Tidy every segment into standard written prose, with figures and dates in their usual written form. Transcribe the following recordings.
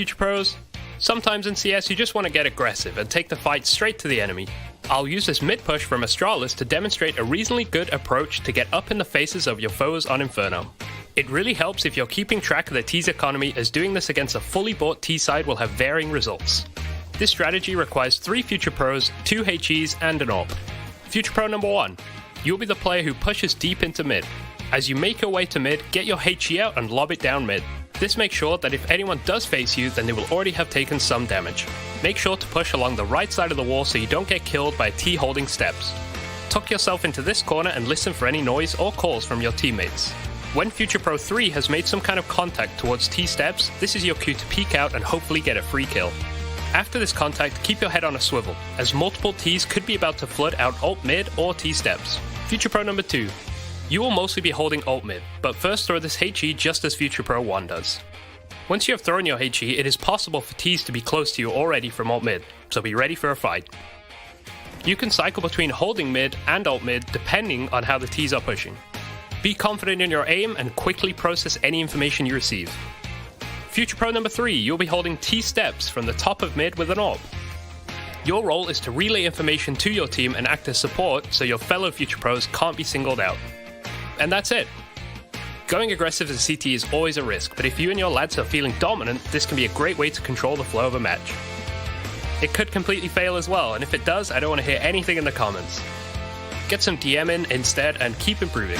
Future Pros? Sometimes in CS you just want to get aggressive and take the fight straight to the enemy. I'll use this mid push from Astralis to demonstrate a reasonably good approach to get up in the faces of your foes on Inferno. It really helps if you're keeping track of the T's economy, as doing this against a fully bought T side will have varying results. This strategy requires 3 Future Pros, 2 HEs and an AWP. Future Pro number 1. You'll be the player who pushes deep into mid. As you make your way to mid, get your HE out and lob it down mid. This makes sure that if anyone does face you, then they will already have taken some damage. Make sure to push along the right side of the wall so you don't get killed by a T holding steps. Tuck yourself into this corner and listen for any noise or calls from your teammates. When Future Pro 3 has made some kind of contact towards T steps, this is your cue to peek out and hopefully get a free kill. After this contact, keep your head on a swivel, as multiple Ts could be about to flood out ult mid or T steps. Future Pro number 2. You will mostly be holding ult mid, but first throw this HE just as Future Pro 1 does. Once you have thrown your HE, it is possible for Ts to be close to you already from ult mid, so be ready for a fight. You can cycle between holding mid and ult mid depending on how the Ts are pushing. Be confident in your aim and quickly process any information you receive. Future Pro number 3, you'll be holding T steps from the top of mid with an AWP. Your role is to relay information to your team and act as support so your fellow Future Pros can't be singled out. And that's it. Going aggressive as a CT is always a risk, but if you and your lads are feeling dominant, this can be a great way to control the flow of a match. It could completely fail as well, and if it does, I don't want to hear anything in the comments. Get some DM in instead and keep improving.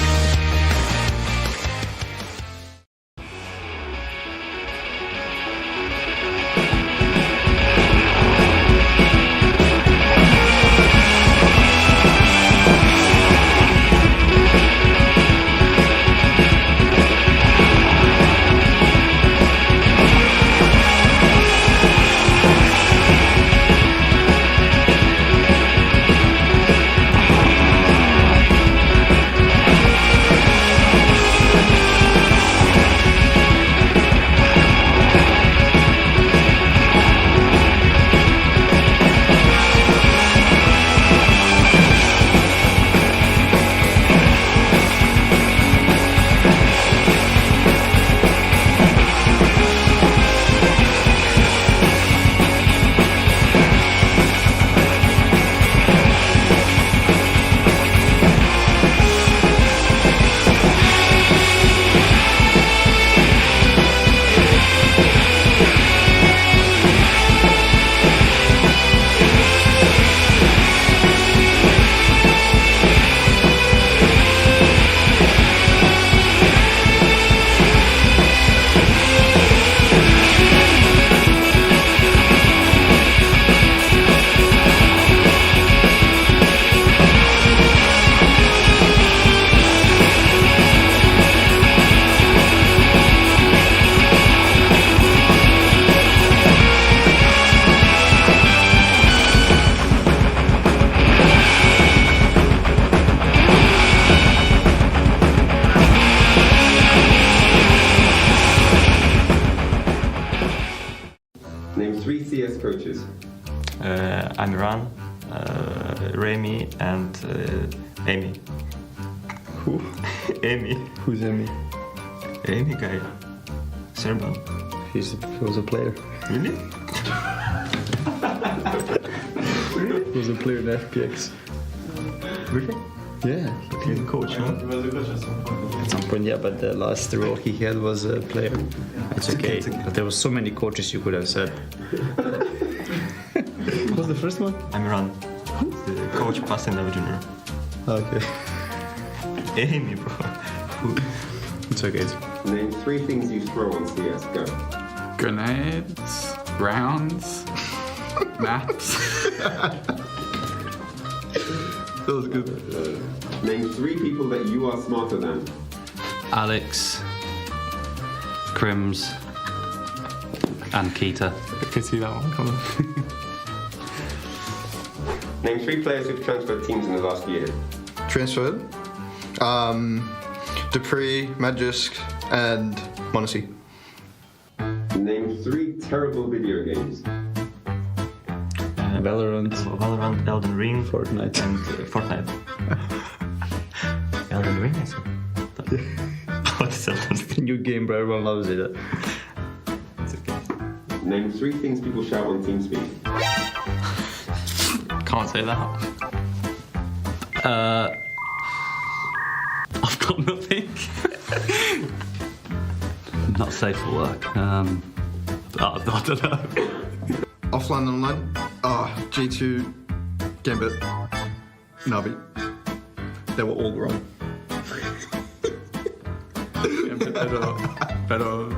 Name 3 CS coaches. Amiran, Remy, and Amy. Who? Amy. Who's Amy? Amy guy. Serban. He was a player. Really? He was a player in FPX. Really? Yeah. He's a coach, huh? At some point, yeah, but the last role he had was a player. It's okay. But there were so many coaches you could have said. What was the first one? Amiran. The coach passing level junior. Okay. Amy, bro. It's okay. Name 3 things you throw on CS. Go. Grenades, rounds, maps. That was good. Name 3 people that you are smarter than. Alex, Crims, and Keita. I could see that one coming. Name 3 players who've transferred teams in the last year. Transferred. Dupree, Magisk, and Monacy. Name 3 terrible video games. Valorant, Elden Ring, Fortnite. and Fortnite. Elden Ring, I said. What is Elden Ring? New game, bro. Everyone loves it. It's okay. Name 3 things people shout on TeamSpeak. Can't say that. I've got nothing. Not safe for work. I don't know. Offline and online. G2, Gambit, Navi. They were all wrong. Pero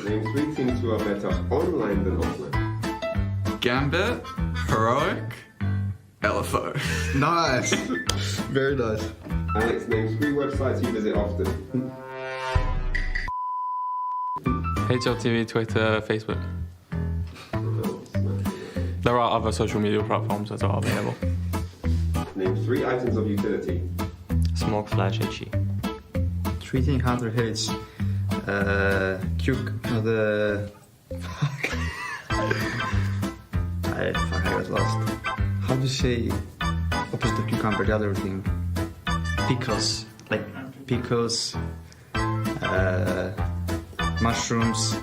Name 3 teams who are better online than offline. Gambit, Heroic, LFO. Nice. Very nice. Alex, name 3 websites you visit often. HLTV, Twitter, Facebook. There are other social media platforms that are available. Name 3 items of utility. Smoke, flash, HE. 3 thing Hunter hits. The... I got lost. How do you say opposite of cucumber, the other thing? Pickles. Like pickles, mushrooms.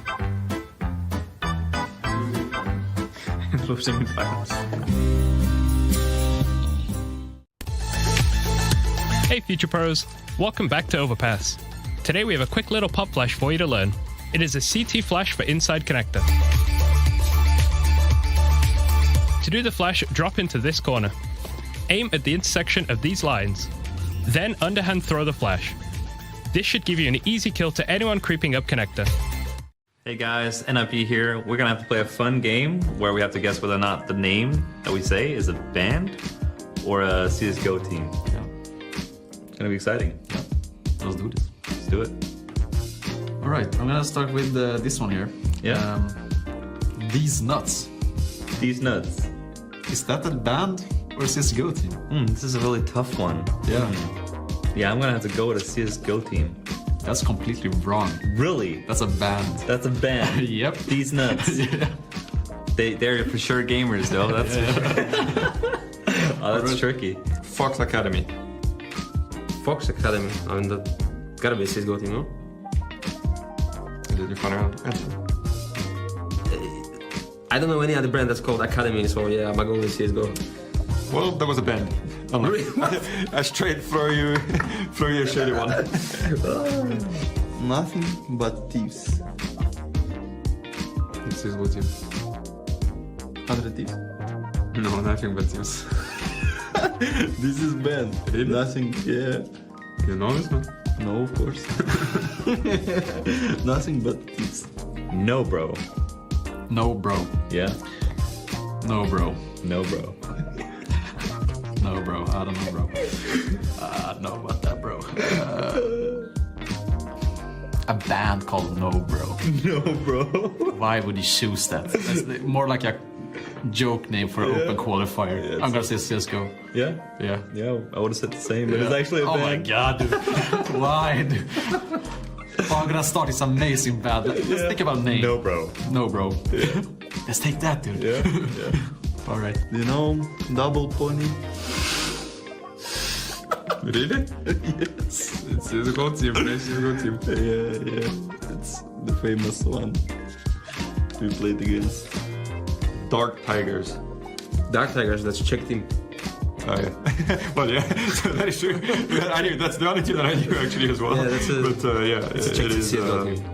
Losing in finals. Hey Future Pros, welcome back to Overpass. Today we have a quick little pop flash for you to learn. It is a CT flash for inside connector. To do the flash, drop into this corner. Aim at the intersection of these lines. Then underhand throw the flash. This should give you an easy kill to anyone creeping up connector. Hey guys, NIP here. We're gonna have to play a fun game where we have to guess whether or not the name that we say is a band or a CSGO team. Yeah. It's gonna be exciting. Yeah. Let's do this. Let's do it. All right, I'm gonna start with this one here. Yeah. These nuts. These nuts. Is that a band or a CSGO team? This is a really tough one. Yeah. Yeah, I'm gonna have to go with a CSGO team. That's completely wrong. Really? That's a band. That's a band. Yep. These nuts. Yeah. They're for sure gamers though. That's oh, that's tricky. Fox Academy. Fox Academy. I mean, that gotta be a CSGO team, no? Did you find out? I don't know any other brand that's called Academy, so yeah, I'm gonna go with CSGO. Well, there was a band. I straight throw you a shitty one. Nothing but thieves. It's CSGO team. 100 thieves. No, nothing but teams. This is bad. Really? Nothing, yeah. You know this one? No, of course. Nothing but thieves. No, bro. No, bro. Yeah. No, bro. No, bro. No, bro. I don't know, bro. I don't know about that, bro. A band called No, bro. No, bro. Why would you choose that? That's more like a joke name for an open qualifier. Yeah, I'm gonna say CSGO. Yeah. Yeah. Yeah, I would have said the same, but it's actually a Oh my band. god, dude. Why, dude? Oh, I'm gonna start this amazing band. Let's think about a name. No, bro. No, bro. Let's take that, dude. Yeah. All right. Do you know Double Pony? Really? Yes. It's CSGO team. It's CSGO team. Yeah. It's the famous one we played against. Dark Tigers. Dark Tigers, that's Czech team. Oh yeah. Well yeah, so that is true. I knew that's the only team that I knew actually as well. Yeah, that's a- but yeah, it's it Czech is. CSGO team.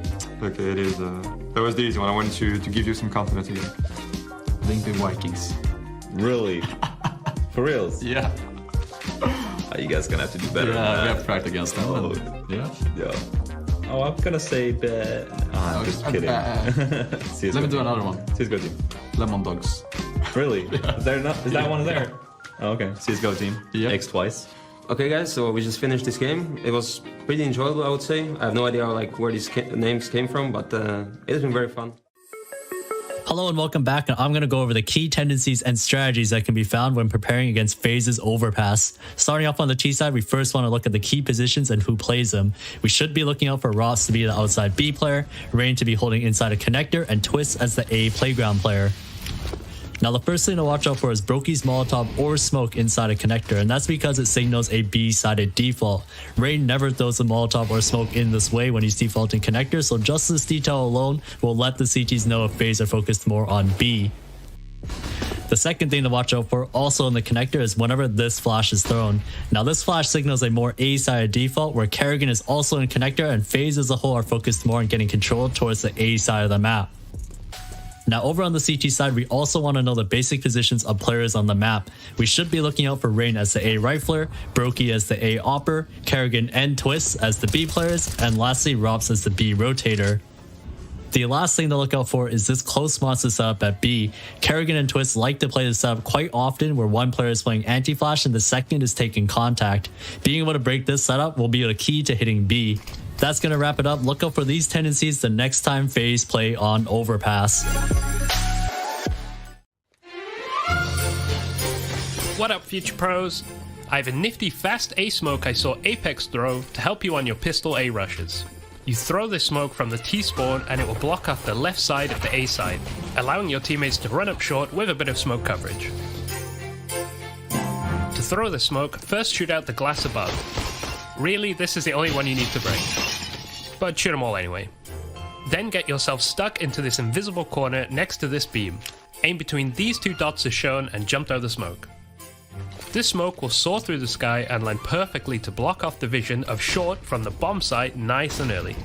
Okay, it is. That was the easy one. I wanted to give you some confidence again. Linked Vikings. Really? For reals? Yeah. You guys gonna have to do better. Yeah, we than have that. practiced against them. Oh. Yeah. Yeah. Oh, I'm gonna say bad. I'm just kidding. CSGO Let me do team. another one. CSGO team. Lemon Dogs. Really? Is there not? Is that one there? Oh, okay. CSGO team. Yeah. X twice. Okay, guys, so we just finished this game. It was pretty enjoyable, I would say. I have no idea where these names came from, but it has been very fun. Hello and welcome back, and I'm going to go over the key tendencies and strategies that can be found when preparing against FaZe's Overpass. Starting off on the T side, we first want to look at the key positions and who plays them. We should be looking out for Ross to be the outside B player, Rain to be holding inside a connector, and Twist as the A playground player. Now the first thing to watch out for is Brokey's Molotov or smoke inside a connector, and that's because it signals a B-sided default. Rain never throws a Molotov or smoke in this way when he's defaulting connector, so just this detail alone will let the CTs know if FaZe are focused more on B. The second thing to watch out for also in the connector is whenever this flash is thrown. Now this flash signals a more A-sided default where Kerrigan is also in connector and FaZe as a whole are focused more on getting control towards the A side of the map. Now over on the CT side, we also want to know the basic positions of players on the map. We should be looking out for Rain as the A rifler, Brokey as the A opper, Kerrigan and Twist as the B players, and lastly Robs as the B rotator. The last thing to look out for is this close monster setup at B. Kerrigan and Twist like to play this setup quite often where one player is playing anti-flash and the second is taking contact. Being able to break this setup will be the key to hitting B. That's going to wrap it up. Look out for these tendencies the next time FaZe play on Overpass. What up, future pros? I have a nifty fast A smoke I saw Apex throw to help you on your pistol A rushes. You throw this smoke from the T spawn and it will block off the left side of the A side, allowing your teammates to run up short with a bit of smoke coverage. To throw the smoke, first shoot out the glass above. Really, this is the only one you need to break, but shoot them all anyway. Then get yourself stuck into this invisible corner next to this beam. Aim between these two dots as shown and jump out the smoke. This smoke will soar through the sky and land perfectly to block off the vision of short from the bomb site nice and early.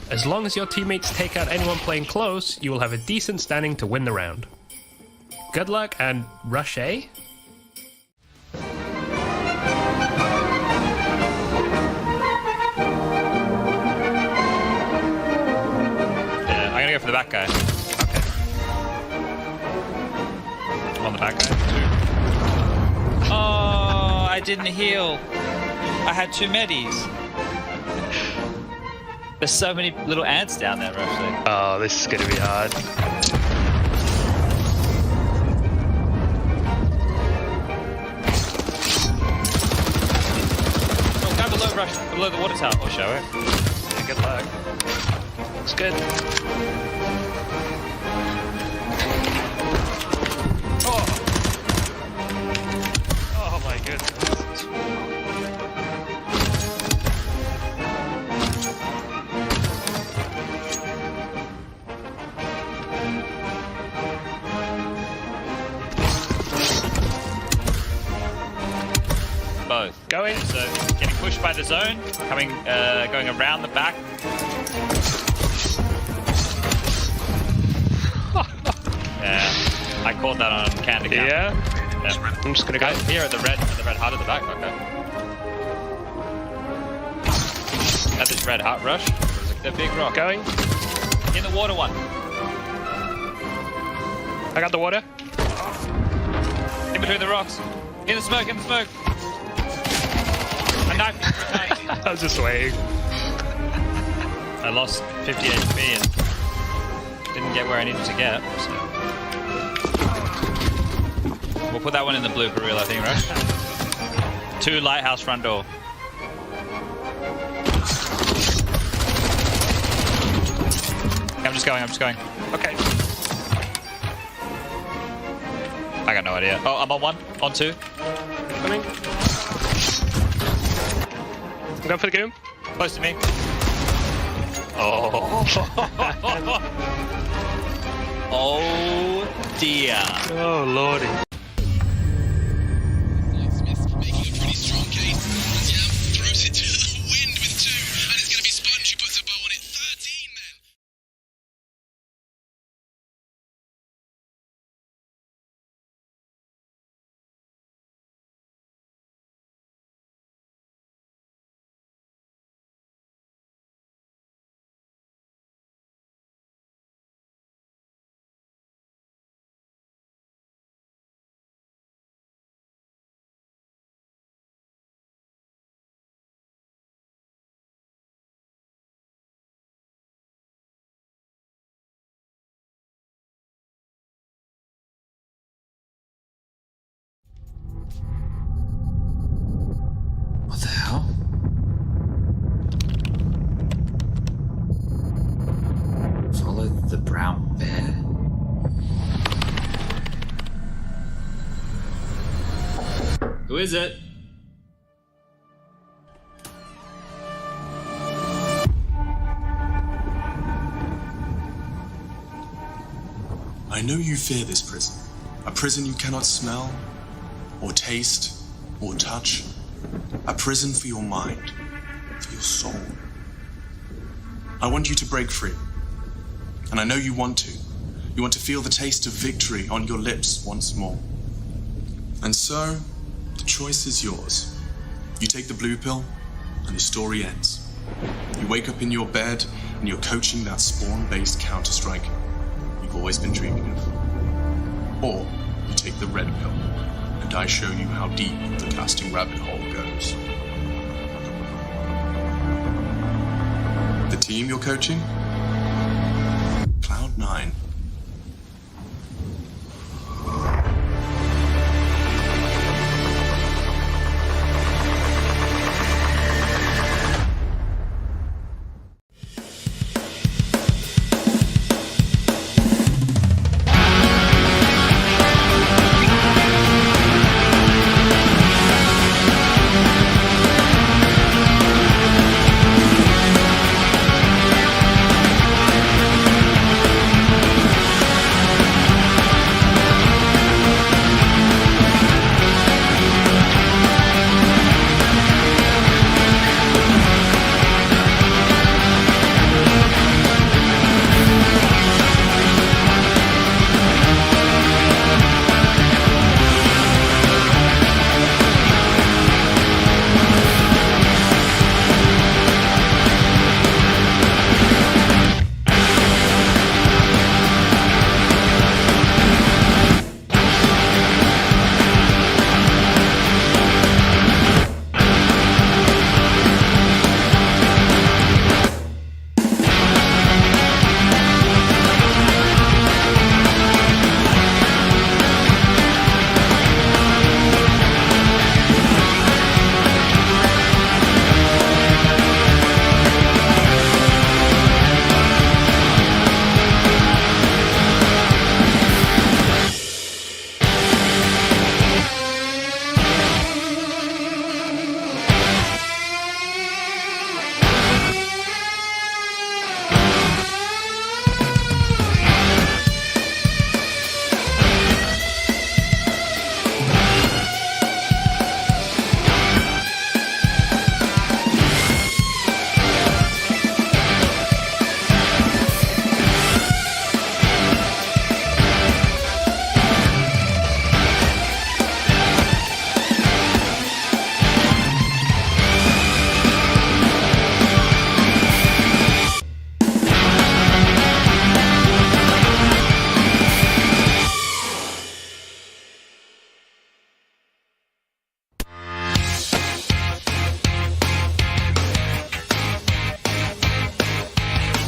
As long as your teammates take out anyone playing close, you will have a decent standing to win the round. Good luck and rush A? I'm gonna go for the back guy. Okay. I'm on the back guy, too. Oh, I didn't heal. I had 2 medis. There's so many little ants down there, actually. Oh, this is gonna be hard. Oh, go below, rush below the water tower. I'll show it. Yeah, good luck. Looks good. Oh my goodness. Both. Going. So, getting pushed by the zone, going around the back. Yeah, I caught that on can to count. Yeah. I'm just gonna go Here at the red hut at the back. Okay. At this red hut rush. The big rock. Going. In the water one. I got the water. In between the rocks. In the smoke. A knife. I was just waiting. I lost 50 HP and didn't get where I needed to get. So. We'll put that one in the blooper reel, I think, right? 2 lighthouse front door. I'm just going. Okay. I got no idea. Oh, I'm on 1, on 2. Coming. I'm going for the goom. Close to me. Oh. Oh dear. Oh lordy. Who is it? I know you fear this prison. A prison you cannot smell, or taste, or touch. A prison for your mind, for your soul. I want you to break free. And I know you want to. You want to feel the taste of victory on your lips once more. And so, the choice is yours. You take the blue pill, and the story ends. You wake up in your bed, and you're coaching that spawn-based Counter-Strike you've always been dreaming of. Or you take the red pill, and I show you how deep the casting rabbit hole goes. The team you're coaching? Cloud9.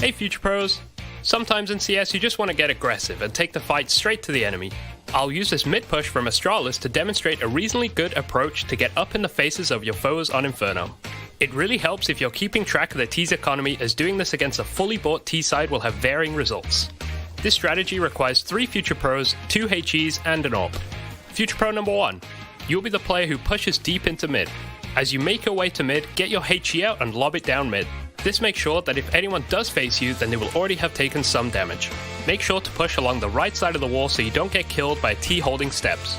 Hey Future Pros! Sometimes in CS you just want to get aggressive and take the fight straight to the enemy. I'll use this mid push from Astralis to demonstrate a reasonably good approach to get up in the faces of your foes on Inferno. It really helps if you're keeping track of the T's economy, as doing this against a fully bought T side will have varying results. This strategy requires 3 Future Pros, 2 HEs and an AWP. Future Pro number 1. You'll be the player who pushes deep into mid. As you make your way to mid, get your HE out and lob it down mid. This makes sure that if anyone does face you, then they will already have taken some damage. Make sure to push along the right side of the wall so you don't get killed by a T holding steps.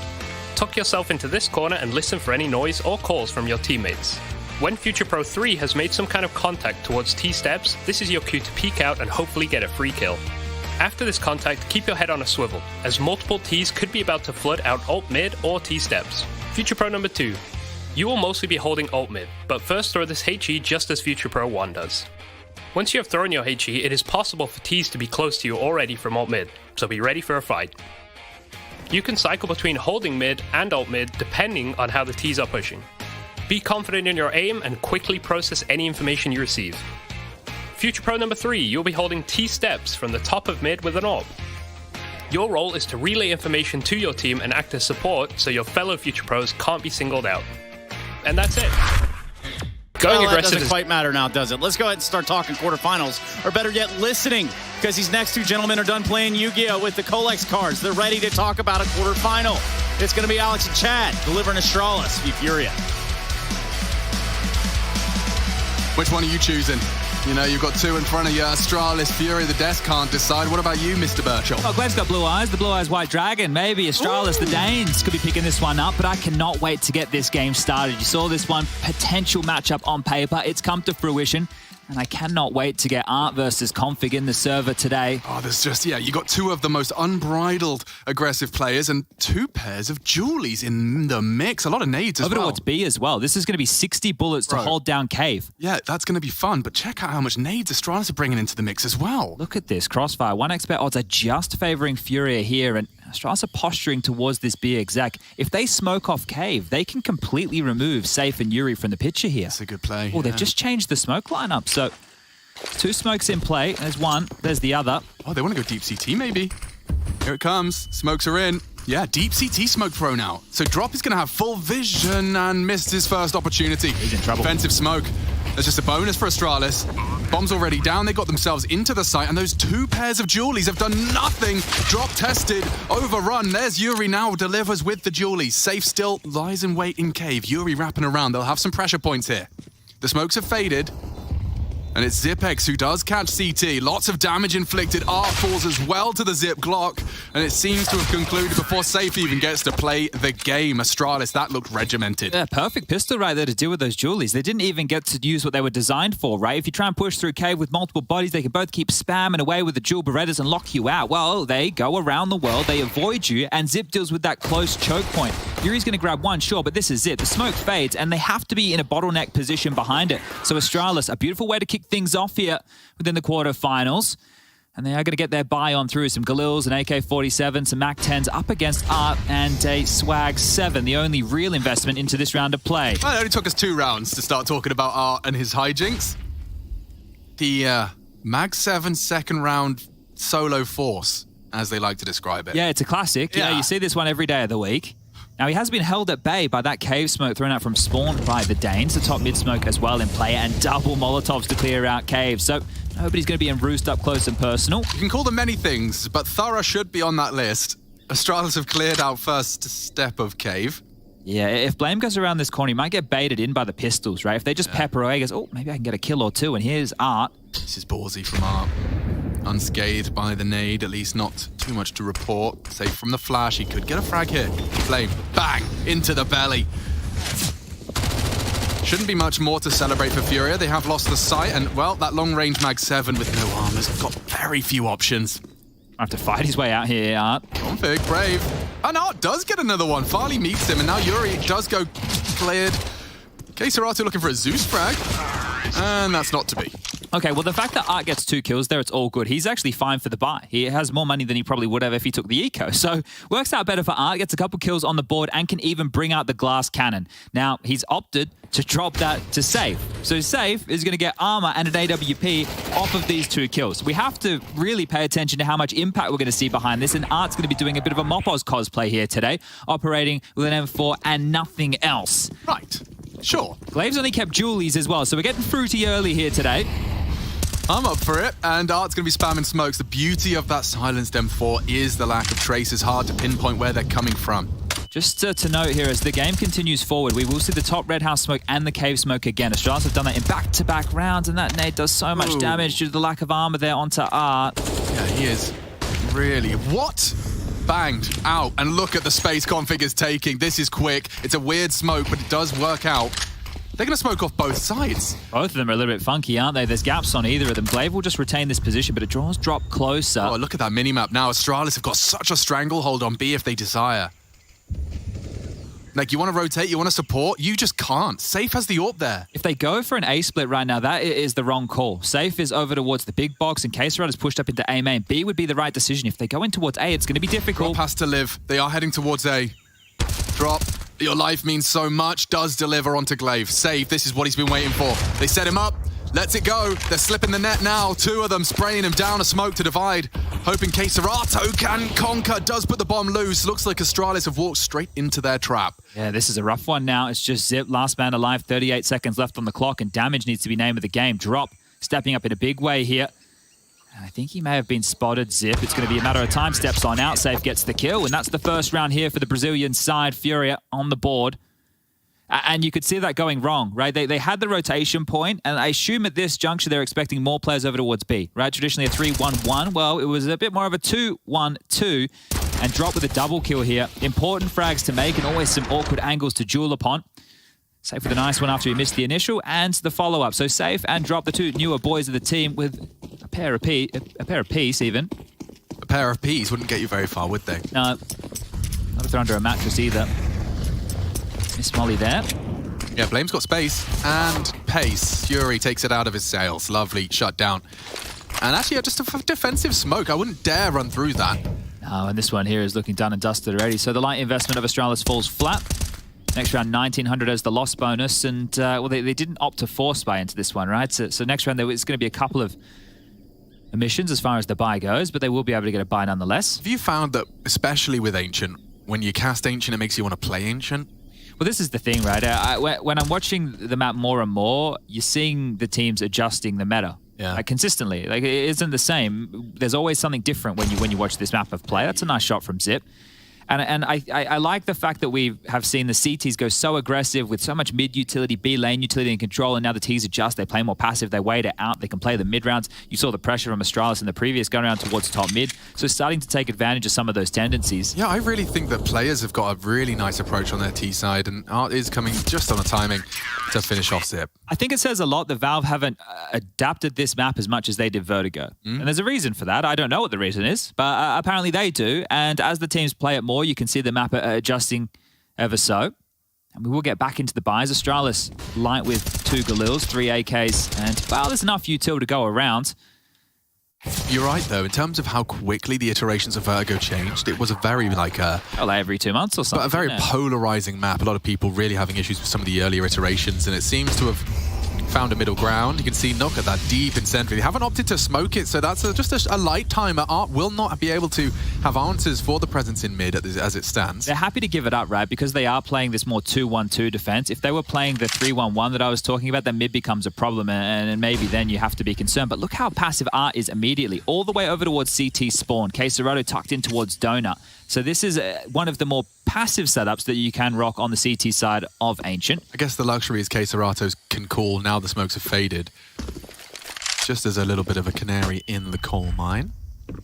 Tuck yourself into this corner and listen for any noise or calls from your teammates. When Future Pro 3 has made some kind of contact towards T steps, this is your cue to peek out and hopefully get a free kill. After this contact, keep your head on a swivel, as multiple Ts could be about to flood out ult mid or T steps. Future Pro number 2. You will mostly be holding ult mid, but first throw this HE just as Future Pro 1 does. Once you have thrown your HE, it is possible for Ts to be close to you already from ult mid, so be ready for a fight. You can cycle between holding mid and ult mid depending on how the Ts are pushing. Be confident in your aim and quickly process any information you receive. Future Pro number 3, you'll be holding T steps from the top of mid with an AWP. Your role is to relay information to your team and act as support so your fellow Future Pros can't be singled out. And that's it. Going well, aggressive that doesn't quite matter now, does it? Let's go ahead and start talking quarterfinals, or better yet, listening, because these next 2 gentlemen are done playing Yu-Gi-Oh! With the Colex cards. They're ready to talk about a quarterfinal. It's going to be Alex and Chad delivering Astralis v Furia. Which one are you choosing? You know, you've got two in front of you, Astralis, Fury, the desk can't decide. What about you, Mr. Birchall? Well, Glenn's got blue eyes, the blue eyes white dragon. Maybe Astralis, the Danes could be picking this one up, but I cannot wait to get this game started. You saw this one, potential matchup on paper. It's come to fruition. And I cannot wait to get Art versus Config in the server today. Oh, there's just, you got two of the most unbridled aggressive players and two pairs of Julies in the mix. A lot of nades as well. Over towards B as well. This is going to be 60 bullets to hold down Cave. Yeah, that's going to be fun, but check out how much nades Astralis are bringing into the mix as well. Look at this. Crossfire. 1xbet odds are just favoring Furia here, and Astralis are posturing towards this B exec. If they smoke off Cave, they can completely remove Safe and Yuri from the picture here. That's a good play. Oh, they've just changed the smoke lineup. So, two smokes in play. There's one. There's the other. Oh, they want to go deep CT maybe. Here it comes. Smokes are in. Yeah, deep CT smoke thrown out. So Drop is going to have full vision and missed his first opportunity. He's in trouble. Defensive smoke. That's just a bonus for Astralis. Bombs already down. They got themselves into the site, and those two pairs of Julies have done nothing. Drop tested, overrun. There's Yuri now, delivers with the Julies. Safe still lies in wait in Cave. Yuri wrapping around. They'll have some pressure points here. The smokes have faded. And it's Zipex who does catch CT. Lots of damage inflicted. Art falls as well to the Zip Glock. And it seems to have concluded before Safe even gets to play the game. Astralis, that looked regimented. Yeah, perfect pistol right there to deal with those Julies. They didn't even get to use what they were designed for, right? If you try and push through Cave with multiple bodies, they can both keep spamming away with the dual Berettas and lock you out. Well, they go around the world, they avoid you, and Zip deals with that close choke point. Yuri's going to grab one, sure, but this is Zip. The smoke fades, and they have to be in a bottleneck position behind it. So Astralis, a beautiful way to kick things off here within the quarterfinals. And they are going to get their buy on through some Galils, an AK-47, some MAC-10s up against Art, and a Swag 7, the only real investment into this round of play. Well, it only took us 2 rounds to start talking about Art and his hijinks. The MAG-7 second round solo force, as they like to describe it. Yeah, it's a classic. Yeah, you see this one every day of the week. Now, he has been held at bay by that cave smoke thrown out from spawn by the Danes. The top mid smoke as well in play, and double Molotovs to clear out Cave. So nobody's going to be in roost up close and personal. You can call them many things, but Thorough should be on that list. Astralis have cleared out first step of Cave. Yeah, if Blame goes around this corner, he might get baited in by the pistols, right? If they just pepper away, he goes, oh, maybe I can get a kill or two. And here's Art. This is ballsy from Art. Unscathed by the nade, at least not too much to report. Safe from the flash, he could get a frag hit. Flame, bang, into the belly. Shouldn't be much more to celebrate for Furia. They have lost the sight, and, well, that long-range Mag-7 with no armor's got very few options. Have to fight his way out here, Art. Config, brave. And Art does get another one. Farley meets him, and now Yuri does go cleared. K-Serrato looking for a Zeus frag, and that's not to be. Okay, well, the fact that Art gets 2 kills there, it's all good. He's actually fine for the buy. He has more money than he probably would have if he took the eco. So, works out better for Art, gets a couple kills on the board, and can even bring out the glass cannon. Now, he's opted to drop that to Safe. So, Safe is going to get armor and an AWP off of these 2 kills. We have to really pay attention to how much impact we're going to see behind this, and Art's going to be doing a bit of a Mopos cosplay here today, operating with an M4 and nothing else. Right. Sure. Glave's only kept Julies as well, so we're getting fruity early here today. I'm up for it, and Art's going to be spamming smokes. The beauty of that silenced M4 is the lack of traces, hard to pinpoint where they're coming from. Just to note here, as the game continues forward, we will see the top red house smoke and the cave smoke again. Astralis have done that in back-to-back rounds, and that nade does so much damage due to the lack of armor there onto Art. Yeah, he is really... What? Banged out, and look at the space Config is taking. This is quick. It's a weird smoke, but it does work out. They're going to smoke off both sides. Both of them are a little bit funky, aren't they? There's gaps on either of them. Glaive will just retain this position, but it draws drop closer. Oh, look at that minimap now. Astralis have got such a stranglehold on B if they desire. Like, you want to rotate, you want to support, you just can't. Safe has the AWP there. If they go for an A split right now, that is the wrong call. Safe is over towards the big box, and K-Serrato is pushed up into A main. B would be the right decision. If they go in towards A, it's going to be difficult. Drop has to live. They are heading towards A. Drop. Your life means so much. Does deliver onto Glaive. Save. This is what he's been waiting for. They set him up. Lets it go. They're slipping the net now. 2 of them spraying him down a smoke to divide. Hoping K-Serrato can conquer. Does put the bomb loose. Looks like Astralis have walked straight into their trap. Yeah, this is a rough one now. It's just Zip, last man alive, 38 seconds left on the clock, and damage needs to be name of the game. Drop, stepping up in a big way here. I think he may have been spotted, Zip. It's going to be a matter of time. Steps on out. Safe gets the kill. And that's the first round here for the Brazilian side. Furia on the board. And you could see that going wrong, right? They had the rotation point, and I assume at this juncture they're expecting more players over towards B, right? Traditionally a 3-1-1. Well, it was a bit more of a 2-1-2, and drop with a double kill here. Important frags to make, and always some awkward angles to duel upon. Safe with a nice one after he missed the initial, and the follow-up. So Safe and Drop, the two newer boys of the team, with a pair of peace even. A pair of peas wouldn't get you very far, would they? No, not if they're under a mattress either. Miss Molly there. Yeah, Blame's got space and pace. Fury takes it out of his sails. Lovely shut down. And actually, just a defensive smoke. I wouldn't dare run through that. Oh, and this one here is looking done and dusted already. So the light investment of Astralis falls flat. Next round, 1900 as the loss bonus. And, well, they didn't opt to force buy into this one, right? So next round, it's going to be a couple of emissions as far as the buy goes, but they will be able to get a buy nonetheless. Have you found that, especially with Ancient, when you cast Ancient, it makes you want to play Ancient? Well, this is the thing, right? When I'm watching the map more and more, you're seeing the teams adjusting the meta. Yeah. Like, consistently. Like, it isn't the same. There's always something different when you watch this map of play. That's a nice shot from Zip. And I like the fact that we have seen the CTs go so aggressive with so much mid utility, B lane utility and control, and now the Ts adjust. They play more passive. They wait it out. They can play the mid rounds. You saw the pressure from Astralis in the previous gun round towards top mid. So starting to take advantage of some of those tendencies. Yeah, I really think that players have got a really nice approach on their T side, and Art is coming just on a timing to finish off Zip. I think it says a lot that Valve haven't adapted this map as much as they did Vertigo. And there's a reason for that. I don't know what the reason is, but apparently they do. And as the teams play it more, you can see the map adjusting ever so. And we will get back into the buys. Astralis light with 2 Galils, 3 AKs, and, well, there's enough util to go around. You're right, though. In terms of how quickly the iterations of Vertigo changed, it was a very, like well, every 2 months or something. But a very polarizing map. A lot of people really having issues with some of the earlier iterations, and it seems to have found a middle ground. You can see Nook at that deep in Sentry. They haven't opted to smoke it, so that's just a light timer. Art will not be able to have answers for the presence in mid as it stands. They're happy to give it up, right? Because they are playing this more 2-1-2 defense. If they were playing the 3-1-1 that I was talking about, then mid becomes a problem, and maybe then you have to be concerned. But look how passive Art is immediately. All the way over towards CT spawn. Quesarado tucked in towards Donut. So this is one of the more passive setups that you can rock on the CT side of Ancient. I guess the luxury is Quesaratos can call now the smokes have faded. Just as a little bit of a canary in the coal mine.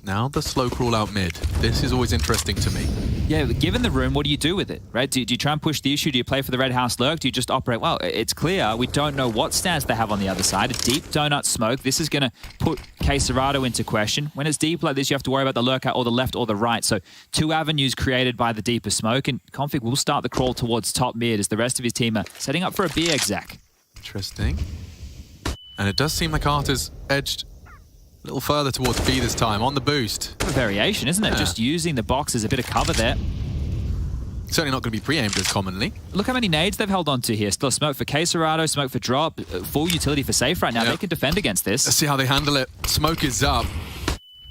Now the slow crawl out mid. This is always interesting to me. Yeah, given the room, what do you do with it, right? Do you try and push the issue? Do you play for the Red House Lurk? Do you just operate? Well, it's clear. We don't know what stance they have on the other side. A deep donut smoke. This is going to put Quesarado into question. When it's deep like this, you have to worry about the lurk out or the left or the right. So 2 avenues created by the deeper smoke, and Config will start the crawl towards top mid as the rest of his team are setting up for a B exec. Interesting. And it does seem like Art is edged a little further towards B this time, on the boost. A variation, isn't it? Yeah. Just using the box as a bit of cover there. Certainly not going to be pre-aimed as commonly. Look how many nades they've held on to here. Still smoke for Quesarado, smoke for Drop, full utility for Safe right now. Yep. They can defend against this. Let's see how they handle it. Smoke is up.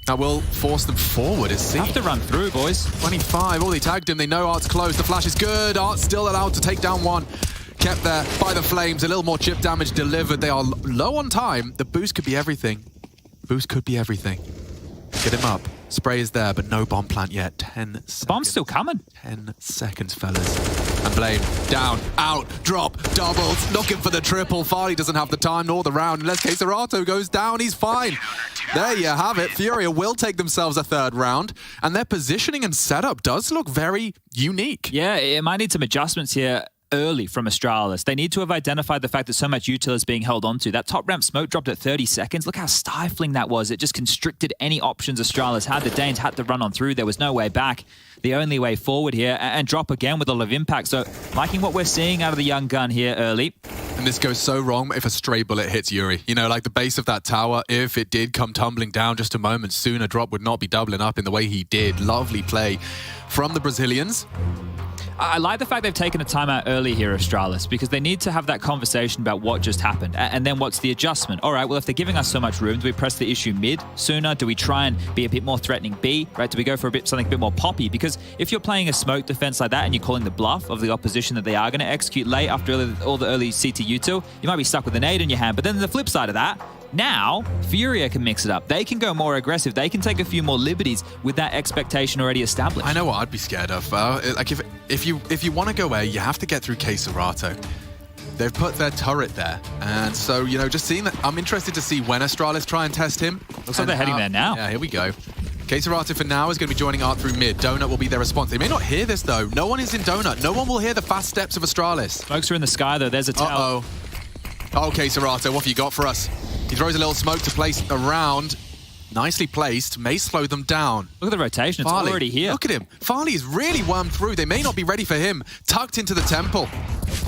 That will force them forward, is Have to run through, boys. 25. Oh, they tagged him. They know Art's close. The flash is good. Art's still allowed to take down one. Kept there by the flames. A little more chip damage delivered. They are low on time. The boost could be everything. Boost could be everything. Get him up. Spray is there, but no bomb plant yet. 10 seconds. Bomb's still coming. 10 seconds, fellas. And Blame down, out, drop, doubles, looking for the triple. Farley doesn't have the time nor the round. Unless Quesarato goes down, he's fine. There you have it. Furia will take themselves a 3rd round, and their positioning and setup does look very unique. Yeah, it might need some adjustments here early from Astralis. They need to have identified the fact that so much util is being held onto. That top ramp smoke dropped at 30 seconds. Look how stifling that was. It just constricted any options Astralis had. The Danes had to run on through. There was no way back. The only way forward here, and Drop again with a lot of impact. So liking what we're seeing out of the young gun here early. And this goes so wrong if a stray bullet hits Yuri. You know, like the base of that tower, if it did come tumbling down just a moment sooner, Drop would not be doubling up in the way he did. Lovely play from the Brazilians. I like the fact they've taken a timeout early here, Astralis, because they need to have that conversation about what just happened. And then what's the adjustment? All right, well, if they're giving us so much room, do we press the issue mid sooner? Do we try and be a bit more threatening B, right? Do we go for something a bit more poppy? Because if you're playing a smoke defense like that and you're calling the bluff of the opposition that they are going to execute late after all the early CT util, you might be stuck with a nade in your hand. But then the flip side of that, Now, Furia can mix it up. They can go more aggressive. They can take a few more liberties with that expectation already established. I know what I'd be scared of. Like if you want to go A, you have to get through K-Serato. They've put their turret there, and so just seeing that, I'm interested to see when Astralis try and test him. Looks like they're heading there now. Yeah, here we go. K-Serato for now is going to be joining Art through mid. Donut will be their response. They may not hear this though. No one is in Donut. No one will hear the fast steps of Astralis. Smokes are in the sky though. There's a tower. Oh, K-Serato, what have you got for us? He throws a little smoke to place around. Nicely placed. May slow them down. Look at the rotation. It's Farley, already here. Look at him. Farley is really wormed through. They may not be ready for him. Tucked into the temple.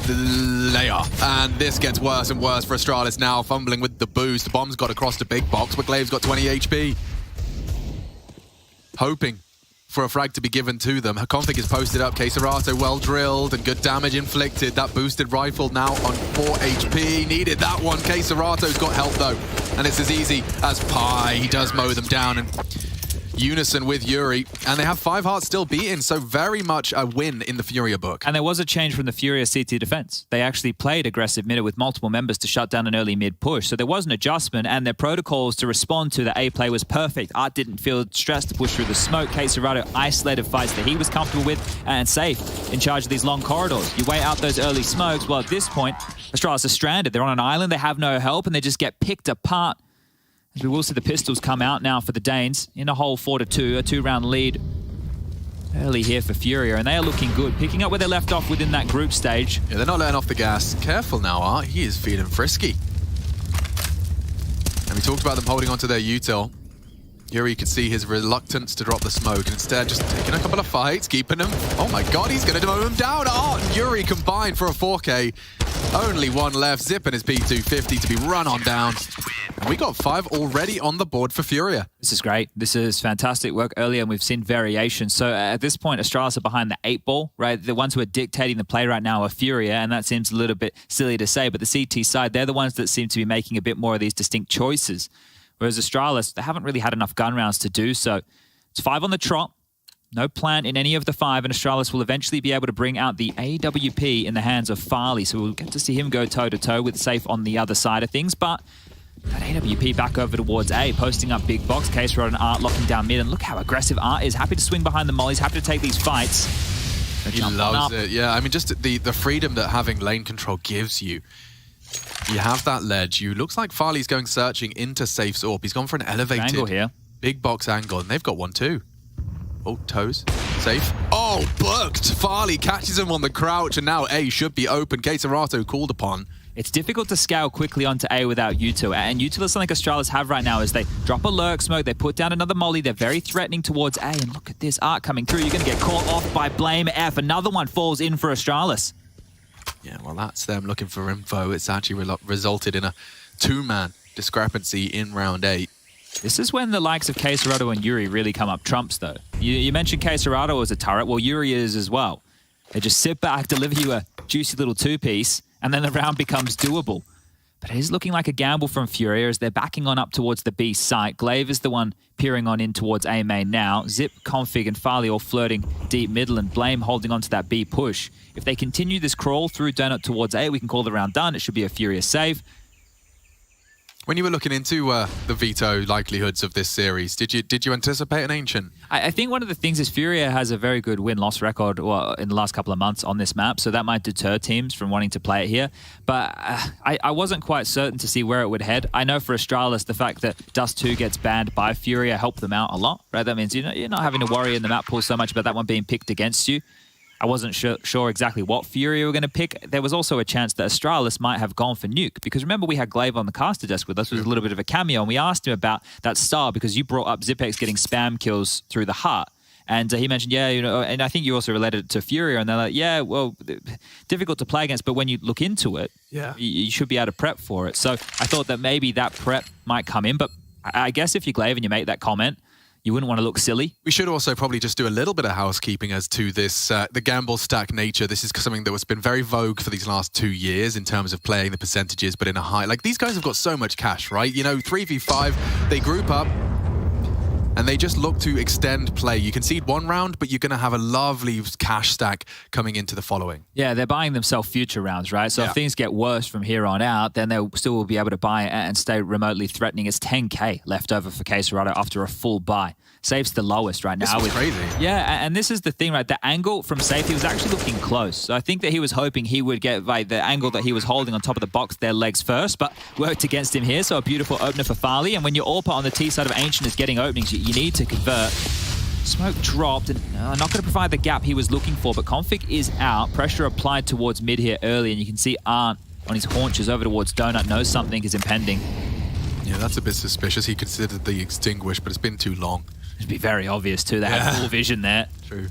They are. And this gets worse and worse for Astralis now. Fumbling with the boost. The bomb's got across the big box, but Glaive's got 20 HP. Hoping for a frag to be given to them. Her config is posted up. K-Serato well drilled and good damage inflicted. That boosted rifle now on 4 HP. Needed that one. K-Serato's got help though. And it's as easy as pie. He does mow them down in unison with Yuri. And they have 5 hearts still beaten, so very much a win in the Furia book. And there was a change from the Furia CT defense. They actually played aggressive mid with multiple members to shut down an early mid push. So there was an adjustment, and their protocols to respond to the A play was perfect. Art didn't feel stressed to push through the smoke. K-Serato isolated fights that he was comfortable with and safe in charge of these long corridors. You wait out those early smokes. Well, at this point, Astralis are stranded. They're on an island. They have no help, and they just get picked apart. As we will see the pistols come out now for the Danes in a whole 4-2, a 2-round lead early here for Furia, and they are looking good, picking up where they left off within that group stage. Yeah, they're not letting off the gas. Careful now, Art. He is feeling frisky. And we talked about them holding onto their util. Here you can see his reluctance to drop the smoke, and instead just taking a couple of fights, keeping him. Oh my god, he's going to mow him down. Art and Yuri combined for a 4K. Only one left. Zip and his P250 to be run on down. And we got 5 already on the board for Furia. This is great. This is fantastic work earlier, and we've seen variation. So at this point, Astralis are behind the 8 ball, right? The ones who are dictating the play right now are Furia, and that seems a little bit silly to say, but the CT side, they're the ones that seem to be making a bit more of these distinct choices. Whereas Astralis, they haven't really had enough gun rounds to do so. It's 5 on the trot. No plant in any of the 5, and Astralis will eventually be able to bring out the AWP in the hands of Farley. So we'll get to see him go toe-to-toe with Safe on the other side of things. But that AWP back over towards A, posting up big box. K-Serato and Art locking down mid. And look how aggressive Art is. Happy to swing behind the mollies, happy to take these fights. He loves it. Yeah, I mean, just the freedom that having lane control gives you. You have that ledge. You looks like Farley's going searching into Safe's AWP. He's gone for an elevated angle here. Big box angle, and they've got one too. Oh, toes. Safe. Oh, booked. Farley catches him on the crouch, and now A should be open. K-Serato called upon. It's difficult to scale quickly onto A without util, and util is something Astralis have right now is they drop a lurk smoke, they put down another molly, they're very threatening towards A, and look at this Art coming through. You're going to get caught off by Blame F. Another one falls in for Astralis. Yeah, well, that's them looking for info. It's actually resulted in a 2-man discrepancy in round 8. This is when the likes of K-Serato and Yuri really come up trumps, though. You mentioned K-Serato as a turret. Well, Yuri is as well. They just sit back, deliver you a juicy little 2-piece, and then the round becomes doable. But it is looking like a gamble from Furia as they're backing on up towards the B site. Glaive is the one peering on in towards A main now. Zip, Config, and Farley all flirting deep middle, and Blame holding on to that B push. If they continue this crawl through Donut towards A, we can call the round done. It should be a Furia save. When you were looking into the veto likelihoods of this series, did you anticipate an Ancient? I think one of the things is Furia has a very good win-loss record in the last couple of months on this map, so that might deter teams from wanting to play it here. But I wasn't quite certain to see where it would head. I know for Astralis, the fact that Dust 2 gets banned by Furia helped them out a lot, right? That means you're not having to worry in the map pool so much about that one being picked against you. I wasn't sure exactly what Furia were going to pick. There was also a chance that Astralis might have gone for Nuke, because remember we had Glaive on the caster desk with us, it was a little bit of a cameo, and we asked him about that style because you brought up Zipex getting spam kills through the heart. And he mentioned, yeah, and I think you also related it to Furia, and they're like, yeah, well, difficult to play against, but when you look into it, yeah, you should be able to prep for it. So I thought that maybe that prep might come in, but I guess if you're Glaive and you make that comment, you wouldn't want to look silly. We should also probably just do a little bit of housekeeping as to this, the gamble stack nature. This is something that has been very vogue for these last 2 years in terms of playing the percentages, but in a high... Like, these guys have got so much cash, right? 3v5, they group up. and they just look to extend play. You concede one round, but you're going to have a lovely cash stack coming into the following. Yeah, they're buying themselves future rounds, right? So if things get worse from here on out, then they'll still will be able to buy and stay remotely threatening. It's 10k left over for Queserato after a full buy. Safe's the lowest right now. This is crazy. Yeah, and this is the thing, right? The angle from Safe, he was actually looking close. So I think that he was hoping he would get like the angle that he was holding on top of the box, their legs first, but worked against him here. So a beautiful opener for Farley. And when your AWPer on the T side of Ancient is getting openings, you need to convert. Smoke dropped, and not going to provide the gap he was looking for, but Config is out. Pressure applied towards mid here early, and you can see Arndt on his haunches over towards Donut, knows something is impending. Yeah, that's a bit suspicious. He considered the extinguish, but it's been too long. It'd be very obvious too. They had full vision there. True.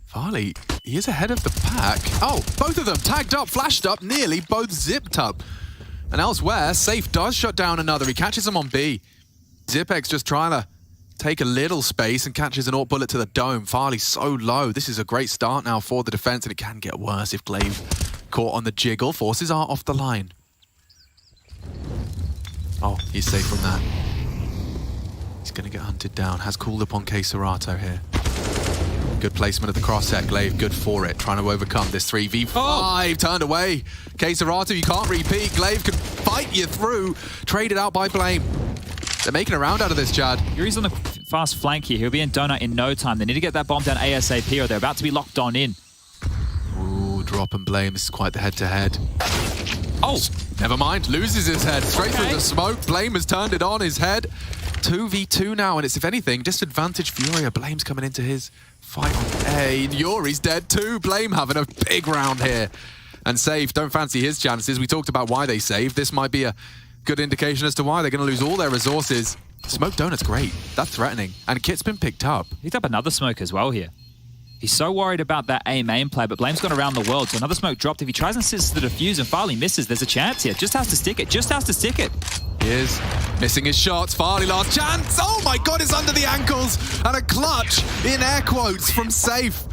Farley, he is ahead of the pack. Oh, both of them tagged up, flashed up, nearly both zipped up. And elsewhere, Safe does shut down another. He catches him on B. Zipex just trying to take a little space and catches an AWP bullet to the dome. Farley's so low. This is a great start now for the defense, and it can get worse if Glaive caught on the jiggle. Forces are off the line. Oh, he's safe from that. He's going to get hunted down. Has called upon Queserato here. Good placement of the crosshair. Glaive, good for it. Trying to overcome this 3v5. Turned away. Queserato, you can't repeat. Glaive can fight you through. Traded out by Blame. They're making a round out of this, Chad. Yuri's on the fast flank here. He'll be in Donut in no time. They need to get that bomb down ASAP, or they're about to be locked on in. Ooh, drop and Blame. This is quite the head-to-head. Oh! Never mind. Loses his head. Straight through the smoke. Blame has turned it on his head. 2v2 now, and it's, if anything, disadvantage Furia. Blame's coming into his fight on A. Yuri's dead too. Blame having a big round here. And Safe don't fancy his chances. We talked about why they saved. This might be a good indication as to why they're going to lose all their resources. Smoke Donut's great. That's threatening. And Kit's been picked up. Picked up another smoke as well here. He's so worried about that A main play, but Blame's gone around the world, so another smoke dropped. If he tries and sits the defuse and Farley misses, there's a chance here. Just has to stick it. Just has to stick it. He is missing his shots. Farley last chance. Oh my God, it's under the ankles. And a clutch in air quotes from Safe.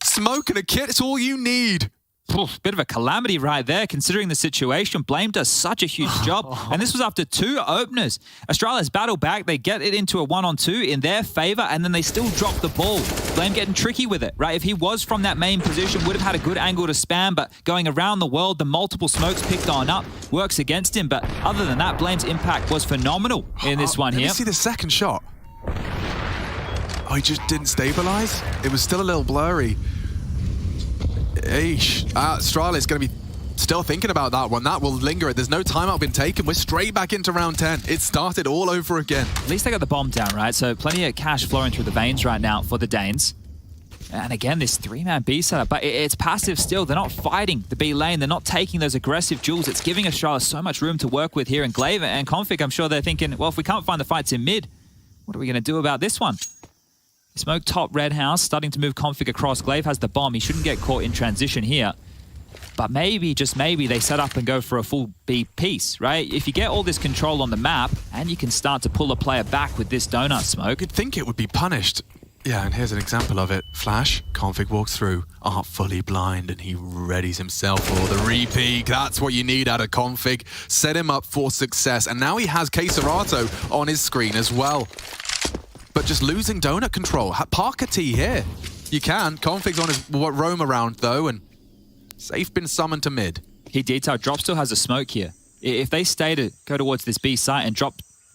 Smoke and a Kit, it's all you need. Oof, bit of a calamity right there, considering the situation. Blame does such a huge job, and this was after 2 openers. Astralis battle back, they get it into a 1-on-2 in their favor, and then they still drop the ball. Blame getting tricky with it, right? If he was from that main position, would have had a good angle to spam, but going around the world, the multiple smokes picked on up, works against him. But other than that, Blame's impact was phenomenal in this one here. Let me see the second shot. Oh, he just didn't stabilize? It was still a little blurry. Eesh. Astralis going to be still thinking about that one. That will linger. There's no timeout been taken. We're straight back into round 10. It started all over again. At least they got the bomb down, right? So plenty of cash flowing through the veins right now for the Danes. And again, this 3-man B setup, but it's passive still. They're not fighting the B lane. They're not taking those aggressive duels. It's giving Astralis so much room to work with here. And Glaive and Config, I'm sure they're thinking, well, if we can't find the fights in mid, what are we going to do about this one? Smoke top red house, starting to move Config across. Glaive has the bomb. He shouldn't get caught in transition here. But maybe, just maybe, they set up and go for a full B piece, right? If you get all this control on the map, and you can start to pull a player back with this donut smoke. You'd think it would be punished. Yeah, and here's an example of it. Flash, Config walks through, Art fully blind, and he readies himself for the repeat. That's what you need out of Config. Set him up for success. And now he has Queserato on his screen as well. But just losing donut control. Parker T here. You can. Config's on his roam around though, and Safe been summoned to mid. He detailed. Drop still has a smoke here. If they stay to go towards this B site and drop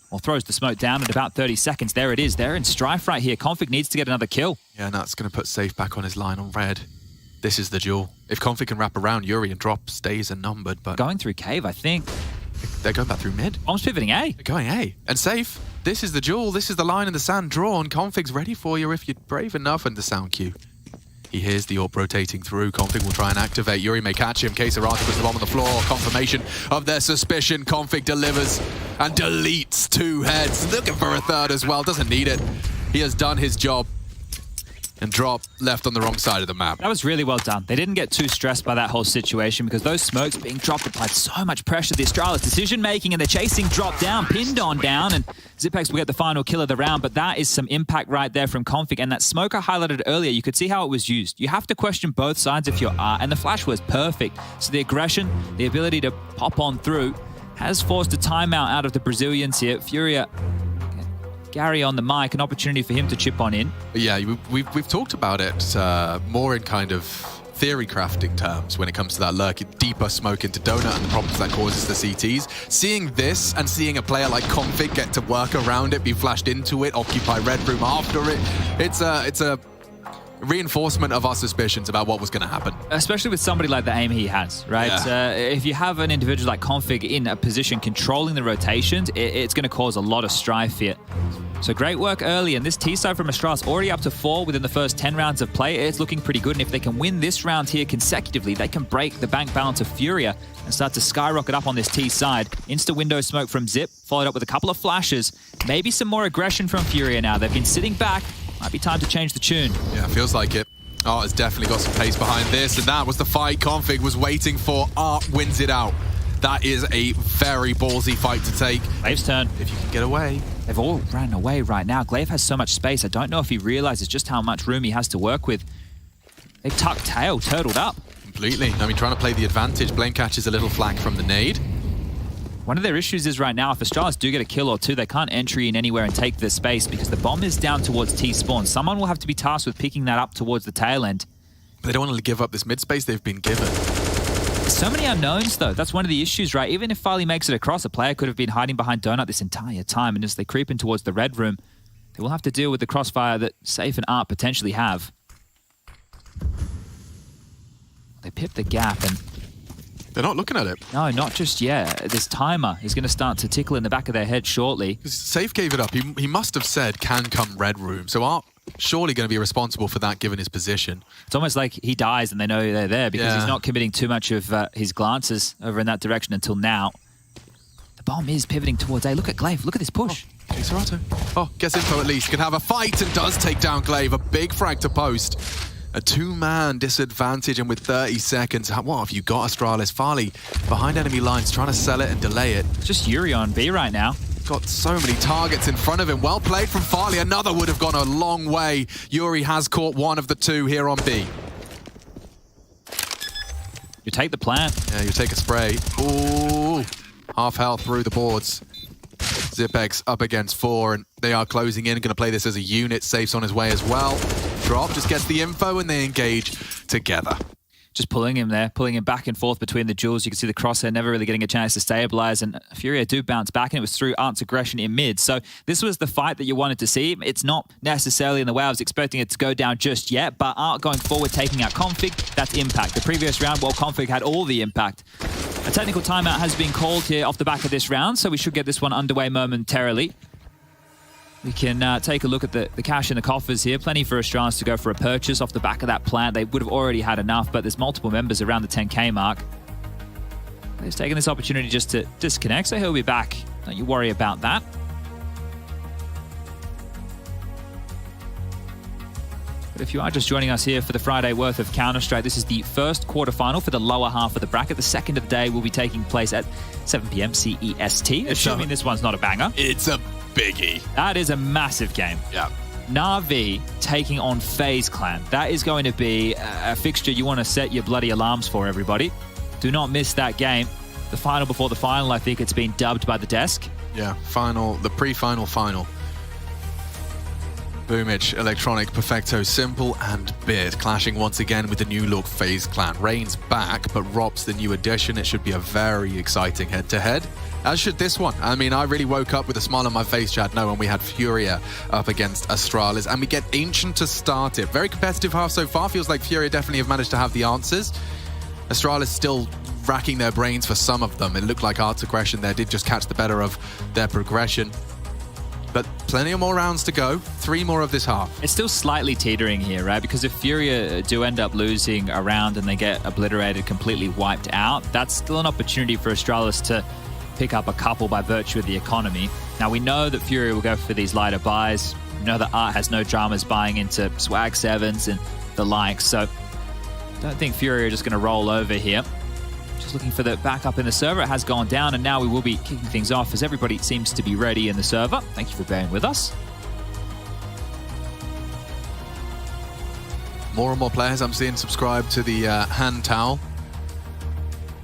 or throws the smoke down in about 30 seconds, there it is. They're in strife right here. Config needs to get another kill. Yeah, and that's going to put Safe back on his line on red. This is the duel. If Config can wrap around, Yuri and Drop stays unnumbered, but... Going through cave, I think. They're going back through mid. Bomb's pivoting A. They're going A. And Safe, this is the duel. This is the line in the sand drawn. Config's ready for you if you're brave enough, and the sound cue. He hears the AWP rotating through. Config will try and activate. Yuri may catch him. Queserato puts the bomb on the floor. Confirmation of their suspicion. Config delivers and deletes 2 heads. Looking for a third as well. Doesn't need it. He has done his job. And Drop left on the wrong side of the map. That was really well done. They didn't get too stressed by that whole situation because those smokes being dropped applied so much pressure to the Astralis decision-making, and they're chasing Drop down, pinned on down, and Zipex will get the final kill of the round, but that is some impact right there from Config. And that smoke I highlighted earlier, you could see how it was used. You have to question both sides if you're R, and the flash was perfect. So the aggression, the ability to pop on through, has forced a timeout out of the Brazilians here. Furia Gary on the mic, an opportunity for him to chip on in. Yeah, we've talked about it more in kind of theory crafting terms when it comes to that lurk, deeper smoke into Donut and the problems that causes the CTs. Seeing this and seeing a player like Config get to work around it, be flashed into it, occupy Red Room after it, it's a reinforcement of our suspicions about what was going to happen. Especially with somebody like the aim he has, right? Yeah. If you have an individual like Config in a position controlling the rotations, it's going to cause a lot of strife here. So great work early, and this T-side from Astralis already up to 4 within the first 10 rounds of play. It's looking pretty good, and if they can win this round here consecutively, they can break the bank balance of Furia and start to skyrocket up on this T-side. Insta-window smoke from Zip, followed up with a couple of flashes. Maybe some more aggression from Furia now. They've been sitting back. Might be time to change the tune. Yeah, feels like it. Art has definitely got some pace behind this, and that was the fight Config was waiting for. Art wins it out. That is a very ballsy fight to take. Glaive's turn. If you can get away. They've all ran away right now. Glaive has so much space. I don't know if he realizes just how much room he has to work with. They've tucked tail, turtled up. Completely. I mean, trying to play the advantage. Blame catches a little flack from the nade. One of their issues is right now, if Astralis do get a kill or two, they can't entry in anywhere and take the space because the bomb is down towards T-spawn. Someone will have to be tasked with picking that up towards the tail end. They don't want to give up this mid space they've been given. So many unknowns, though. That's one of the issues, right? Even if Farley makes it across, a player could have been hiding behind Donut this entire time, and as they creep in towards the red room, they will have to deal with the crossfire that Safe and Art potentially have. They pip the gap, and they're not looking at it. No, not just yet. This timer is going to start to tickle in the back of their head shortly. Safe gave it up. He must have said, can come red room. So Art surely going to be responsible for that given his position. It's almost like he dies and they know they're there because he's not committing too much of his glances over in that direction until now. The bomb is pivoting towards A. Look at Glaive. Look at this push. Okay, Serato. Oh, gets info at least. Can have a fight and does take down Glaive. A big frag to post. A 2-man disadvantage, and with 30 seconds, what have you got, Astralis? Farley behind enemy lines, trying to sell it and delay it. Just Yuri on B right now. Got so many targets in front of him. Well played from Farley. Another would have gone a long way. Yuri has caught one of the 2 here on B. You take the plant. Yeah, you take a spray. Ooh, half health through the boards. Zipex up against 4, and they are closing in. Going to play this as a unit. Safe's on his way as well. Drop just gets the info, and they engage together. Just pulling him there, pulling him back and forth between the jewels. You can see the crosshair never really getting a chance to stabilize, and Furia do bounce back, and it was through Art's aggression in mid. So this was the fight that you wanted to see. It's not necessarily in the way I was expecting it to go down just yet, but Art going forward, taking out Config, that's impact. The previous round, well, Config had all the impact. A technical timeout has been called here off the back of this round, so we should get this one underway momentarily. We can take a look at the cash in the coffers here. Plenty for Astralis to go for a purchase off the back of that plant. They would have already had enough, but there's multiple members around the 10k mark. They've taken this opportunity just to disconnect, so he'll be back. Don't you worry about that. But if you are just joining us here for the Friday worth of Counter-Strike, this is the first quarterfinal for the lower half of the bracket. The second of the day will be taking place at 7 p.m. CEST, assuming this one's not a banger. It's a biggie. That is a massive game. Yeah. Na'Vi taking on FaZe Clan. That is going to be a fixture you want to set your bloody alarms for, everybody. Do not miss that game. The final before the final, I think it's been dubbed by the desk. Yeah, final, the pre-final final. Boomich, Electronic, Perfecto, Simple, and Beard clashing once again with the new look FaZe Clan. Rain's back, but Rob's the new addition. It should be a very exciting head-to-head, as should this one. I mean, I really woke up with a smile on my face, Chad, when we had Furia up against Astralis, and we get Ancient to start it. Very competitive half so far. Feels like Furia definitely have managed to have the answers. Astralis still racking their brains for some of them. It looked like Art's aggression there did just catch the better of their progression. But plenty of more rounds to go. 3 more of this half. It's still slightly teetering here, right? Because if Furia do end up losing a round and they get obliterated, completely wiped out, that's still an opportunity for Astralis to pick up a couple by virtue of the economy. Now, we know that Furia will go for these lighter buys. We know that Art has no dramas buying into Swag 7s and the like, so don't think Furia are just going to roll over here. Just looking for the backup in the server. It has gone down, and now we will be kicking things off as everybody seems to be ready in the server. Thank you for bearing with us. More and more players I'm seeing subscribe to the hand towel.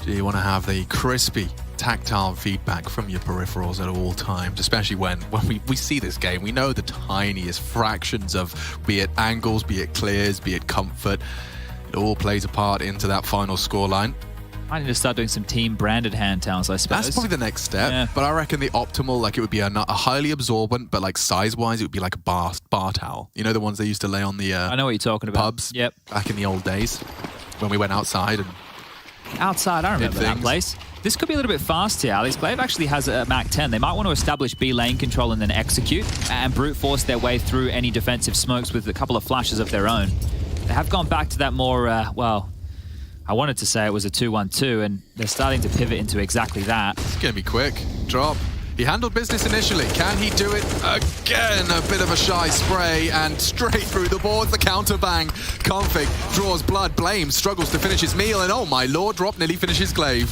Do you want to have the crispy tactile feedback from your peripherals at all times, especially when we see this game. We know the tiniest fractions of, be it angles, be it clears, be it comfort. It all plays a part into that final scoreline. I need to start doing some team-branded hand towels, I suppose. That's probably the next step. Yeah. But I reckon the optimal, like, it would be a highly absorbent, but like size-wise, it would be like a bar towel. You know, the ones they used to lay on the I know what you're talking about. Pubs. Yep. Back in the old days when we went outside and outside, I remember that place. This could be a little bit fast here, Alex. Glaive actually has a Mac 10. They might want to establish B lane control and then execute and brute force their way through any defensive smokes with a couple of flashes of their own. They have gone back to that more, well, I wanted to say it was a 2-1-2, and they're starting to pivot into exactly that. It's going to be quick. Drop. He handled business initially. Can he do it again? A bit of a shy spray and straight through the boards. The counter bang. Config draws blood. Blame struggles to finish his meal, and oh my lord, Drop nearly finishes Glaive.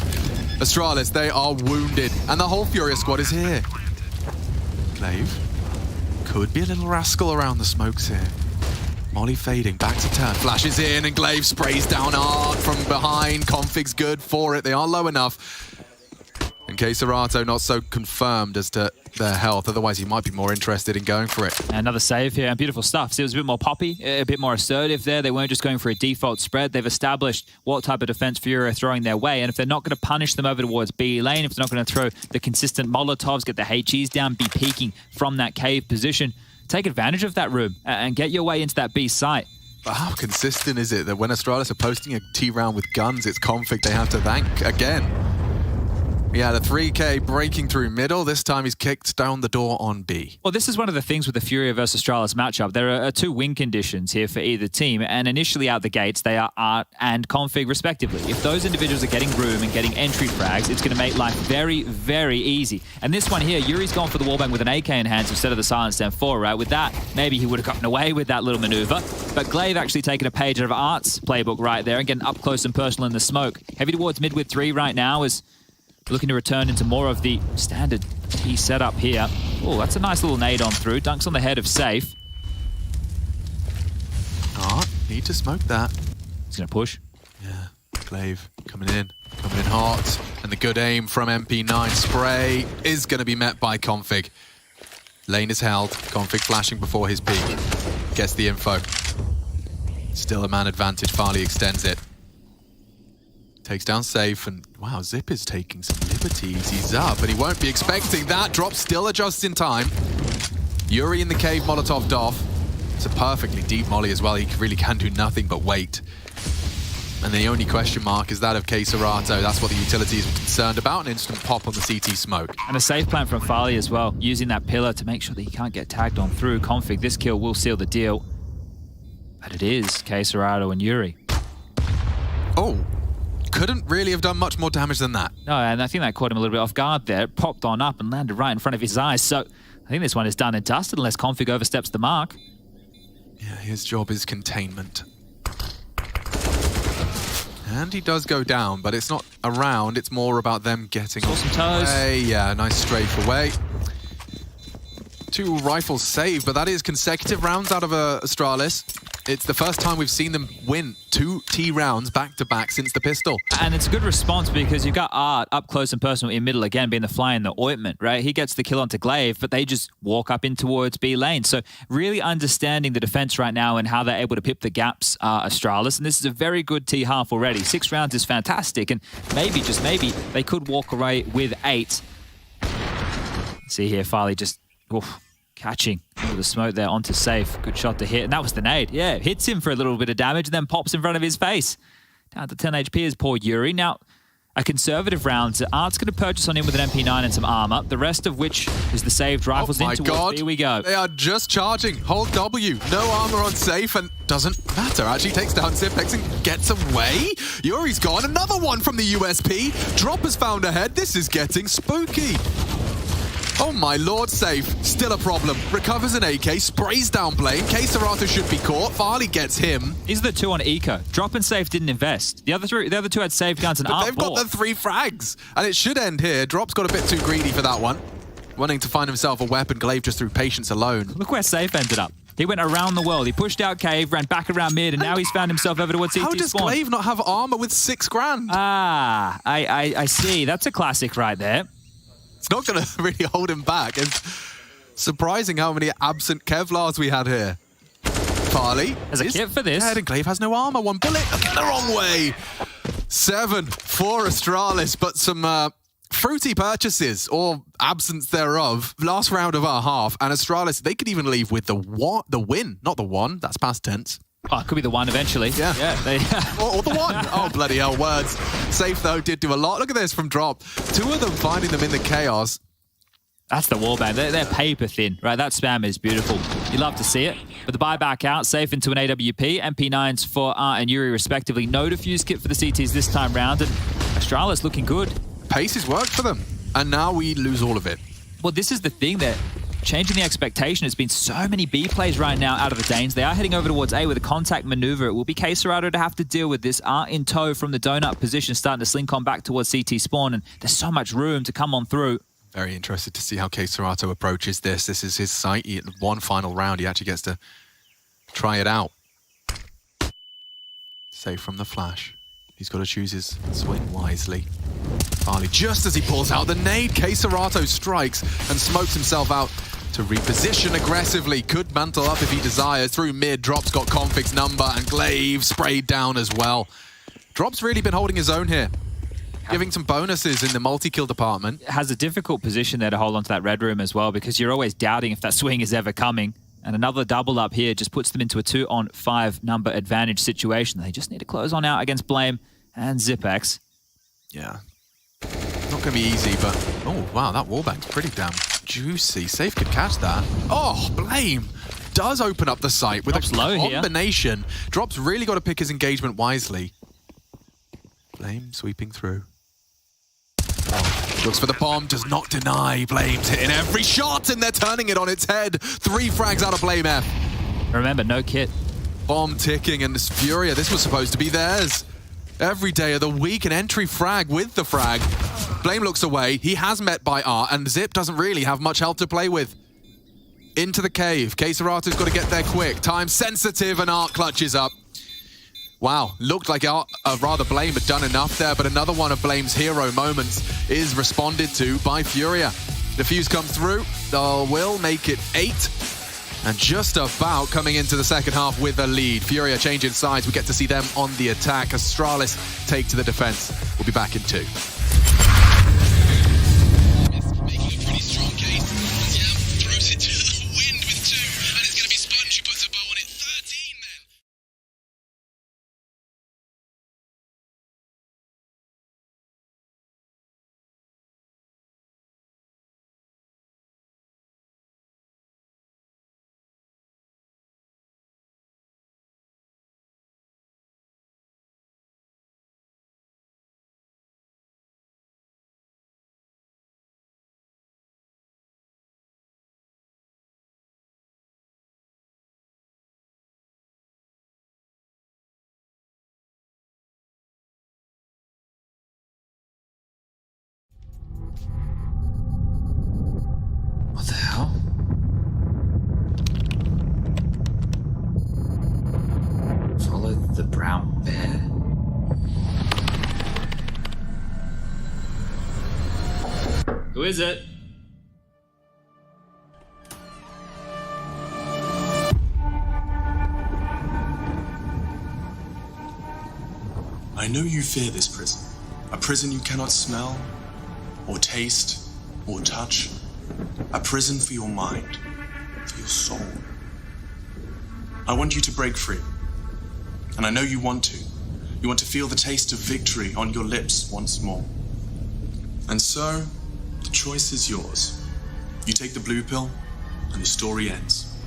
Astralis, they are wounded, and the whole Furia squad is here. Glaive could be a little rascal around the smokes here. Molly fading, back to turn, flashes in, and Glaive sprays down hard from behind. Config's good for it, they are low enough. And Keserato not so confirmed as to their health, otherwise he might be more interested in going for it. Another save here, and beautiful stuff. So it was a bit more poppy, a bit more assertive there. They weren't just going for a default spread. They've established what type of defense Furia are throwing their way, and if they're not going to punish them over towards B lane, if they're not going to throw the consistent Molotovs, get the HEs down, be peeking from that cave position, take advantage of that room and get your way into that B site. But how consistent is it that when Astralis are posting a T round with guns, it's Config they have to thank again? He had a 3K breaking through middle. This time he's kicked down the door on B. Well, this is one of the things with the Furia versus Astralis matchup. There are two win conditions here for either team, and initially out the gates, they are Art and Config respectively. If those individuals are getting room and getting entry frags, it's going to make life very, very easy. And this one here, Yuri's gone for the wallbang with an AK in hands instead of the silenced M4, right? With that, maybe he would have gotten away with that little maneuver. But Glaive actually taking a page out of Art's playbook right there and getting up close and personal in the smoke. Heavy towards mid with 3 right now is looking to return into more of the standard T setup here. Oh, that's a nice little nade on through. Dunks on the head of Safe. Need to smoke that. He's going to push. Yeah, Glaive coming in hot. And the good aim from MP9 spray is going to be met by Config. Lane is held. Config flashing before his peak. Gets the info. Still a man advantage. Farley extends it. Takes down Safe, and wow, Zip is taking some liberties. He's up, but he won't be expecting that. Drop still adjusts in time. Yuri in the cave, Molotov off. It's a perfectly deep molly as well. He really can do nothing but wait. And the only question mark is that of Keserato. That's what the utilities are concerned about. An instant pop on the CT smoke. And a safe plant from Farley as well, using that pillar to make sure that he can't get tagged on through. Config, this kill will seal the deal. But it is Keserato and Yuri. Oh. Couldn't really have done much more damage than that. No, and I think that caught him a little bit off guard there. It popped on up and landed right in front of his eyes. So I think this one is done and dusted unless Config oversteps the mark. Yeah, his job is containment. And he does go down, but it's not around. It's more about them getting some toes. Away. Yeah, nice strafe away. 2 rifles saved, but that is consecutive rounds out of Astralis. It's the first time we've seen them win 2 T rounds back-to-back since the pistol. And it's a good response because you've got Art up close and personal in middle again, being the fly in the ointment, right? He gets the kill onto Glaive, but they just walk up in towards B lane. So really understanding the defense right now and how they're able to pip the gaps, Astralis. And this is a very good T half already. 6 rounds is fantastic, and maybe, just maybe, they could walk away with 8. See here, Farley just... Oof. Catching with the smoke there onto Safe. Good shot to hit, and that was the nade. Yeah, hits him for a little bit of damage and then pops in front of his face. Down to 10 HP is poor Yuri. Now, a conservative round. Art's going to purchase on him with an MP9 and some armor, the rest of which is the saved rifles in towards. Here we go. They are just charging. Hold W. No armor on Safe, and doesn't matter. Actually takes down Zipex and gets away. Yuri's gone. Another one from the USP. Drop has found a head. This is getting spooky. Oh my lord, Safe. Still a problem. Recovers an AK, sprays down Blame. Keserato should be caught. Farley gets him. These are the 2 on Eco. Drop and Safe didn't invest. The other 2 had save guns and But they've got the 3 frags. And it should end here. Drop's got a bit too greedy for that one. Wanting to find himself a weapon, Glaive just through patience alone. Look where Safe ended up. He went around the world. He pushed out Cave, ran back around mid, and now he's found himself over towards CT How does spawn. Glaive not have armor with 6 grand? Ah, I see. That's a classic right there. It's not going to really hold him back. It's surprising how many absent Kevlars we had here. Farley. There's a kit for this. Dead and Glaive has no armor. 1 bullet. Looking the wrong way. 7 for Astralis, but some fruity purchases or absence thereof. Last round of our half, and Astralis, they could even leave with the win, not the 1. That's past tense. Oh, it could be the 1 eventually. Yeah. or the 1. Oh, bloody hell, words. Safe, though, did do a lot. Look at this from Drop. 2 of them finding them in the chaos. That's the warband. They're paper thin, right? That spam is beautiful. You love to see it. But the buyback out, safe into an AWP. MP9s for Art and Yuri, respectively. No defuse kit for the CTs this time round. And Astralis looking good. Pace has worked for them. And now we lose all of it. Well, this is the thing that changing the expectation. Has been so many B plays right now out of the Danes. They are heading over towards A with a contact maneuver. It will be K-Serato to have to deal with this. Art in tow from the donut position, starting to slink on back towards CT spawn. And there's so much room to come on through. Very interested to see how K-Serato approaches this. This is his site. One final round, he actually gets to try it out. Safe from the flash. He's got to choose his swing wisely. Farley, just as he pulls out the nade, K-Serato strikes and smokes himself out to reposition aggressively. Could mantle up if he desires. Through mid, Drop's got Config's number, and Glaive sprayed down as well. Drop's really been holding his own here. Giving some bonuses in the multi-kill department. Has a difficult position there to hold on to that red room as well, because you're always doubting if that swing is ever coming. And another double up here just puts them into a 2-on-5 number advantage situation. They just need to close on out against Blame and Zipex. Yeah. Not going to be easy, but... Oh, wow, that wallbang's pretty damn juicy. Safe could catch that. Oh, Blame does open up the site with Drop's a low combination. Here. Drop's really got to pick his engagement wisely. Blame sweeping through. Looks for the bomb, does not deny. Blame's hitting every shot, and they're turning it on its head. 3 frags out of Blame F. Remember, no kit. Bomb ticking, and this Furia, this was supposed to be theirs. Every day of the week, an entry frag with the frag. Blame looks away. He has met by Art, and Zip doesn't really have much health to play with. Into the cave. K-Serato's got to get there quick. Time sensitive, and Art clutches up. Wow, looked like rather Blame had done enough there, but another one of Blame's hero moments is responded to by Furia. The fuse comes through, will make it 8, and just about coming into the second half with a lead. Furia changing sides, we get to see them on the attack. Astralis take to the defense. We'll be back in 2. What the hell? Follow the brown bear? Who is it? I know you fear this prison. A prison you cannot smell, or taste, or touch. A prison for your mind, for your soul. I want you to break free. And I know you want to. You want to feel the taste of victory on your lips once more. And so, the choice is yours. You take the blue pill, and the story ends.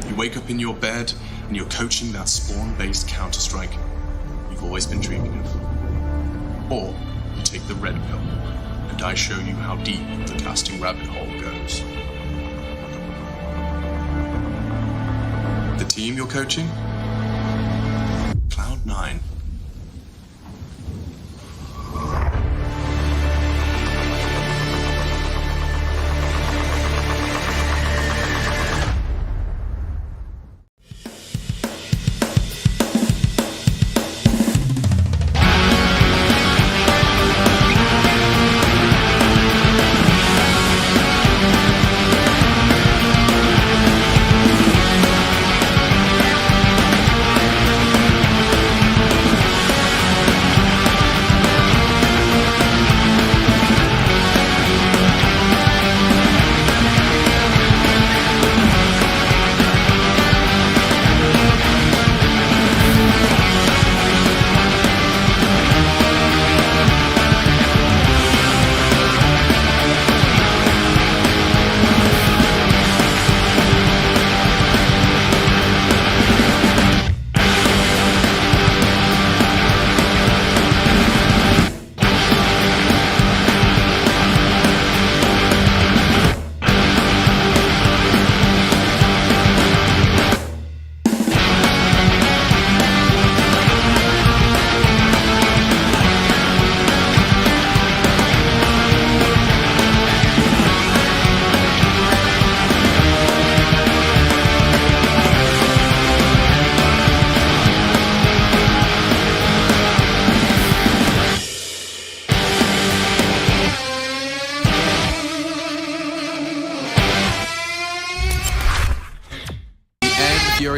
You wake up in your bed, and you're coaching that spawn-based Counter-Strike you've always been dreaming of. Or you take the red pill, and I show you how deep the casting rabbit hole goes. The team you're coaching? Cloud9.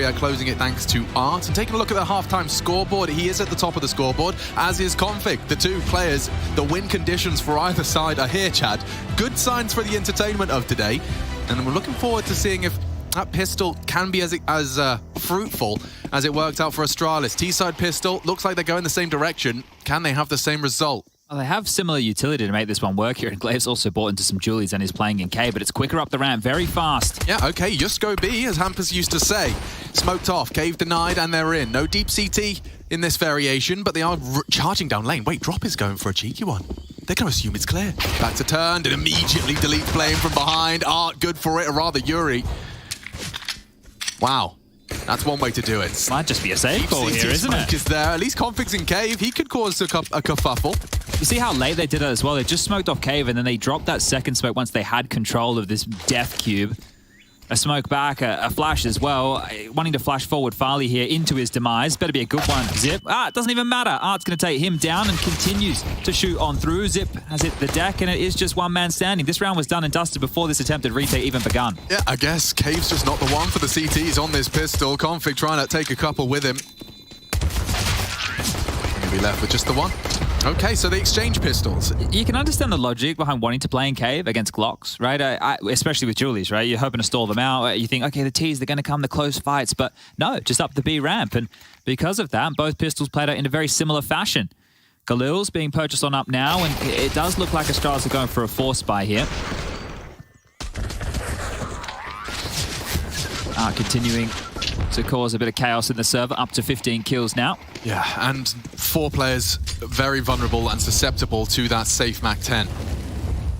Furia closing it thanks to Art. And taking a look at the halftime scoreboard, he is at the top of the scoreboard, as is Config. The two players, the win conditions for either side are here, Chad. Good signs for the entertainment of today. And we're looking forward to seeing if that pistol can be as fruitful as it worked out for Astralis. T-side pistol, looks like they're going the same direction. Can they have the same result? Well, they have similar utility to make this one work here, and Glaive's also bought into some Julies and is playing in K, but it's quicker up the ramp, very fast. Yeah, okay, just go B, as Hampus used to say. Smoked off, Cave denied, and they're in. No deep CT in this variation, but they are charging down lane. Wait, Drop is going for a cheeky one. They're going to assume it's clear. Back to turned, and immediately deletes Blame from behind. Art, good for it, or rather Yuri. Wow. That's one way to do it. Might just be a save call here, isn't it? Is there. At least Config's in Cave. He could cause a kerfuffle. You see how late they did it as well? They just smoked off Cave and then they dropped that second smoke once they had control of this death cube. A smoke back, a flash as well. Wanting to flash forward Farley here into his demise. Better be a good one. Zip. It doesn't even matter. Art's going to take him down and continues to shoot on through. Zip has hit the deck and it is just one man standing. This round was done and dusted before this attempted retake even begun. Yeah, I guess Cave's just not the one for the CTs on this pistol. Config trying to take a couple with him. Going to be left with just the one. Okay, so they exchange pistols. You can understand the logic behind wanting to play in Cave against Glocks, right? Especially with Julies, right? You're hoping to stall them out. You think, okay, the T's, they're going to come, the close fights. But no, just up the B ramp. And because of that, both pistols played out in a very similar fashion. Galil's being purchased on up now, and it does look like Astralis are going for a force buy here. Continuing to cause a bit of chaos in the server, up to 15 kills now. Yeah, and 4 players very vulnerable and susceptible to that safe MAC-10.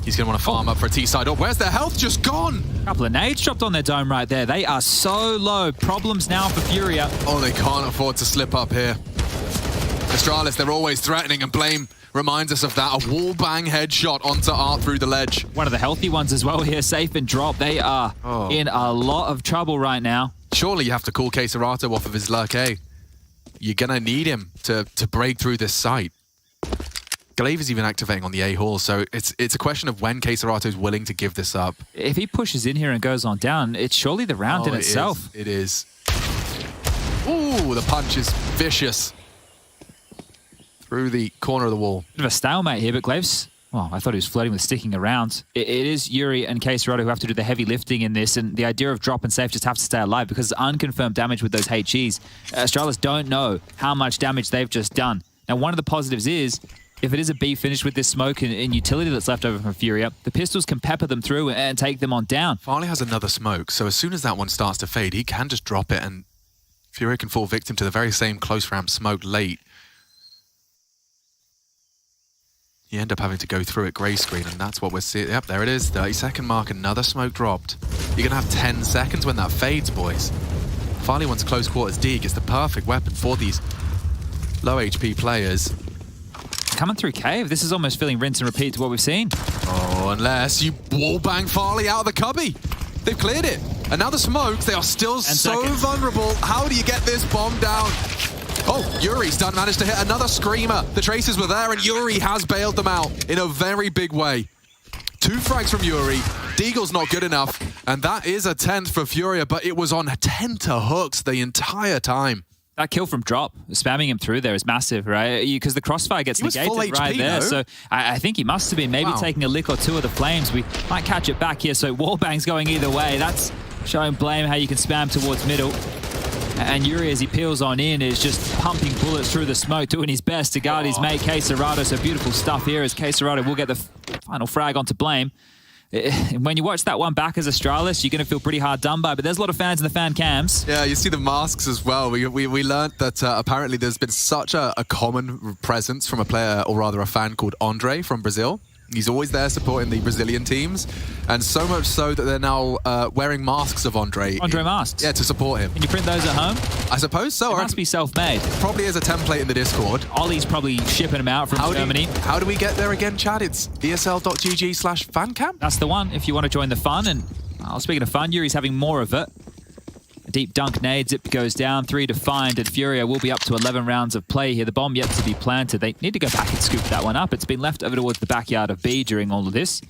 He's going to want to farm up for a T-side. Oh, where's their health just gone? A couple of nades dropped on their dome right there. They are so low. Problems now for Furia. Oh, they can't afford to slip up here. Astralis, they're always threatening, and Blame reminds us of that. A wall bang headshot onto Art through the ledge. One of the healthy ones as well here, safe and drop. They are in a lot of trouble right now. Surely you have to call Keserato off of his luck, eh? You're going to need him to break through this site. Glaive is even activating on the A-hall, so it's a question of when Keserato's willing to give this up. If he pushes in here and goes on down, it's surely the round in itself. It is. Ooh, the punch is vicious. Through the corner of the wall. Bit of a stalemate here, but Glaive's... Well, I thought he was flirting with sticking around. It is Yuri and Keserato who have to do the heavy lifting in this, and the idea of drop and safe just have to stay alive because it's unconfirmed damage with those HEs. Astralis don't know how much damage they've just done. Now, one of the positives is, if it is a B finish with this smoke and utility that's left over from Furia, the pistols can pepper them through and take them on down. Farley has another smoke, so as soon as that one starts to fade, he can just drop it, and Furia can fall victim to the very same close ramp smoke late. You end up having to go through it grey screen, and that's what we're seeing. Yep, there it is, 30-second mark, another smoke dropped. You're going to have 10 seconds when that fades, boys. Farley wants close quarters D, gets the perfect weapon for these low HP players. Coming through Cave, this is almost feeling rinse and repeat to what we've seen. Oh, unless you wallbang Farley out of the cubby. They've cleared it. And now the smokes, they are still so vulnerable. How do you get this bomb down? Oh, Yuri's managed to hit another screamer. The Tracers were there, and Yuri has bailed them out in a very big way. 2 frags from Yuri. Deagle's not good enough, and that is a 10th for Furia, but it was on tenterhooks the entire time. That kill from Drop, spamming him through there is massive, right? Because the crossfire gets negated right there. So I think he must have been maybe taking a lick or two of the flames. We might catch it back here. So wallbang's going either way. That's showing Blame how you can spam towards middle. And Yuri, as he peels on in, is just pumping bullets through the smoke, doing his best to guard his mate, Keserato. So beautiful stuff here as Keserato will get the final frag onto Blame. When you watch that one back as Astralis, you're going to feel pretty hard done by, but there's a lot of fans in the fan cams. Yeah, you see the masks as well. We learned that apparently there's been such a common presence from a player, or rather a fan called Andre from Brazil. He's always there supporting the Brazilian teams, and so much so that they're now wearing masks of Andre. Andre masks? Yeah, to support him. Can you print those at home? I suppose so. It must be self-made. Probably as a template in the Discord. Ollie's probably shipping them out from Germany. How do we get there again, Chad? It's esl.gg/fancam? That's the one, if you want to join the fun. And speaking of fun, Yuri's having more of it. A deep dunk nade, Zip goes down, 3 to find, and Furia will be up to 11 rounds of play here. The bomb yet to be planted. They need to go back and scoop that one up. It's been left over towards the backyard of B during all of this.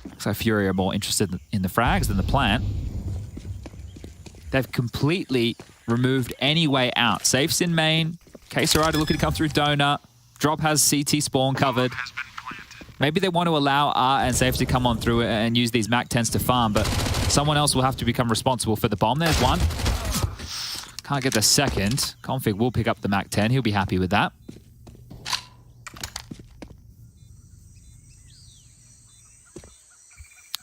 Looks like Furia are more interested in the frags than the plant. They've completely removed any way out. Safe's in main. Quesarito looking to come through donut. Drop has CT spawn covered. Maybe they want to allow Art and Safe to come on through it and use these Mac 10s to farm, but someone else will have to become responsible for the bomb. There's one. Can't get the second. Config will pick up the Mac 10. He'll be happy with that.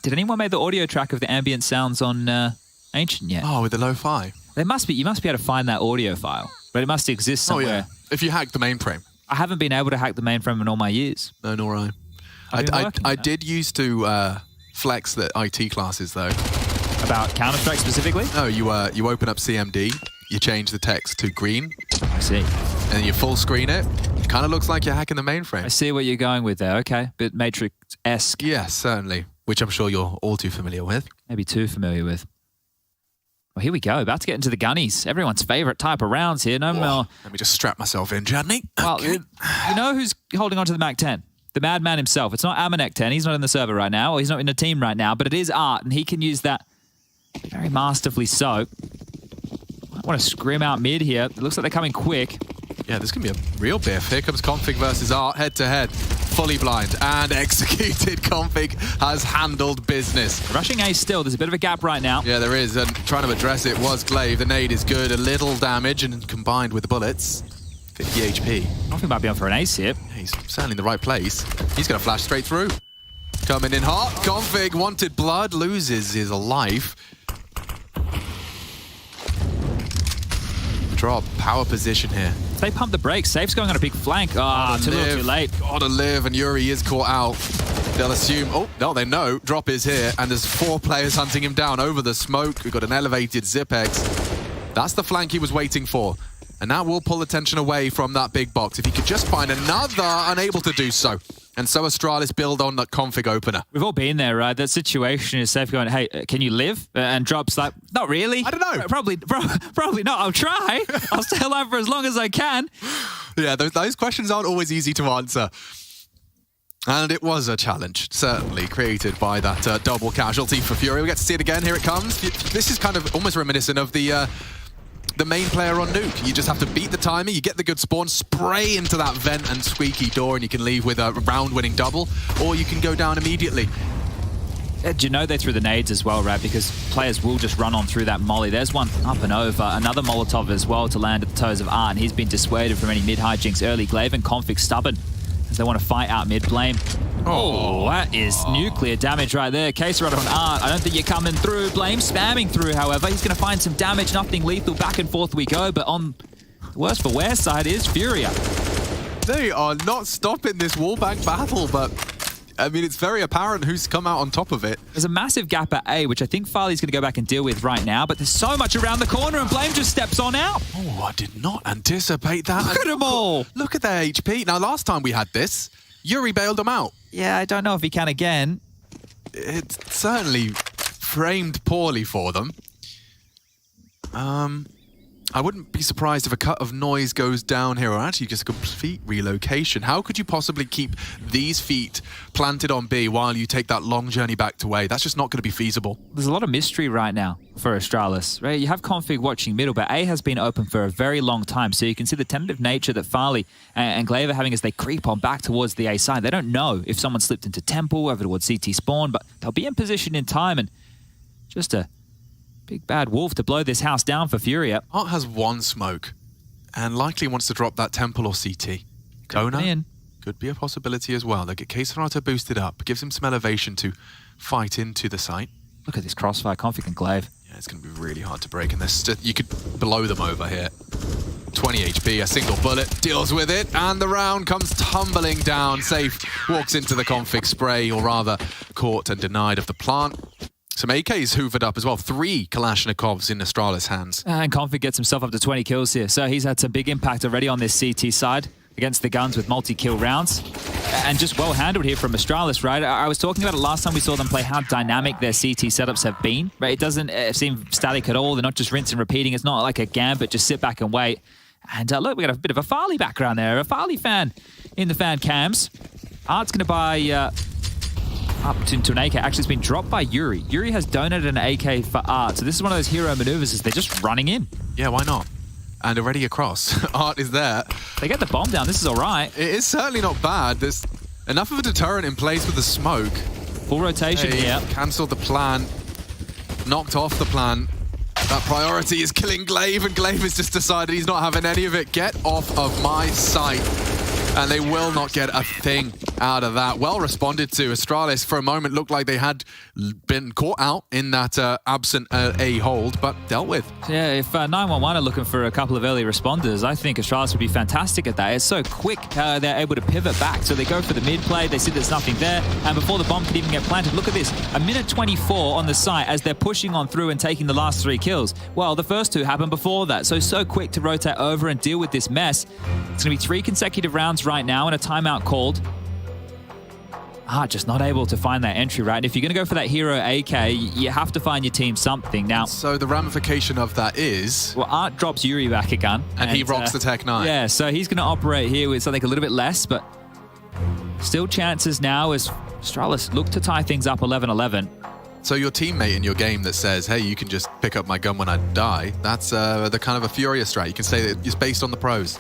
Did anyone make the audio track of the ambient sounds on Ancient yet? Oh, with the lo-fi? There must be. You must be able to find that audio file, but it must exist somewhere. Oh, yeah. If you hack the mainframe. I haven't been able to hack the mainframe in all my years. No, nor I. I did used to flex the IT classes, though. About Counter-Strike specifically? No, you open up CMD, you change the text to green. I see. And you full screen it. It kind of looks like you're hacking the mainframe. I see what you're going with there. Okay. Bit Matrix-esque. Yes, certainly. Which I'm sure you're all too familiar with. Maybe too familiar with. Well, here we go. About to get into the gunnies. Everyone's favorite type of rounds here. No more. Let me just strap myself in, Jadney. Well, okay. You know who's holding on to the Mac 10? The madman himself. It's not Amanek 10. He's not in the server right now, or he's not in the team right now, but it is Art, and he can use that very masterfully so. I want to scrim out mid here. It looks like they're coming quick. Yeah, this can be a real biff. Here comes Config versus Art, head-to-head. Fully blind and executed. Config has handled business. Rushing A still. There's a bit of a gap right now. Yeah, there is. And trying to address it was Glaive. The nade is good. A little damage, and combined with the bullets, 50 HP. I think might be on for an ace here. Yeah, he's certainly in the right place. He's going to flash straight through. Coming in hot. Config wanted blood. Loses his life. Drop. Power position here. They pump the brakes. Safe's going on a big flank. Ah, too little too late. Gotta live, and Yuri is caught out. They'll assume, oh, no, they know. Drop is here, and there's 4 players hunting him down over the smoke. We've got an elevated Zipex. That's the flank he was waiting for. And that will pull attention away from that big box. If he could just find another, unable to do so. And so Astralis build on that Config opener. We've all been there, right? That situation is Safe going, hey, can you live? And Drop's like, not really. I don't know. Probably not. I'll try. I'll stay alive for as long as I can. Yeah, those questions aren't always easy to answer. And it was a challenge, certainly, created by that double casualty for Furia. We get to see it again. Here it comes. This is kind of almost reminiscent of the main player on Nuke. You just have to beat the timer, you get the good spawn, spray into that vent and squeaky door, and you can leave with a round-winning double, or you can go down immediately. Do you know they threw the nades as well, right? Because players will just run on through that molly. There's one up and over. Another Molotov as well to land at the toes of Art, and he's been dissuaded from any mid-hijinks early. Glaive and Config stubborn as they want to fight out mid. Blame. Oh, that is nuclear damage right there. Quesarito on Art. I don't think you're coming through. Blame spamming through, however. He's going to find some damage. Nothing lethal. Back and forth we go. But on the worst for wear side is Furia. They are not stopping this wallbang battle, but I mean, it's very apparent who's come out on top of it. There's a massive gap at A, which I think Farley's going to go back and deal with right now, but there's so much around the corner, and Blame just steps on out. Oh, I did not anticipate that. Look at them all. Look at their HP. Now, last time we had this, Yuri bailed them out. Yeah, I don't know if he can again. It's certainly framed poorly for them. I wouldn't be surprised if a cut of noise goes down here, or actually just a complete relocation. How could you possibly keep these feet planted on B while you take that long journey back to A? That's just not going to be feasible. There's a lot of mystery right now for Astralis, right? You have Config watching middle, but A has been open for a very long time, so you can see the tentative nature that Farley and Glaive are having as they creep on back towards the A side. They don't know if someone slipped into Temple, over towards CT spawn, but they'll be in position in time, and just a big bad wolf to blow this house down for Furia. Art has one smoke and likely wants to drop that Temple or CT. Kona could be a possibility as well. They get Quesarito boosted up, gives him some elevation to fight into the site. Look at this crossfire, Config and Glaive. Yeah, it's going to be really hard to break, and you could blow them over here. 20 HP, a single bullet, deals with it, and the round comes tumbling down. Safe walks into the Config spray, or rather caught and denied of the plant. Some AKs hoovered up as well. 3 Kalashnikovs in Astralis' hands. And Config gets himself up to 20 kills here. So he's had some big impact already on this CT side against the guns with multi-kill rounds. And just well handled here from Astralis, right? I was talking about it last time we saw them play, how dynamic their CT setups have been. Right? It doesn't seem static at all. They're not just rinse and repeating. It's not like a gambit, just sit back and wait. And look, we got a bit of a Farley background there. A Farley fan in the fan cams. Art's going to buy up into an AK. Actually, it's been dropped by Yuri. Yuri has donated an AK for Art. So this is one of those hero maneuvers is they're just running in. Yeah, why not? And already across. Art is there. They get the bomb down. This is all right. It is certainly not bad. There's enough of a deterrent in place with the smoke. Full rotation here. Cancelled the plan. Knocked off the plan. That priority is killing Glaive, and Glaive has just decided he's not having any of it. Get off of my sight. And they will not get a thing out of that. Well responded to. Astralis, for a moment, looked like they had been caught out in that absent A hold, but dealt with. Yeah, if 911 are looking for a couple of early responders, I think Astralis would be fantastic at that. It's so quick how they're able to pivot back. So they go for the mid play, they see there's nothing there, and before the bomb can even get planted, look at this. A minute 24 on the site as they're pushing on through and taking the last 3 kills. Well, the first 2 happened before that. So quick to rotate over and deal with this mess. It's going to be 3 consecutive rounds right now and a timeout called. Just not able to find that entry, right? And if you're going to go for that hero AK, you have to find your team something. Now, so the ramification of that is... Well, Art drops Yuri back a gun. And he rocks the Tech 9. Yeah, so he's going to operate here with something a little bit less, but still chances now as Astralis look to tie things up 11-11. So your teammate in your game that says, hey, you can just pick up my gun when I die, that's the kind of a Furia strat. You can say that it's based on the pros.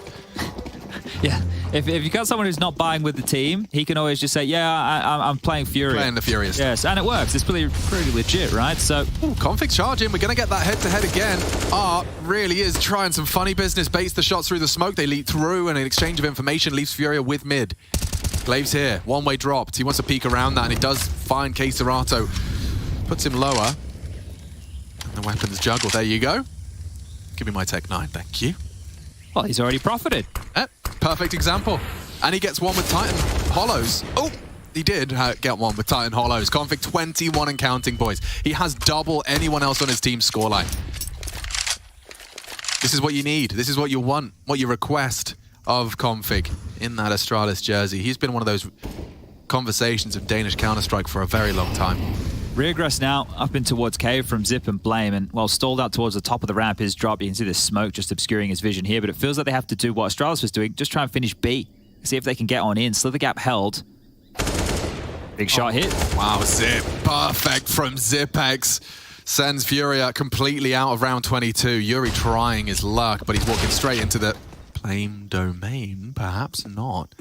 Yeah, if you've got someone who's not buying with the team, he can always just say, yeah, I'm playing Furia. Playing the Furious. Yes, and it works. It's pretty legit, right? So, Config charging. We're going to get that head-to-head again. Art really is trying some funny business. Baits the shots through the smoke. They leap through, and an exchange of information leaves Furia with mid. Glaive's here. One-way dropped. He wants to peek around that, and it does find Keserato. Puts him lower. And the weapons juggle. There you go. Give me my Tech 9. Thank you. Well, he's already profited. Perfect example. And he gets one with Titan Hollows. Oh, he did get one with Titan Hollows. Config 21 and counting, boys. He has double anyone else on his team's scoreline. This is what you need. This is what you want, what you request of Config in that Astralis jersey. He's been one of those conversations of Danish Counter-Strike for a very long time. Regress now up in towards Cave from Zip and Blame, and while stalled out towards the top of the ramp is dropped. You can see the smoke just obscuring his vision here, but it feels like they have to do what Astralis was doing, just try and finish B. See if they can get on in. Slither gap held. Big shot hit. Wow, Zip. Perfect from Zipex. Sends Furia completely out of round 22. Yuri trying his luck, but he's walking straight into the Blame domain. Perhaps not.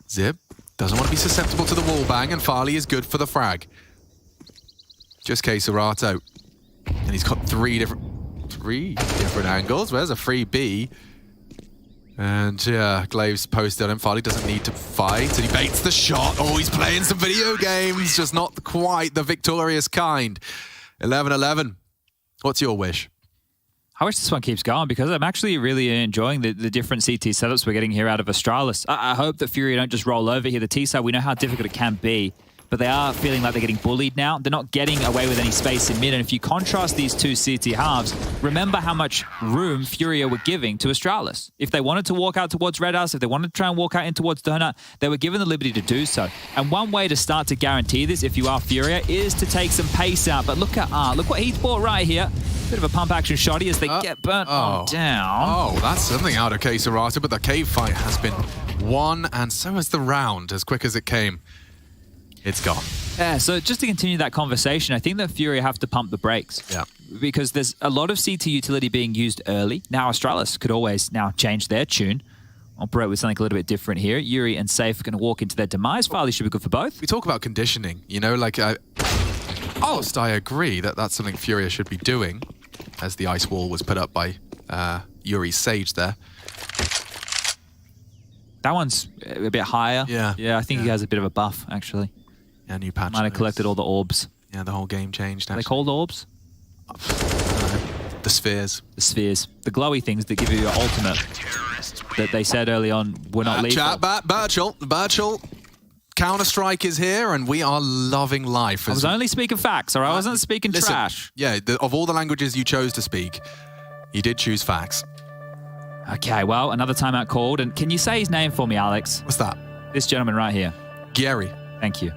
Zip doesn't want to be susceptible to the wall bang, and Farley is good for the frag. Just Keserato. And he's got three different angles. Where's a free B? And yeah, Glaive's posted on him. Farley doesn't need to fight, and he baits the shot. Oh, he's playing some video games, just not quite the victorious kind. 11-11. What's your wish? I wish this one keeps going because I'm actually really enjoying the different CT setups we're getting here out of Astralis. I hope that Furia don't just roll over here. The T-side, we know how difficult it can be, but they are feeling like they're getting bullied now. They're not getting away with any space in mid, and if you contrast these two CT halves, remember how much room Furia were giving to Astralis. If they wanted to walk out towards Red House, if they wanted to try and walk out in towards Donut, they were given the liberty to do so. And one way to start to guarantee this, if you are Furia, is to take some pace out. But look at Art. Look what he's bought right here. Bit of a pump action shotty as they get burnt on down. Oh, that's something out of Keserato, but the cave fight has been won, and so has the round as quick as it came. It's gone. Yeah, so just to continue that conversation, I think that Furia have to pump the brakes. Yeah. Because there's a lot of CT utility being used early. Now Astralis could always now change their tune, operate with something a little bit different here. Yuri and Safe are going to walk into their demise. Farley should be good for both. We talk about conditioning, you know, like I agree that that's something Furia should be doing, as the ice wall was put up by Yuri's Sage there. That one's a bit higher. Yeah. Yeah, I think he has a bit of a buff, actually. Yeah, new patch. Might have collected all the orbs. Yeah, the whole game changed, actually. Are they called orbs? The spheres. The spheres. The glowy things that give you your ultimate that they said early on were not lethal. Chat back, Birchall. Counter-Strike is here, and we are loving life. I was only speaking facts, or I wasn't speaking trash. Yeah, of all the languages you chose to speak, you did choose facts. Okay, well, another timeout called. And can you say his name for me, Alex? What's that? This gentleman right here. Gary. Thank you.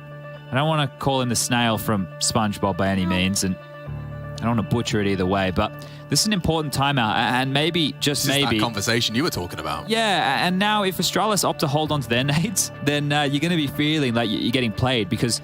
I don't want to call him the snail from SpongeBob by any means, and I don't want to butcher it either way, but this is an important timeout, and maybe, just this maybe... This is that conversation you were talking about. Yeah, and now if Astralis opt to hold on to their nades, then you're going to be feeling like you're getting played, because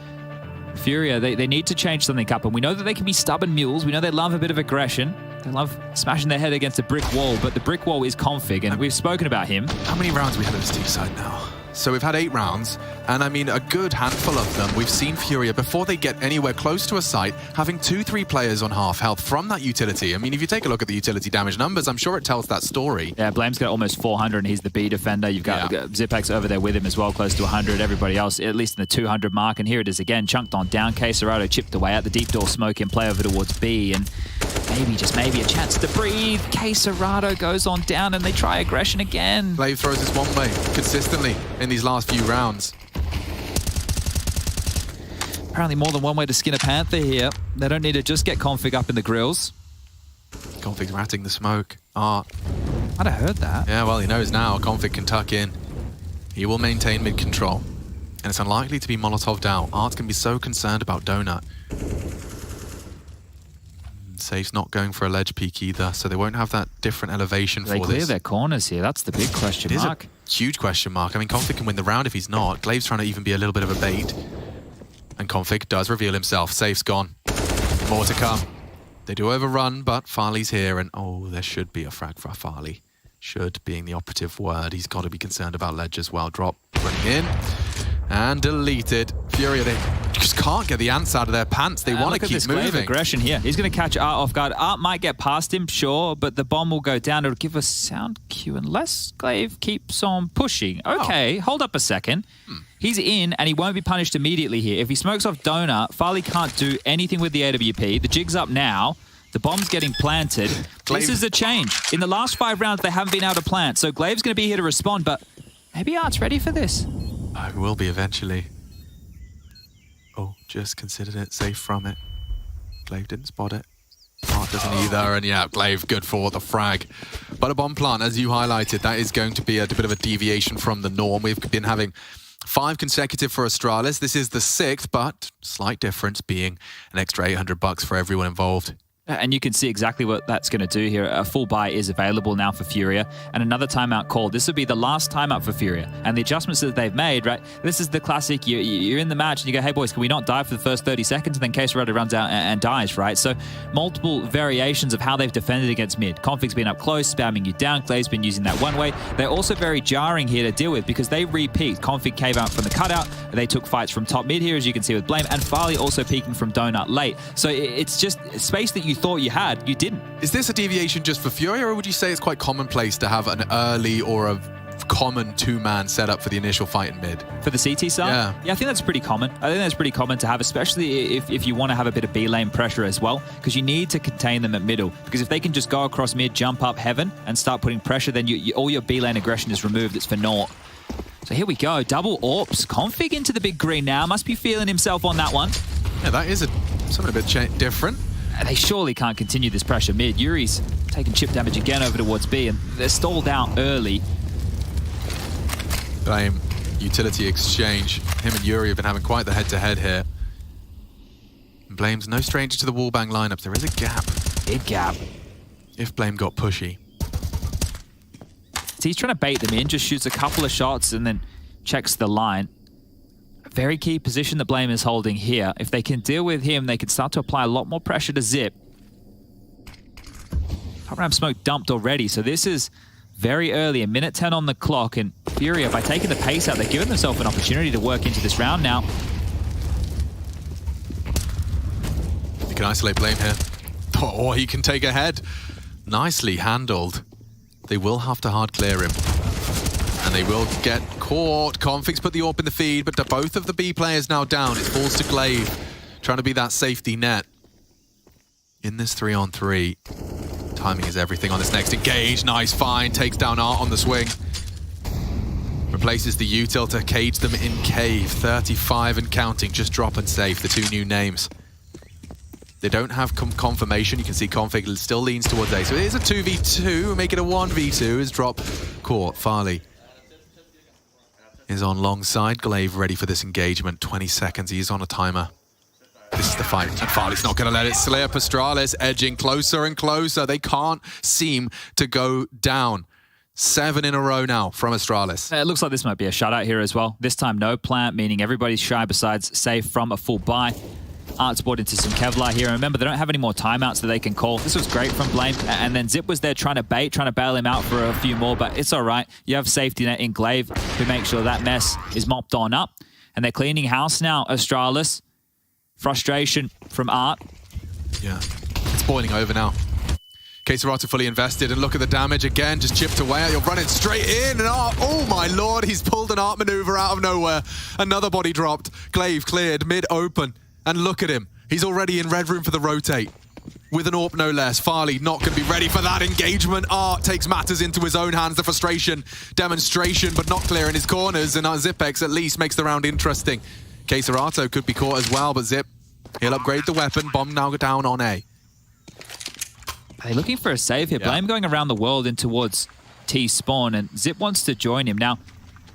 Furia, they need to change something up, and we know that they can be stubborn mules. We know they love a bit of aggression. They love smashing their head against a brick wall, but the brick wall is Config, and we've spoken about him. How many rounds have we had on this team side now? So we've had 8 rounds, and I mean, a good handful of them. We've seen Furia, before they get anywhere close to a site, having 2-3 players on half health from that utility. I mean, if you take a look at the utility damage numbers, I'm sure it tells that story. Yeah, Blame's got almost 400, and he's the B defender. You've got Zipex over there with him as well, close to 100. Everybody else, at least in the 200 mark. And here it is again, chunked on down. Queserado chipped away at the deep door smoke and play over towards B. And maybe, just maybe, a chance to breathe. Queserado goes on down, and they try aggression again. Blade throws this one way consistently in these last few rounds. Apparently more than one way to skin a panther here. They don't need to just get Config up in the grills. Config's ratting the smoke. Art. I'd have heard that. Yeah, well, he knows now. Config can tuck in. He will maintain mid-control. And it's unlikely to be Molotov'd out. Art's can be so concerned about Donut. Safe's not going for a ledge peek either, so they won't have that different elevation for this. They clear their corners here. That's the big question mark. It is a huge question mark. I mean, Config can win the round if he's not. Glaive's trying to even be a little bit of a bait. And Config does reveal himself. Safe's gone. More to come. They do overrun, but Farley's here, and oh, there should be a frag for Farley. Should being the operative word. He's got to be concerned about ledge as well. Drop, running in, and deleted. Furia, they just can't get the ants out of their pants. They want to keep moving. Aggression here. He's going to catch Art off guard. Art might get past him, sure, but the bomb will go down. It'll give a sound cue unless Glaive keeps on pushing. Okay, hold up a second. He's in, and he won't be punished immediately here. If he smokes off Donut, Farley can't do anything with the AWP. The jig's up now. The bomb's getting planted. This is a change. In the last 5 rounds, they haven't been able to plant, so Glaive's going to be here to respond, but maybe Art's ready for this. Oh, he will be eventually. Oh, just considered it. Safe from it. Glaive didn't spot it. Art doesn't either, and yeah, Glaive good for the frag. But a bomb plant, as you highlighted, that is going to be a bit of a deviation from the norm. We've been having 5 consecutive for Astralis. This is the 6th, but slight difference being an extra $800 for everyone involved. And you can see exactly what that's going to do here. A full buy is available now for Furia, and another timeout called. This will be the last timeout for Furia. And the adjustments that they've made, right? This is the classic, you're in the match and you go, hey boys, can we not die for the first 30 seconds? And then Queserado runs out and dies, right? So multiple variations of how they've defended against mid. Config's been up close, spamming you down. Glaive's been using that one way. They're also very jarring here to deal with because they repeat. Config came out from the cutout. They took fights from top mid here, as you can see with Blame, and Farley also peeking from Donut late. So it's just space that you thought you had, you didn't. Is this a deviation just for Furia, or would you say it's quite commonplace to have an early or a common 2-man setup for the initial fight in mid? For the CT side? Yeah, I think that's pretty common. I think that's pretty common to have, especially if you want to have a bit of B lane pressure as well, because you need to contain them at middle. Because if they can just go across mid, jump up heaven, and start putting pressure, then all your B lane aggression is removed. It's for naught. So here we go, double AWPs. Config into the big green now. Must be feeling himself on that one. Yeah, that is something a bit different. They surely can't continue this pressure mid. Yuri's taking chip damage again over towards B, and they're stalled out early. Blame, utility exchange. Him and Yuri have been having quite the head-to-head here. Blame's no stranger to the wallbang lineups. There is a gap. Big gap. If Blame got pushy. So he's trying to bait them in, just shoots a couple of shots and then checks the line. Very key position that Blame is holding here. If they can deal with him, they can start to apply a lot more pressure to Zip. Top ramp smoke dumped already, so this is very early, a minute 10 on the clock, and Furia, by taking the pace out, they're giving themselves an opportunity to work into this round now. You can isolate Blame here. Or he can take a head. Nicely handled. They will have to hard clear him. And they will get caught. Config's put the AWP in the feed, but both of the B players now down. It falls to Glaive, trying to be that safety net. In this 3-on-3, timing is everything on this next engage. Nice find, takes down Art on the swing. Replaces the util to cage them in cave. 35 and counting, just drop and safe, the 2 new names. They don't have confirmation. You can see Config still leans towards A. So it is a 2v2, make it a 1v2 as drop caught. Farley is on long side. Glaive ready for this engagement. 20 seconds, he's on a timer. This is the fight, and Farley's not going to let it slip. Astralis edging closer and closer. They can't seem to go down. 7 in a row now from Astralis. It looks like this might be a shutout here as well. This time no plant, meaning everybody's shy besides safe from a full buy. Art's bought into some Kevlar here. And remember, they don't have any more timeouts that they can call. This was great from Blame. And then Zip was there trying to bail him out for a few more, but it's all right. You have safety net in Glaive, who makes sure that mess is mopped on up. And they're cleaning house now, Astralis. Frustration from Art. Yeah, it's boiling over now. Keserato fully invested, and look at the damage again, just chipped away. You're running straight in, and oh my lord, he's pulled an Art maneuver out of nowhere. Another body dropped. Glaive cleared, mid-open, and look at him. He's already in red room for the rotate. With an AWP no less. Farley not going to be ready for that engagement. Art takes matters into his own hands. The frustration, demonstration, but not clear in his corners, and Zipex at least makes the round interesting. Keserato could be caught as well, but Zip, he'll upgrade the weapon. Bomb now down on A. They're looking for a save here. Blame going around the world in towards T-spawn, and Zip wants to join him. Now,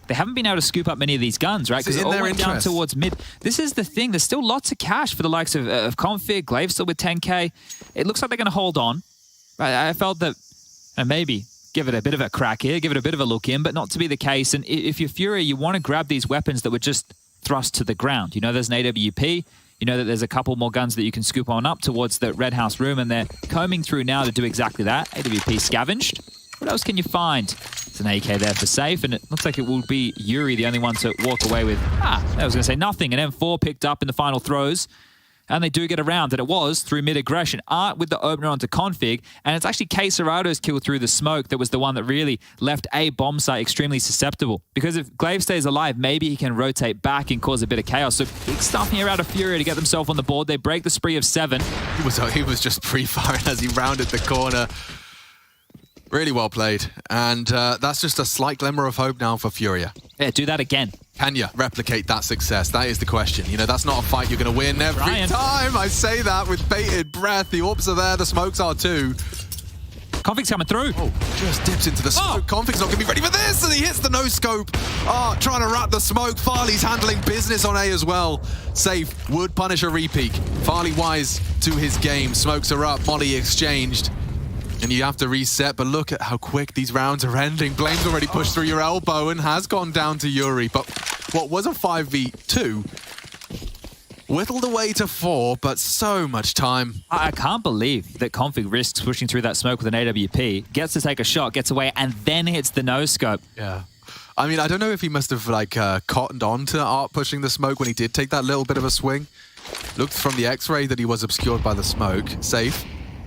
they haven't been able to scoop up many of these guns, right? Because it all went down towards mid. This is the thing. There's still lots of cash for the likes of Config. Glaive still with 10K. It looks like they're going to hold on. I felt that maybe give it a bit of a crack here, give it a bit of a look in, but not to be the case. And if you're Furia, you want to grab these weapons that were just thrust to the ground. You know there's an AWP. You know that there's a couple more guns that you can scoop on up towards the Red House room, and they're combing through now to do exactly that. AWP scavenged. What else can you find? It's an AK there for safe, and it looks like it will be Yuri, the only one to walk away with, I was going to say nothing. An M4 picked up in the final throws, and they do get around, and it was through mid-aggression. Art with the opener onto Config, and it's actually Keserato's kill through the smoke that was the one that really left a bomb site extremely susceptible. Because if Glaive stays alive, maybe he can rotate back and cause a bit of chaos. So big stuff here out of Furia to get themselves on the board. They break the spree of 7. He was just pre-firing as he rounded the corner. Really well played. And that's just a slight glimmer of hope now for Furia. Yeah, do that again. Can you replicate that success? That is the question. You know, that's not a fight you're going to win every time. I say that with bated breath. The AWPs are there, the smokes are too. Config's coming through. Oh, just dips into the smoke. Config's not going to be ready for this, and he hits the no-scope. Trying to wrap the smoke. Farley's handling business on A as well. Safe, would punish a repeat. Farley wise to his game. Smokes are up, Molly exchanged. And you have to reset, but look at how quick these rounds are ending. Blame's already pushed through your elbow and has gone down to Yuri. But what was a 5v2 whittled away to 4, but so much time. I can't believe that Config risks pushing through that smoke with an AWP, gets to take a shot, gets away, and then hits the no-scope. Yeah. I mean, I don't know if he must have like cottoned on to Art pushing the smoke when he did take that little bit of a swing. Looked from the X-ray that he was obscured by the smoke. Safe.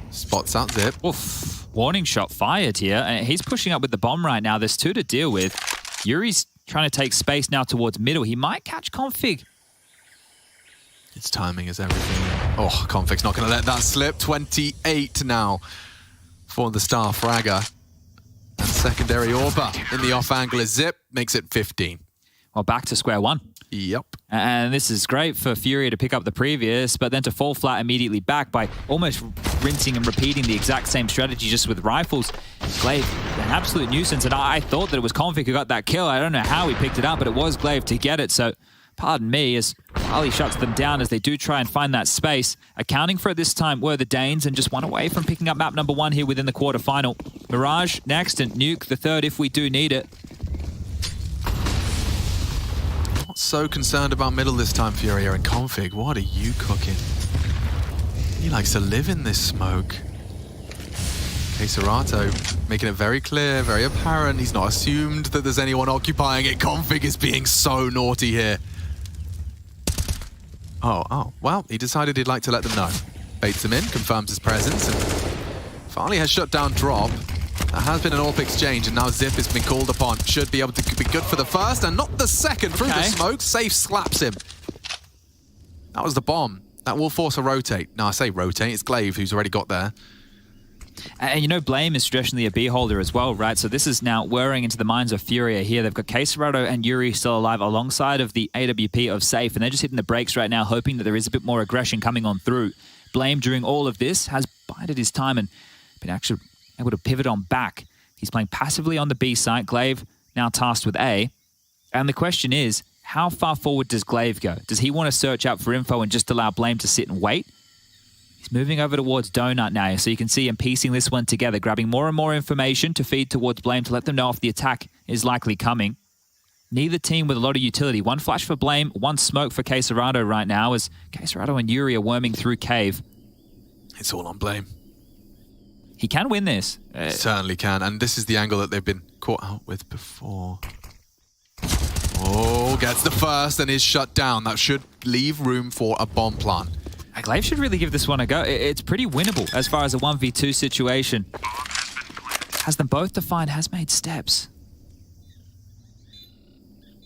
Spots out Zip. Oof. Warning shot fired here. And he's pushing up with the bomb right now. There's 2 to deal with. Yuri's trying to take space now towards middle. He might catch Config. Its timing is everything. Oh, Config's not going to let that slip. 28 now for the Star Fragger. And secondary AWPer in the off angle is Zip. Makes it 15. Well, back to square one. Yep. And this is great for Furia to pick up the previous, but then to fall flat immediately back by almost rinsing and repeating the exact same strategy just with rifles. Glaive, an absolute nuisance, and I thought that it was Config who got that kill. I don't know how he picked it up, but it was Glaive to get it, so pardon me as Ali shuts them down as they do try and find that space. Accounting for it this time were the Danes, and just one away from picking up map number 1 here within the quarterfinal. Mirage next, and Nuke the third if we do need it. Not so concerned about middle this time, Furia, and Config. What are you cooking? He likes to live in this smoke. Keserato making it very clear, very apparent. He's not assumed that there's anyone occupying it. Config is being so naughty here. Oh, well, he decided he'd like to let them know. Baits them in, confirms his presence, and finally has shut down drop. There has been an AWP exchange, and now Zip has been called upon. Should be able to be good for the first, and not the second. Through the smoke, Safe slaps him. That was the bomb. That will force a rotate. No, I say rotate, it's Glaive who's already got there. And you know, Blame is traditionally a B holder as well, right? So this is now whirring into the minds of Furia here. They've got Keserato and Yuri still alive alongside of the AWP of Safe, and they're just hitting the brakes right now, hoping that there is a bit more aggression coming on through. Blame, during all of this, has bided his time and been actually able to pivot on back. He's playing passively on the B site. Glaive now tasked with A. And the question is, how far forward does Glaive go? Does he want to search out for info and just allow Blame to sit and wait? He's moving over towards Donut now, so you can see him piecing this one together, grabbing more and more information to feed towards Blame to let them know if the attack is likely coming. Neither team with a lot of utility. One flash for Blame, one smoke for Quesarado right now as Quesarado and Yuri are worming through Cave. It's all on Blame. He can win this. He certainly can, and this is the angle that they've been caught out with before. Oh, gets the first and is shut down. That should leave room for a bomb plant. Glaive should really give this one a go. It's pretty winnable as far as a 1v2 situation. Has them both defined, has made steps.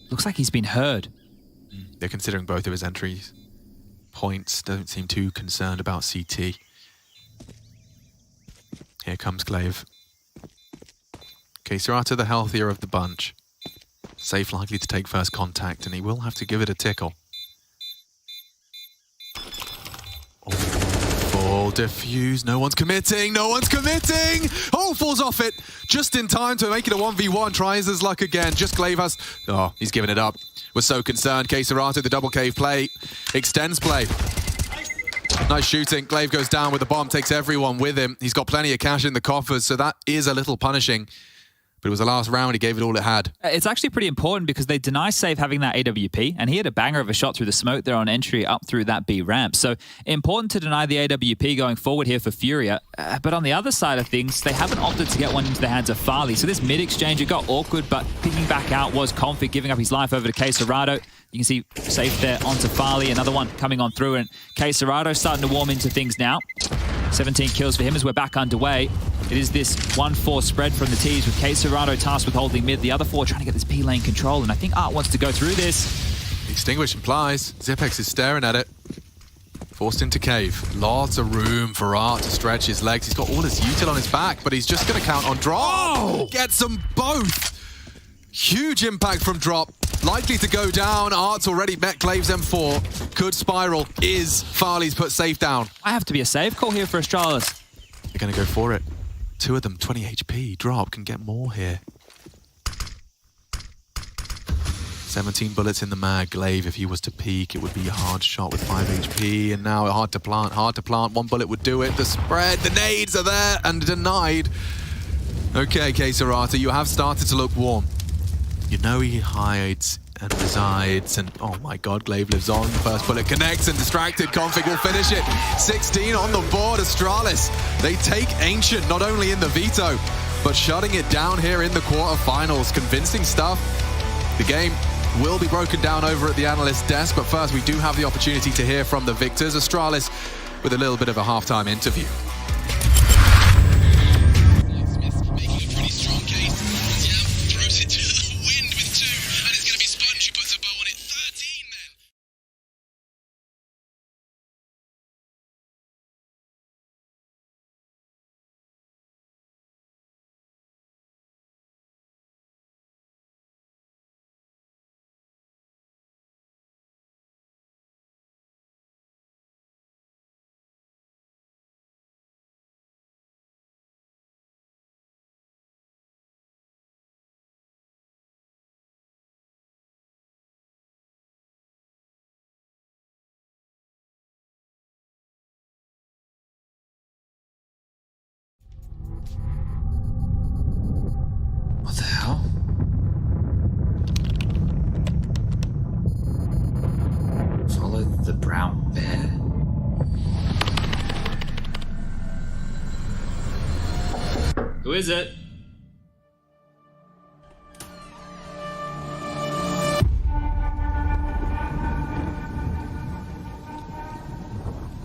Looks like he's been heard. They're considering both of his entries. Points, don't seem too concerned about CT. Here comes Glaive. Quesarado, the healthier of the bunch. Safe likely to take first contact, and he will have to give it a tickle. Oh, full defuse. No one's committing. No one's committing. Oh, falls off it. Just in time to make it a 1v1. Tries his luck again. Just Glaive has... Oh, he's given it up. Was so concerned. Quesarado, the double cave play. Extends play. Nice shooting. Glaive goes down with the bomb. Takes everyone with him. He's got plenty of cash in the coffers, so that is a little punishing. But it was the last round, he gave it all it had. It's actually pretty important because they deny Save having that AWP, and he had a banger of a shot through the smoke there on entry up through that B ramp. So important to deny the AWP going forward here for Furia. But on the other side of things, they haven't opted to get one into the hands of Farley. So this mid exchange, it got awkward, but picking back out was Config, giving up his life over to Quesarado. You can see Safe there onto Farley, another one coming on through, and Quesarado starting to warm into things now. 17 kills for him as we're back underway. It is this 1-4 spread from the T's with Quesarado tasked with holding mid. The other four trying to get this P lane control, and I think Art wants to go through this. Extinguish implies. Zipex is staring at it. Forced into Cave. Lots of room for Art to stretch his legs. He's got all his util on his back, but he's just going to count on Drop. Oh! Gets them both. Huge impact from Drop. Likely to go down. Art's already met Glaive's M4. Could spiral. Is Farley's put Safe down. I have to be a save call here for Astralis. They're going to go for it. Two of them, 20 HP. Drop can get more here. 17 bullets in the mag. Glaive, if he was to peek, it would be a hard shot with 5 HP. And now hard to plant, hard to plant. One bullet would do it. The spread, the nades are there and denied. Okay, Quesarado, you have started to look warm. You know he hides and resides, and oh my god, Glaive lives on. First bullet connects and distracted. Config will finish it. 16 on the board, Astralis. They take Ancient, not only in the veto, but shutting it down here in the quarterfinals. Convincing stuff. The game will be broken down over at the analyst desk, but first we do have the opportunity to hear from the victors. Astralis with a little bit of a halftime interview. What the hell? Follow the brown bear. Who is it?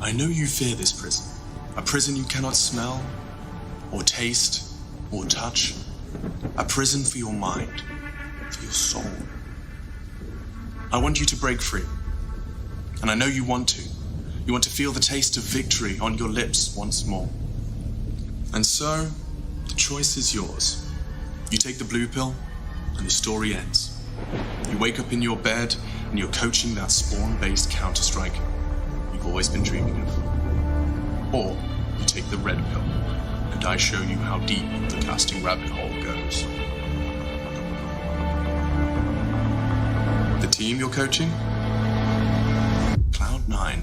I know you fear this prison. A prison you cannot smell, or taste, or touch. A prison for your mind, for your soul. I want you to break free. And I know you want to. You want to feel the taste of victory on your lips once more. And so, the choice is yours. You take the blue pill, and the story ends. You wake up in your bed, and you're coaching that spawn-based Counter-Strike you've always been dreaming of. Or, you take the red pill, and I show you how deep the casting rabbit hole goes. The team you're coaching? Cloud9.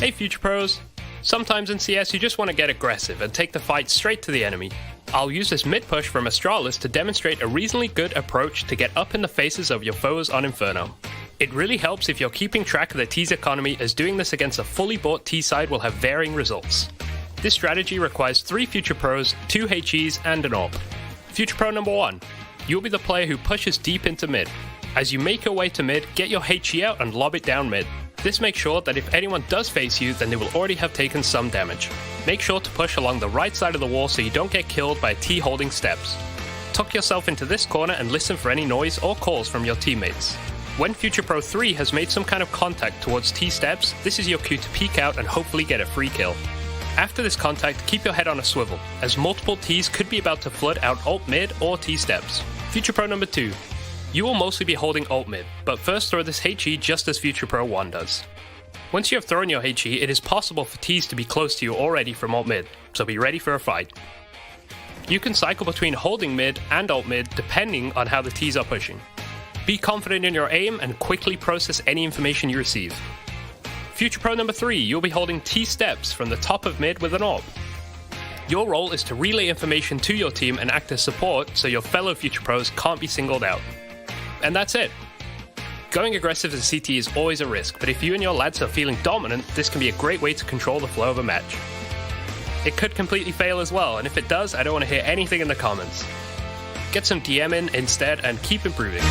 Hey Future Pros! Sometimes in CS you just want to get aggressive and take the fight straight to the enemy. I'll use this mid push from Astralis to demonstrate a reasonably good approach to get up in the faces of your foes on Inferno. It really helps if you're keeping track of the T's economy, as doing this against a fully bought T side will have varying results. This strategy requires 3 Future Pros, 2 HEs and an AWP. Future Pro number 1. You'll be the player who pushes deep into mid. As you make your way to mid, get your HE out and lob it down mid. This makes sure that if anyone does face you, then they will already have taken some damage. Make sure to push along the right side of the wall so you don't get killed by a T holding steps. Tuck yourself into this corner and listen for any noise or calls from your teammates. When Future Pro 3 has made some kind of contact towards T steps, this is your cue to peek out and hopefully get a free kill. After this contact, keep your head on a swivel, as multiple Ts could be about to flood out ult mid or T steps. Future Pro number 2. You will mostly be holding ult mid, but first throw this HE just as Future Pro 1 does. Once you have thrown your HE, it is possible for Ts to be close to you already from ult mid, so be ready for a fight. You can cycle between holding mid and ult mid depending on how the Ts are pushing. Be confident in your aim and quickly process any information you receive. Future Pro number 3, you'll be holding T steps from the top of mid with an AWP. Your role is to relay information to your team and act as support so your fellow Future Pros can't be singled out. And that's it. Going aggressive as a CT is always a risk, but if you and your lads are feeling dominant, this can be a great way to control the flow of a match. It could completely fail as well, and if it does, I don't want to hear anything in the comments. Get some DM in instead and keep improving.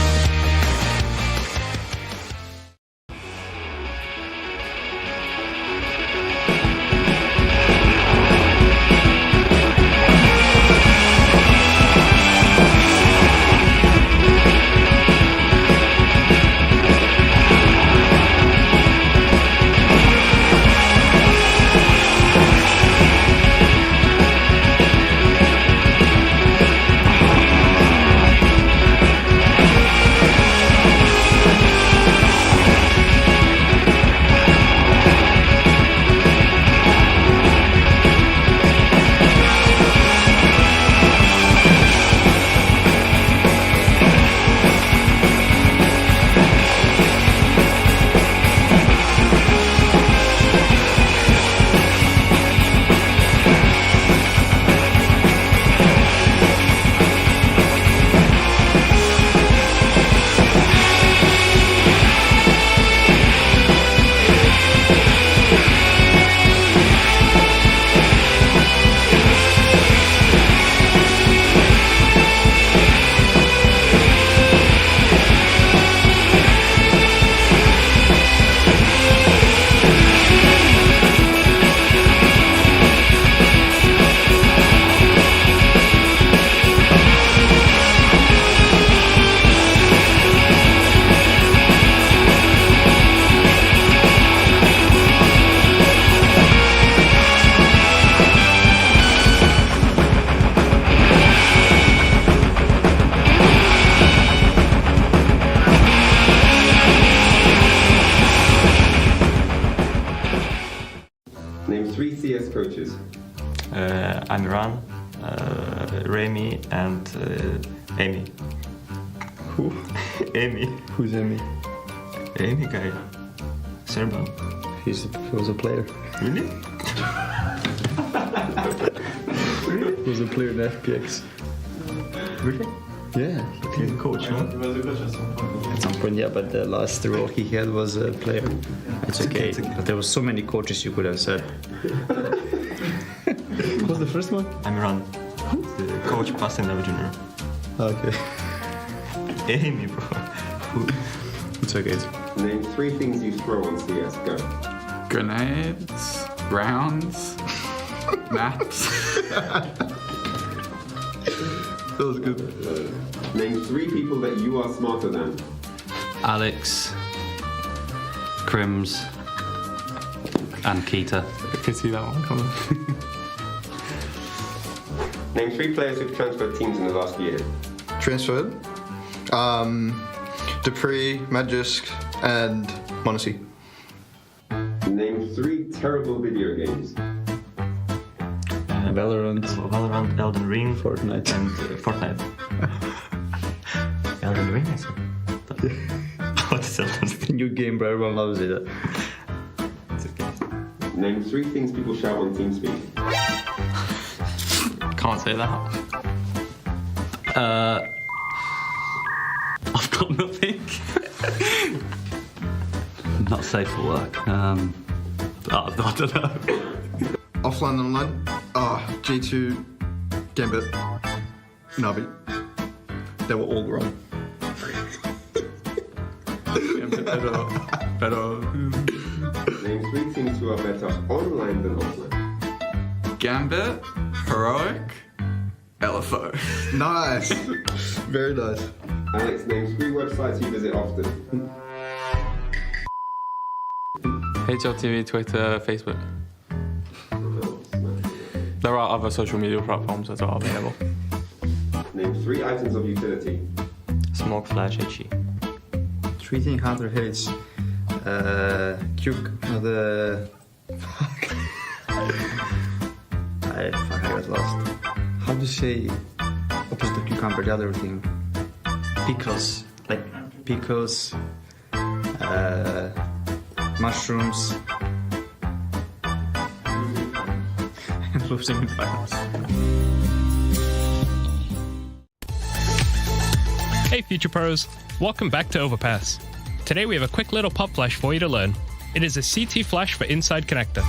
Name 3 CS coaches. Amiran, Remy, and Amy. Who? Amy. Who's Amy? Amy guy. Serban. He was a player. Really? He was a player in FPX. Really? Yeah. He's a coach, huh? At some point, yeah, but the last role he had was a player. It's okay, but there was so many coaches you could have said. What was the first one? Amiran. The coach passing level junior. Okay. Amy, bro. It's okay. Name 3 things you throw on CS. Go. Grenades, rounds, maps. That was good. Name 3 people that you are smarter than. Alex, Crims, and Keita. I can see that one coming. Name 3 players who've transferred teams in the last year. Transferred? Dupree, Magisk, and Monacy. Name 3 terrible video games. Valorant, Elden Ring, Fortnite, and Fortnite. Elden Ring, I said. What is Elden Ring? New game, bro. Everyone loves it. It's okay. Name 3 things people shout on TeamSpeak. Can't say that. I've got nothing. Not safe for work. I don't know. Offline and online. G2, Gambit, Navi. They were all wrong. Name 3 things who are better online than offline. Gambit, Heroic, LFO. Nice. Very nice. Alex, name 3 websites you visit often. HLTV, Twitter, Facebook. There are other social media platforms that are available. Name 3 items of utility. Smoke, flash, HE. 3 things Hunter hates. Cube, the... I got lost. How do you say opposite of cucumber, the other thing? Pickles. Like pickles, mushrooms. And losing finals. Hey Future Pros, welcome back to Overpass. Today we have a quick little pop flash for you to learn. It is a CT flash for inside connector.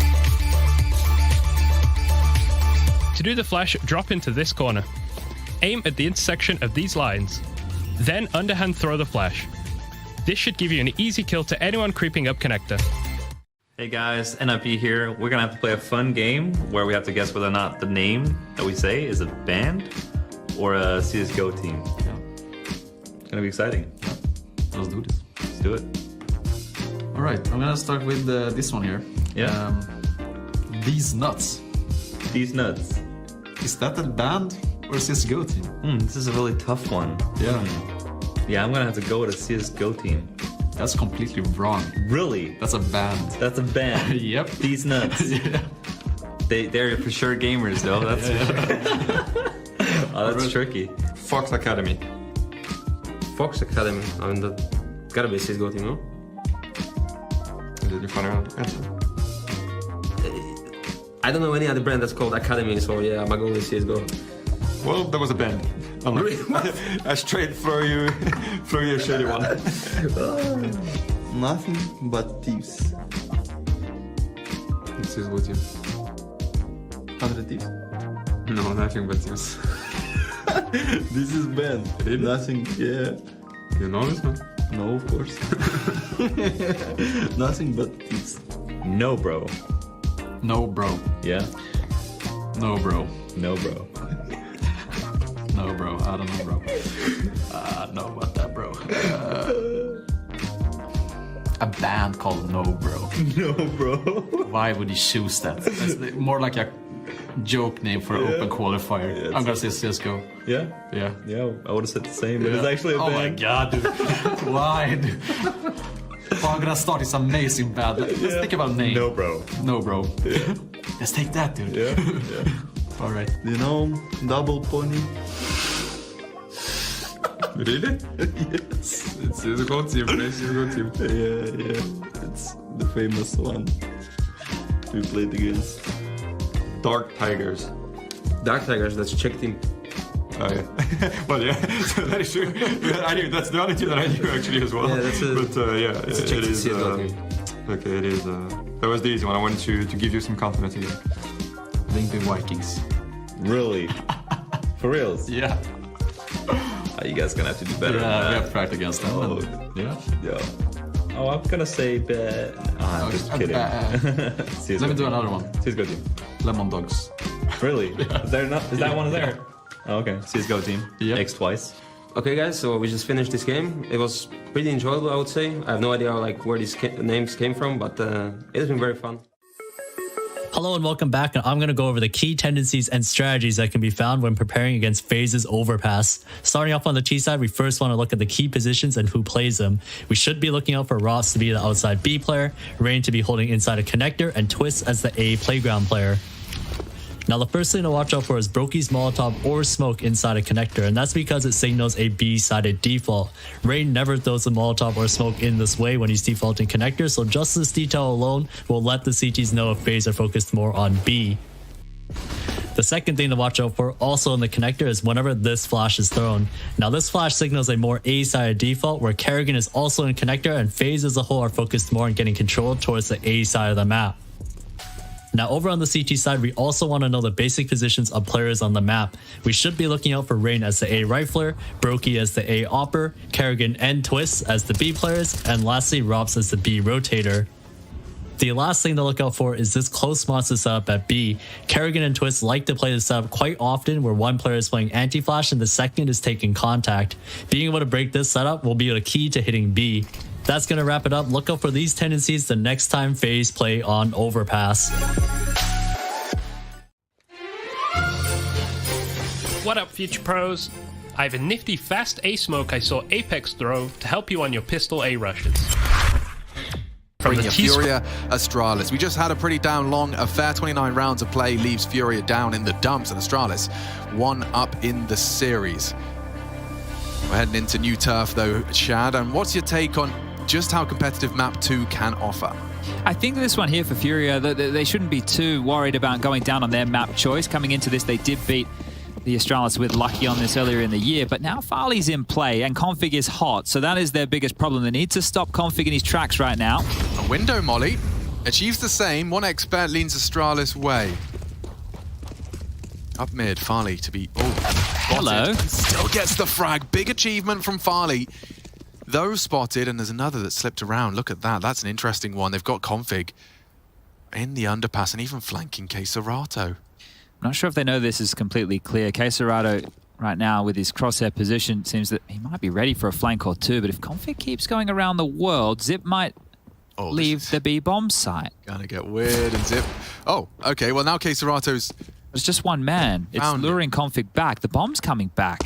To do the flash, drop into this corner. Aim at the intersection of these lines. Then underhand throw the flash. This should give you an easy kill to anyone creeping up connector. Hey guys, NIP here. We're gonna have to play a fun game where we have to guess whether or not the name that we say is a band or a CSGO team. It's gonna be exciting. Let's do this. Let's do it. All right, I'm gonna start with this one here. Yeah. These Nuts. These Nuts. Is that a band or a CSGO team? This is a really tough one. Yeah. Yeah, I'm gonna have to go with a CSGO team. That's completely wrong. Really? That's a band. That's a band. Yep. These Nuts. Yeah. They're for sure gamers though. That's oh, that's tricky. Fox Academy. Fox Academy. I mean, that gotta be a CSGO team, no? Did you find out? I don't know any other brand that's called Academy, so yeah, I'm gonna go with CSGO. Well, there was a band. I straight throw you a shitty one. Nothing but thieves. This is what you... 100 thieves? No, nothing but thieves. This is band. Really? Nothing, yeah. You know this one? No, of course. Nothing but thieves. No, bro. No, bro. Yeah. No, bro. No, bro. No, bro. I don't know, bro. Know about that, bro. A band called No, Bro. No, bro. Why would you choose that? That's more like a joke name for an open qualifier. Yeah, I'm gonna say CSGO. Yeah? Yeah. Yeah, I would have said the same, but it's actually a band. Oh my god, dude. Why, dude? Oh, I'm gonna start this amazing band. Let's think about a name. No, bro. No, bro. Yeah. Let's take that, dude. Yeah. Alright. You know, double pony. Really? Yes. It's a good team. It's a good team. Yeah. It's the famous one we played against. Dark Tigers. Dark Tigers, that's Czech team. Oh yeah. Well yeah, so that is true. I knew that's the only team that I knew actually as well. Yeah, that's a, but yeah, it's a Czech it is. team. Okay, it is. That was the easy one. I wanted to give you some confidence again. Lincoln Vikings. Really? For reals? Yeah. You guys gonna have to do better. Yeah, we have practiced against them. Oh, yeah. Oh, I'm gonna say bad. I'm just kidding. Let me do another one. CSGO team. Lemon Dogs. Really? Is there not? Is that one there? Oh, okay. CSGO team. Yep. X twice. Okay, guys. So we just finished this game. It was pretty enjoyable, I would say. I have no idea like where these names came from, but it has been very fun. Hello and welcome back, and I'm going to go over the key tendencies and strategies that can be found when preparing against FaZe's Overpass. Starting off on the T side, we first want to look at the key positions and who plays them. We should be looking out for Ross to be the outside B player, Rain to be holding inside a connector, and Twist as the A playground player. Now the first thing to watch out for is Brokey's Molotov or smoke inside a connector, and that's because it signals a B-sided default. Rain never throws a Molotov or smoke in this way when he's defaulting connector, so just this detail alone will let the CTs know if FaZe are focused more on B. The second thing to watch out for also in the connector is whenever this flash is thrown. Now this flash signals a more A-sided default where Kerrigan is also in connector and FaZe as a whole are focused more on getting control towards the A side of the map. Now over on the CT side, we also want to know the basic positions of players on the map. We should be looking out for Rain as the A rifler, Brokey as the A opper, Kerrigan and Twist as the B players, and lastly Robs as the B rotator. The last thing to look out for is this close monster setup at B. Kerrigan and Twist like to play this setup quite often where one player is playing anti-flash and the second is taking contact. Being able to break this setup will be the key to hitting B. That's going to wrap it up. Look out for these tendencies the next time FaZe play on Overpass. What up, future pros? I have a nifty fast A smoke I saw Apex throw to help you on your pistol A rushes. From the Furia Astralis. We just had a pretty damn long affair. 29 rounds of play leaves Furia down in the dumps, and Astralis one up in the series. We're heading into new turf though, Shad, and what's your take on just how competitive map 2 can offer? I think this one here for Furia, they shouldn't be too worried about going down on their map choice. Coming into this, they did beat the Astralis with Lucky on this earlier in the year, but now Farley's in play and Config is hot, so that is their biggest problem. They need to stop Config in his tracks right now. A window molly achieves the same. One expert leans Astralis way. Up mid, Farley to be... Oh, hello. Still gets the frag. Big achievement from Farley. Though spotted, and there's another that slipped around. Look at that. That's an interesting one. They've got Config in the underpass and even flanking Queserato. I'm not sure if they know this is completely clear. Queserato right now with his crosshair position seems that he might be ready for a flank or two, but if Config keeps going around the world, Zip might leave the B-bomb site. Gonna get weird and Zip... Oh, okay, well now Queserato's... It's just one man. It's luring Config back. The bomb's coming back.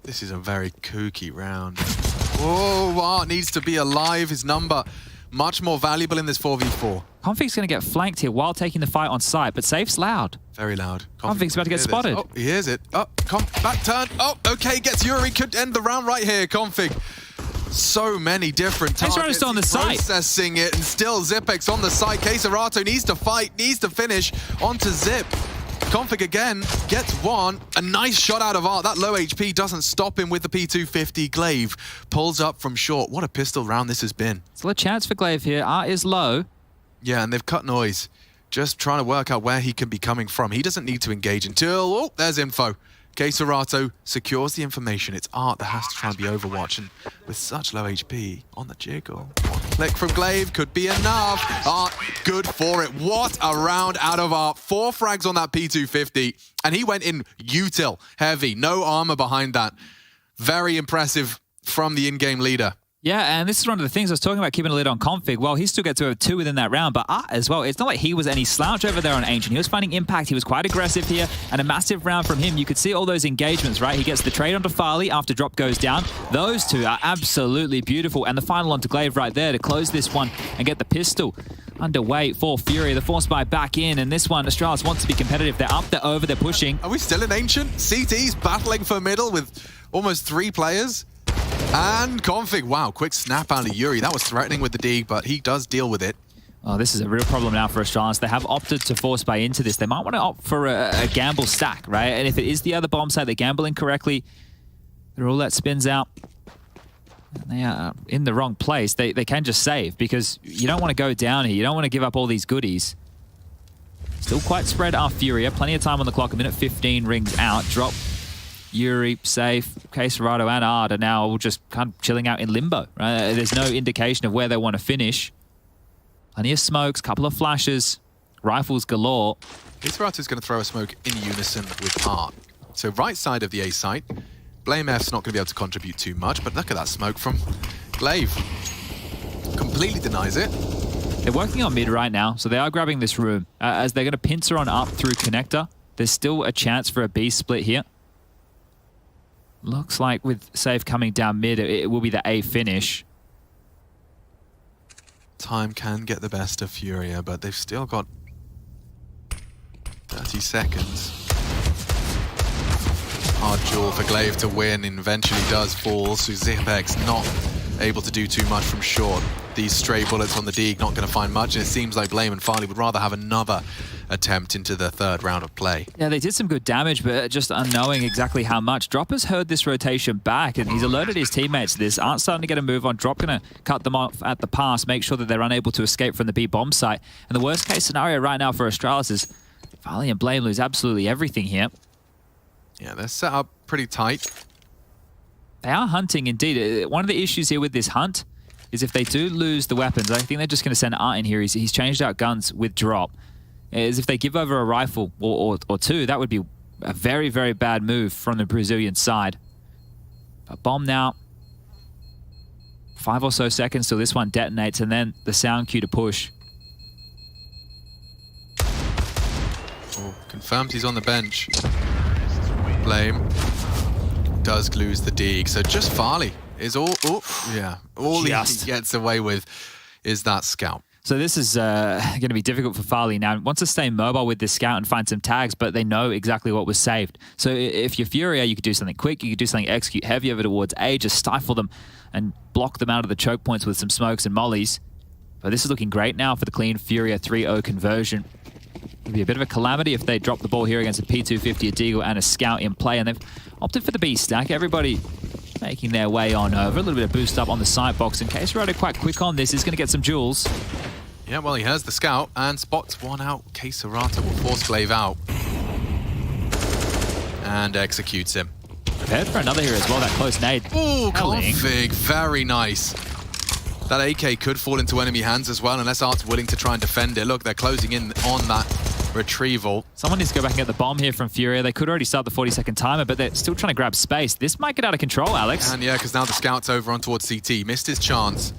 This is a very kooky round. Whoa, Art needs to be alive. His number much more valuable in this 4v4. Config's going to get flanked here while taking the fight on site, but Safe's loud. Very loud. Config's about to get spotted. Oh, he hears it. Oh, back turn. Oh, okay, gets Yuri. Could end the round right here. Config. So many different targets. Still on the site. Processing it, and still Zipex on the site. Queserato needs to fight, needs to finish. Onto Zip. Config again, gets one. A nice shot out of Art. That low HP doesn't stop him with the P250. Glaive pulls up from short. What a pistol round this has been. Still a chance for Glaive here. Art is low. Yeah, and they've cut noise. Just trying to work out where he can be coming from. He doesn't need to engage until... Oh, there's info. Queserato secures the information. It's Art that has to try and be Overwatch, and with such low HP on the jiggle. One click from Glaive could be enough. Art, good for it. What a round out of Art. 4 frags on that P250, and he went in util, heavy, no armor behind that. Very impressive from the in-game leader. Yeah, and this is one of the things I was talking about, keeping a lid on Config. Well, he still gets to have 2 within that round, but Art as well. It's not like he was any slouch over there on Ancient. He was finding impact. He was quite aggressive here, and a massive round from him. You could see all those engagements, right? He gets the trade onto Farley after drop goes down. Those 2 are absolutely beautiful, and the final onto Glaive right there to close this one and get the pistol underway for Furia. The force buy back in, and this one, Astralis wants to be competitive. They're up, they're over, they're pushing. Are we still in Ancient? CT's battling for middle with almost 3 players. And Config, wow, quick snap out of Yuri. That was threatening with the dig, but he does deal with it. Oh, this is a real problem now for Astralis. They have opted to force buy into this. They might want to opt for a gamble stack, right? And if it is the other bomb site, they gamble incorrectly. The roulette spins out. And they are in the wrong place. They can just save, because you don't want to go down here. You don't want to give up all these goodies. Still quite spread are Furia. Plenty of time on the clock. A minute 15 rings out. Drop. Yuri, Safe, Queserato, and Ard are now just kind of chilling out in limbo. Right? There's no indication of where they want to finish. Plenty of smokes, couple of flashes, rifles galore. Queserato's going to throw a smoke in unison with Art. So right side of the A site, Blame F's not going to be able to contribute too much, but look at that smoke from Glaive. Completely denies it. They're working on mid right now, so they are grabbing this room. As they're going to pincer on up through connector, there's still a chance for a B split here. Looks like with Safe coming down mid, it will be the A finish. Time can get the best of Furia, but they've still got 30 seconds. Hard duel for Glaive to win, and eventually does fall. So Zipex not able to do too much from short. These stray bullets on the Deeg not going to find much, and it seems like Blame and Farley would rather have another attempt into the third round of play. Yeah, they did some good damage, but just unknowing exactly how much. Dropper's heard this rotation back, and he's alerted his teammates to this. Aren't starting to get a move on. Drop going to cut them off at the pass, make sure that they're unable to escape from the B bomb site. And the worst case scenario right now for Astralis is Farley and Blame lose absolutely everything here. Yeah, they're set up pretty tight. They are hunting indeed. One of the issues here with this hunt is if they do lose the weapons, I think they're just going to send Art in here. He's changed out guns with drop. Is if they give over a rifle or two, that would be a very, very bad move from the Brazilian side. A bomb now. 5 or so seconds till this one detonates, and then the sound cue to push. Oh, confirms he's on the bench. Blame does lose the Deeg, so just Farley is all. Oh, yeah, all he gets away with is that scout. So this is going to be difficult for Farley now. Wants to stay mobile with this scout and find some tags, but they know exactly what was saved. So if you're Furia, you could do something quick. You could do something execute heavy over towards A, just stifle them and block them out of the choke points with some smokes and mollies. But this is looking great now for the clean Furia 3-0 conversion. It'd be a bit of a calamity if they drop the ball here against a P250, a Deagle, and a Scout in play. And they've opted for the B stack. Everybody making their way on over. A little bit of boost up on the side box. And Caserado quite quick on this. Is going to get some jewels. Yeah, well, he has the Scout and spots one out. Caserata will force Glaive out. And executes him. Prepared for another here as well, that close nade. Oh, Config, very nice. That AK could fall into enemy hands as well, unless Art's willing to try and defend it. Look, they're closing in on that retrieval. Someone needs to go back and get the bomb here from Furia. They could already start the 40-second timer, but they're still trying to grab space. This might get out of control, Alex. And yeah, because now the Scout's over on towards CT. Missed his chance.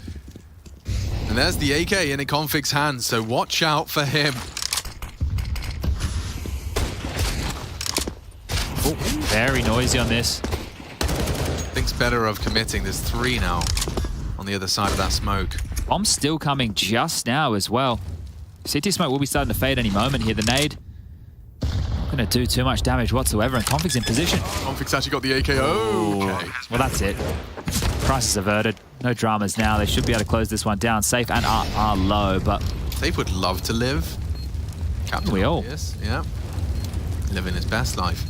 And there's the AK in Config's hands, so watch out for him. Oh, very noisy on this. Thinks better of committing. There's 3 now on the other side of that smoke. Bomb's still coming just now as well. City smoke will be starting to fade any moment here. The nade not going to do too much damage whatsoever, and Config's in position. Config's actually got the AK. Okay. Well, that's it. Crisis averted. No dramas now. They should be able to close this one down. Safe and are low, but... Safe would love to live. Captain we all. Yes, yeah. Living his best life.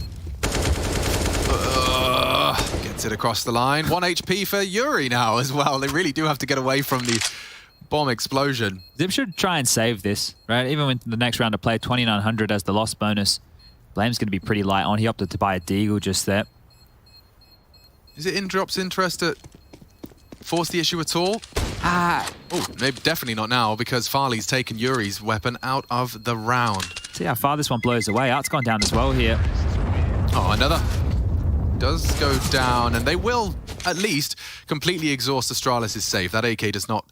Gets it across the line. 1 HP for Yuri now as well. They really do have to get away from the bomb explosion. Zip should try and save this, right? Even with the next round of play, 2,900 as the loss bonus. Blame's going to be pretty light on. He opted to buy a Deagle just there. Is it in Drop's interest to force the issue at all? Oh, maybe definitely not now, because Farley's taken Yuri's weapon out of the round. See how far this one blows away. Art's gone down as well here. Oh, another does go down, and they will at least completely exhaust Astralis' save. That AK does not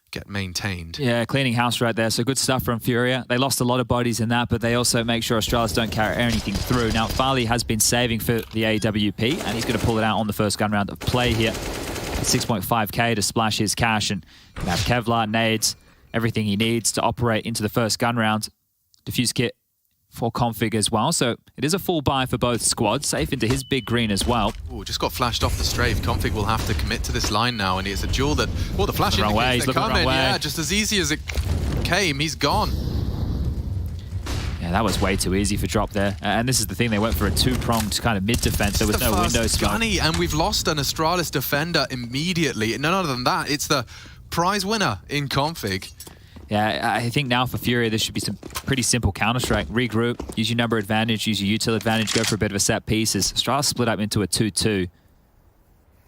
get maintained. Yeah, cleaning house right there. So good stuff from Furia. They lost a lot of bodies in that, but they also make sure Astralis don't carry anything through. Now, Farley has been saving for the AWP, and he's going to pull it out on the first gun round of play here. 6.5k to splash his cash, and can have Kevlar, nades, everything he needs to operate into the first gun round. Diffuse kit for Config as well, so it is a full buy for both squads. Safe into his big green as well. Oh, just got flashed off the strafe. Config will have to commit to this line now, and it's a duel that... Oh, the flash indicates they're coming. Yeah, just as easy as it came, he's gone. Yeah, that was way too easy for Drop there. And this is the thing, they went for a two-pronged kind of mid-defense. There was no window smoke. Gunny, and we've lost an Astralis defender immediately. And none other than that, it's the prize winner in Config. Yeah, I think now for Furia, this should be some pretty simple Counter-Strike. Regroup, use your number advantage, use your util advantage, go for a bit of a set pieces. Astralis split up into a 2-2.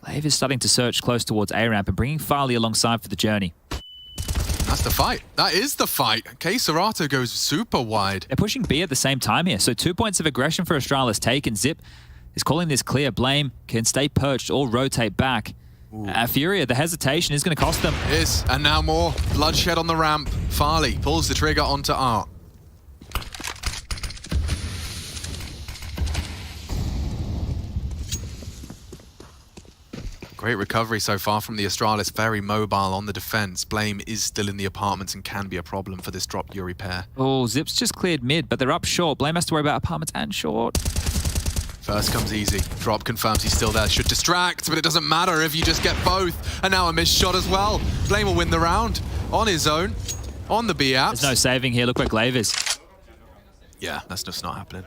Glaive is starting to search close towards A-Ramp and bringing Farley alongside for the journey. That's the fight. That is the fight. Caserata goes super wide. They're pushing B at the same time here, so 2 points of aggression for Astralis taken. Zip is calling this clear. Blame can stay perched or rotate back. Furia, the hesitation is going to cost them. It is, and now more bloodshed on the ramp. Farley pulls the trigger onto Art. Great recovery so far from the Astralis. Very mobile on the defense. Blame is still in the apartments and can be a problem for this drop Yuri pair. Oh, Zip's just cleared mid, but they're up short. Blame has to worry about apartments and short. First comes easy. Drop confirms he's still there. Should distract, but it doesn't matter if you just get both. And now a missed shot as well. Blame will win the round on his own, on the B-apps. There's no saving here. Look where Glaive is. Yeah, that's just not happening.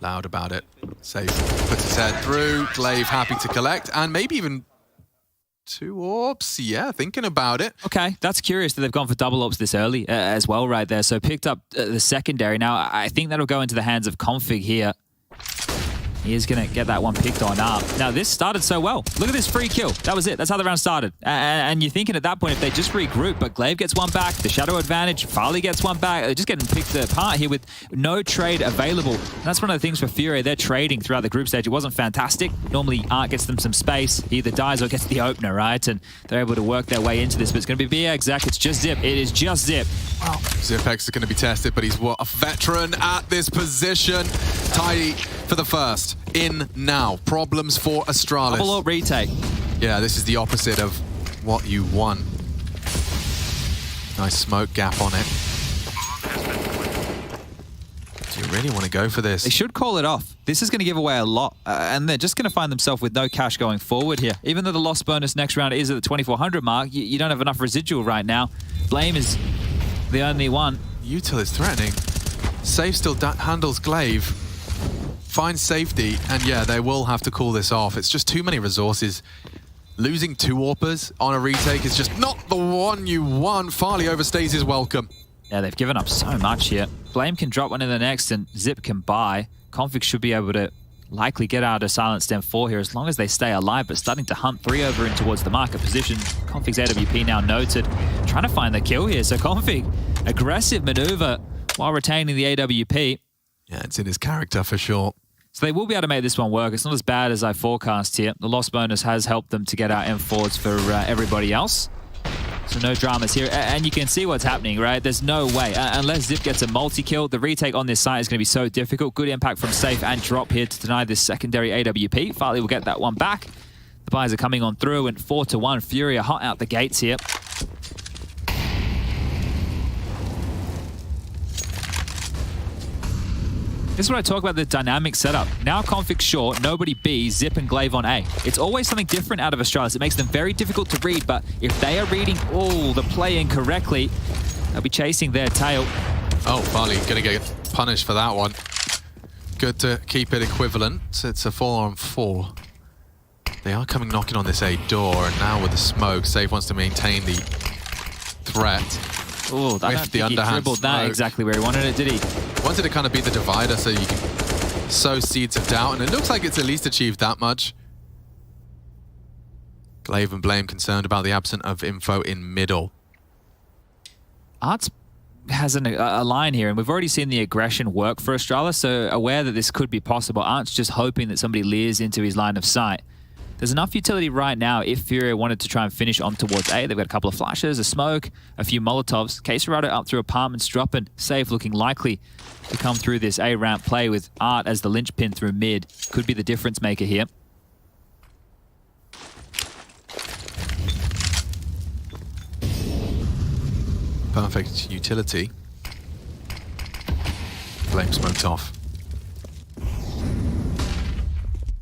Loud about it. Safe. Puts his head through. Glaive happy to collect. And maybe even 2 orbs. Yeah, thinking about it. Okay, that's curious that they've gone for double orbs this early as well right there. So picked up the secondary. Now, I think that'll go into the hands of Config here. He is going to get that one picked on up. Now, this started so well. Look at this free kill. That was it. That's how the round started. And you're thinking at that point, if they just regroup, but Glaive gets one back, the Shadow advantage, Farley gets one back. They're just getting picked apart here with no trade available. And that's one of the things for Furia. They're trading throughout the group stage. It wasn't fantastic. Normally, Art gets them some space. He either dies or gets the opener, right? And they're able to work their way into this. But it's going to be BX, it's just Zip. It is just Zip. Wow. Zipex is going to be tested, but he's a veteran at this position. Tidy for the first. In now. Problems for Astralis. Double orb retake. Yeah, this is the opposite of what you want. Nice smoke gap on it. Do you really want to go for this? They should call it off. This is going to give away a lot, and they're just going to find themselves with no cash going forward here. Even though the loss bonus next round is at the 2400 mark, you don't have enough residual right now. Blame is the only one. Util is threatening. Safe still handles Glaive. Finds safety, and yeah, they will have to call this off. It's just too many resources. Losing 2 AWPers on a retake is just not the one you want. Farley overstays his welcome. Yeah, they've given up so much here. Blame can drop one in the next, and Zip can buy. Config should be able to likely get out of Silent Stem 4 here as long as they stay alive, but starting to hunt 3 over in towards the market position. Config's AWP now noted. Trying to find the kill here, so Config, aggressive maneuver while retaining the AWP. Yeah, it's in his character for sure. So they will be able to make this one work. It's not as bad as I forecast here. The loss bonus has helped them to get out M4s for everybody else. So no dramas here. And you can see what's happening, right? There's no way. Unless Zip gets a multi-kill, the retake on this site is going to be so difficult. Good impact from Safe and Drop here to deny this secondary AWP. Farley will get that one back. The buys are coming on through, and 4-1. Furia hot out the gates here. This is what I talk about, the dynamic setup. Now Config short, nobody B, Zip and Glaive on A. It's always something different out of Astralis. It makes them very difficult to read, but if they are reading all the play incorrectly, they'll be chasing their tail. Oh, Farley gonna get punished for that one. Good to keep it equivalent. It's a 4-on-4. They are coming knocking on this A door, and now with the smoke, Safe wants to maintain the threat. Oh, I don't think he dribbled that exactly where he wanted it, did he? Wanted to kind of be the divider so you can sow seeds of doubt, and it looks like it's at least achieved that much. Glaive and Blame concerned about the absence of info in middle. Arts has a line here, and we've already seen the aggression work for Astralis, so aware that this could be possible. Arts just hoping that somebody leers into his line of sight. There's enough utility right now if Furia wanted to try and finish on towards A. They've got a couple of flashes, a smoke, a few Molotovs. Caserado up through apartments, dropping. Safe looking likely to come through this A ramp play with Art as the linchpin through mid. Could be the difference maker here. Perfect utility. Blame smoked off.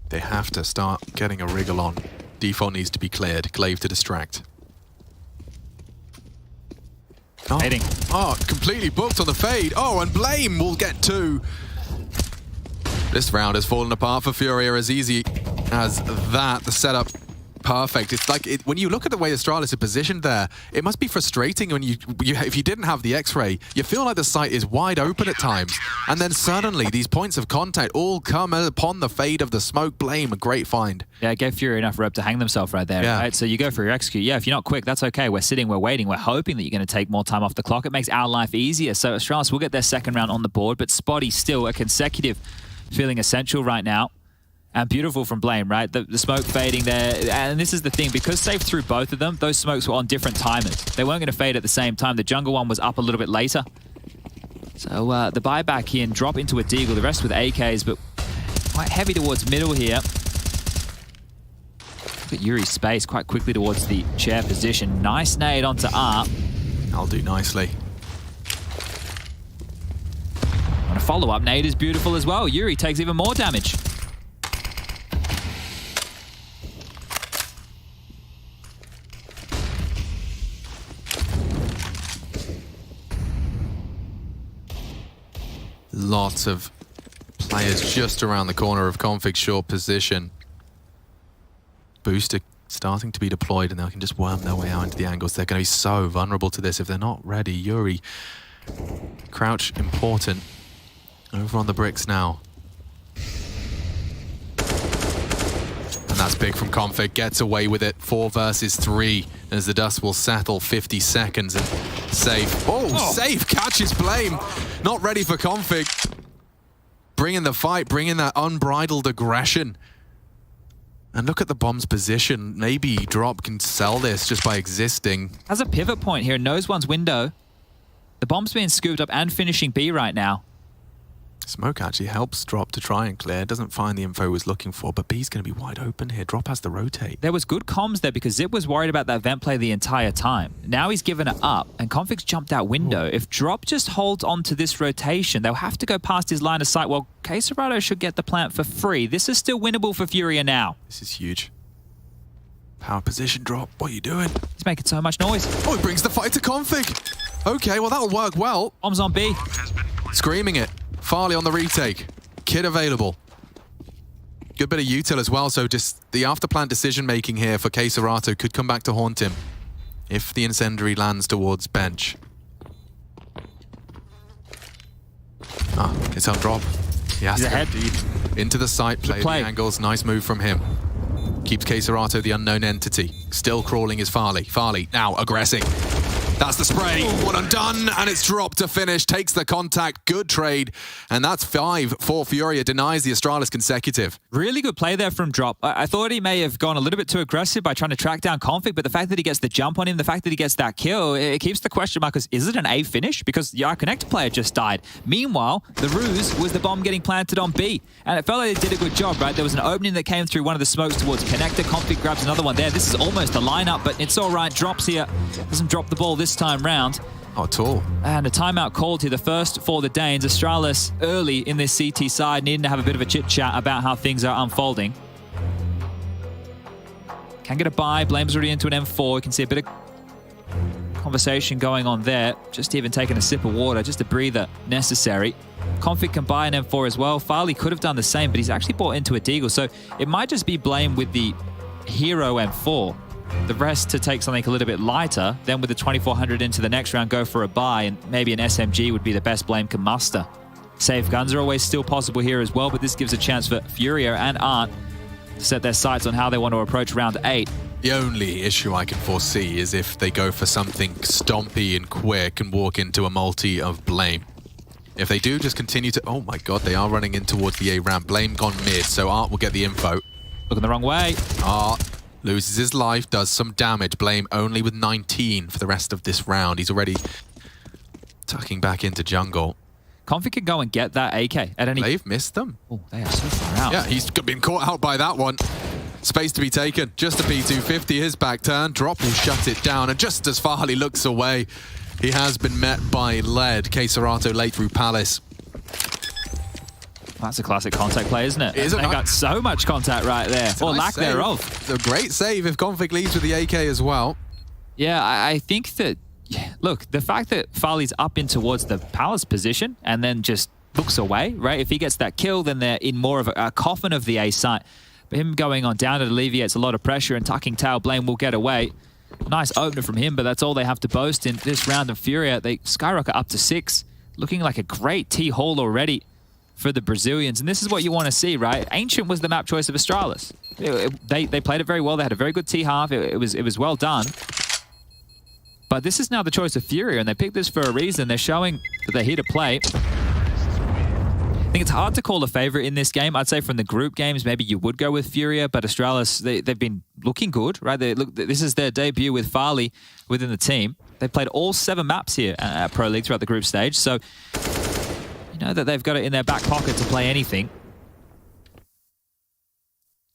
They have to start getting a wriggle on. Default needs to be cleared. Glaive to distract. Oh, completely booked on the fade. Oh, and Blame will get 2. This round has fallen apart for Furia as easy as that. The setup, perfect. It's like, when you look at the way Astralis are positioned there, it must be frustrating when if you didn't have the X-ray, you feel like the site is wide open at times. And then suddenly, these points of contact all come upon the fade of the smoke. Blame, a great find. Yeah, it gave Fury enough rope to hang themselves right there, right? So you go for your execute. Yeah, if you're not quick, that's okay. We're sitting, we're waiting, we're hoping that you're going to take more time off the clock. It makes our life easier. So Astralis will get their second round on the board, but Spotty still a consecutive feeling essential right now. And beautiful from Blame, right? The smoke fading there. And this is the thing, because Safe threw both of them, those smokes were on different timers. They weren't going to fade at the same time. The jungle one was up a little bit later. So the buyback here and drop into a deagle, the rest with AKs, but quite heavy towards middle here. Look at Yuri's space quite quickly towards the chair position. Nice nade onto Art. I'll do nicely. On a follow-up, nade is beautiful as well. Yuri takes even more damage. Lots of players just around the corner of Config's short position. Booster starting to be deployed and they can just worm their way out into the angles. They're going to be so vulnerable to this if they're not ready. Yuri, crouch important. Over on the bricks now. And that's big from Config. Gets away with it. 4 versus 3 as the dust will settle. 50 seconds and safe. Oh, safe catches Blame. Not ready for Config. Bringing the fight, bringing that unbridled aggression. And look at the bomb's position. Maybe Drop can sell this just by existing. Has a pivot point here, knows one's window. The bomb's being scooped up and finishing B right now. Smoke actually helps Drop to try and clear. Doesn't find the info he was looking for, but B's going to be wide open here. Drop has to rotate. There was good comms there because Zip was worried about that vent play the entire time. Now he's given it up, and Config's jumped out window. If Drop just holds on to this rotation, they'll have to go past his line of sight. Well, Quesarado should get the plant for free. This is still winnable for Furia now. This is huge. Power position, Drop. What are you doing? He's making so much noise. Oh, he brings the fight to Config. Okay, well, that'll work well. Bombs on B. Screaming it. Farley on the retake. Kid available. Good bit of util as well, so just the after-plant decision-making here for Quesarato could come back to haunt him if the incendiary lands towards bench. Ah, it's on Drop. He has to go deep. Into the site, play the angles. Nice move from him. Keeps Quesarato the unknown entity. Still crawling is Farley. Farley now aggressing. That's the spray. One undone, and it's Drop to finish. Takes the contact. Good trade. And that's 5 for Furia. Denies the Astralis consecutive. Really good play there from Drop. I thought he may have gone a little bit too aggressive by trying to track down Config, but the fact that he gets the jump on him, the fact that he gets that kill, it keeps the question mark as, is it an A finish? Because the Connect player just died. Meanwhile, the ruse was the bomb getting planted on B. And it felt like they did a good job, right? There was an opening that came through one of the smokes towards Connector. Config grabs another one there. This is almost a lineup, but it's all right. Drop's here. Doesn't drop the ball this time round. Not at all. And a timeout called here, the first for the Danes. Astralis early in this CT side, needing to have a bit of a chit-chat about how things are unfolding. Can get a buy. Blame's already into an M4. You can see a bit of conversation going on there. Just even taking a sip of water, just a breather necessary. Config can buy an M4 as well. Farley could have done the same, but he's actually bought into a Deagle. So it might just be Blame with the hero M4. The rest to take something a little bit lighter. Then with the 2400 into the next round, go for a buy, and maybe an SMG would be the best Blame can muster. Safe guns are always still possible here as well, but this gives a chance for Furia and Art to set their sights on how they want to approach round 8. The only issue I can foresee is if they go for something stompy and quick and walk into a multi of Blame. If they do, just continue to... Oh my god, they are running in towards the A ramp. Blame gone mid, so Art will get the info. Looking the wrong way. Art loses his life, does some damage. Blame only with 19 for the rest of this round. He's already tucking back into jungle. Config can go and get that AK at any... They've missed them. Oh, they are so far out. Yeah, he's been caught out by that one. Space to be taken. Just a P250, his back turn. Drop will shut it down, and just as Farley looks away, he has been met by lead. Quesarato late through Palace. That's a classic contact play, isn't it? They got so much contact right there. Or lack thereof. It's a great save if Config leads with the AK as well. Yeah, I think that... Yeah, look, the fact that Farley's up in towards the Palace position and then just looks away, right? If he gets that kill, then they're in more of a coffin of the A site. But him going on down, it alleviates a lot of pressure, and tucking tail, Blame will get away. Nice opener from him, but that's all they have to boast in this round of Furia. They skyrocket up to 6, looking like a great T-haul already for the Brazilians. And this is what you want to see, right? Ancient was the map choice of Astralis. They played it very well. They had a very good T-half. It was well done. But this is now the choice of Furia, and they picked this for a reason. They're showing that they're here to play. I think it's hard to call a favorite in this game. I'd say from the group games, maybe you would go with Furia, but Astralis, they've been looking good, right? This is their debut with Farley within the team. They played all 7 maps here at Pro League throughout the group stage, so you know that they've got it in their back pocket to play anything.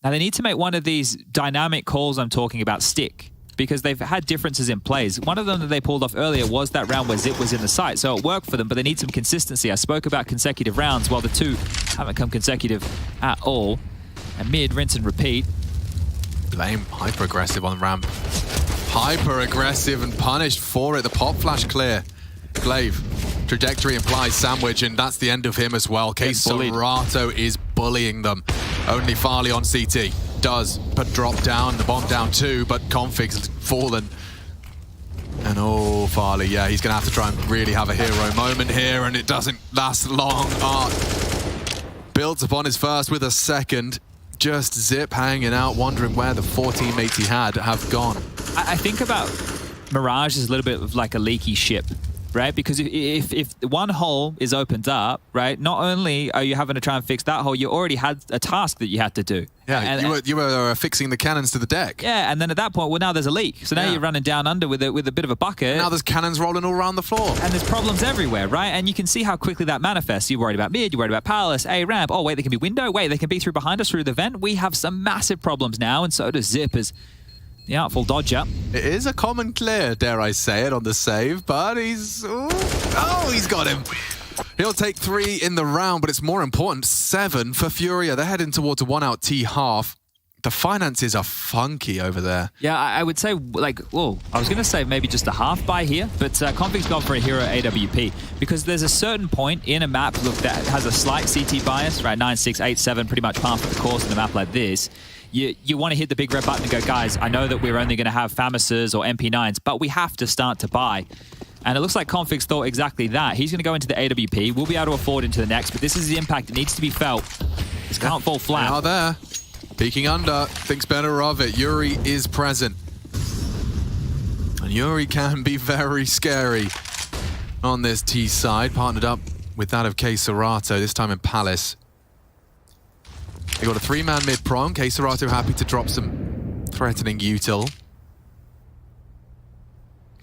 Now they need to make one of these dynamic calls I'm talking about stick, because they've had differences in plays. One of them that they pulled off earlier was that round where Zip was in the site, so it worked for them, but they need some consistency. I spoke about consecutive rounds, while the two haven't come consecutive at all. And mid, rinse and repeat. Blame hyper-aggressive on ramp. Hyper-aggressive and punished for it. The pop flash clear. Glaive, trajectory implies sandwich, and that's the end of him as well. Serato is bullying them. Only Farley on CT. Does, but drop down, the bomb down too, but Config's fallen. And oh, Farley, yeah, he's gonna have to try and really have a hero moment here, and it doesn't last long. Builds upon his first with a second. Just Zip hanging out, wondering where the 4 teammates he had have gone. I think about Mirage as a little bit of like a leaky ship, right? Because if one hole is opened up, right, not only are you having to try and fix that hole, you already had a task that you had to do. Yeah, and you were fixing the cannons to the deck. Yeah, and then at that point, well, now there's a leak. So now you're running down under with a bit of a bucket. And now there's cannons rolling all around the floor. And there's problems everywhere, right? And you can see how quickly that manifests. You're worried about mid, you're worried about Palace, A ramp. Oh, wait, they can be window. Wait, they can be through behind us through the vent. We have some massive problems now, and so does Zip as the Artful Dodger. It is a common clear, dare I say it, on the save, but he's... Oh, he's got him. He'll take 3 in the round, but it's more important, 7 for Furia. They're heading towards a 1-out T-half. The finances are funky over there. Yeah, I would say, like, well, I was going to say maybe just a half buy here, but Config's gone for a hero AWP because there's a certain point in a map, look, that has a slight CT bias, right? 9, 6, 8, 7, pretty much half of the course in a map like this. You want to hit the big red button and go, guys, I know that we're only going to have Famises or MP9s, but we have to start to buy. And it looks like Config's thought exactly that. He's going to go into the AWP. We'll be able to afford into the next, but this is the impact. It needs to be felt. This can't fall flat. They are there. Peeking under. Thinks better of it. Yuri is present. And Yuri can be very scary on this T side. Partnered up with that of cserato, this time in Palace. They got a 3-man mid-prong. cserato happy to drop some threatening util.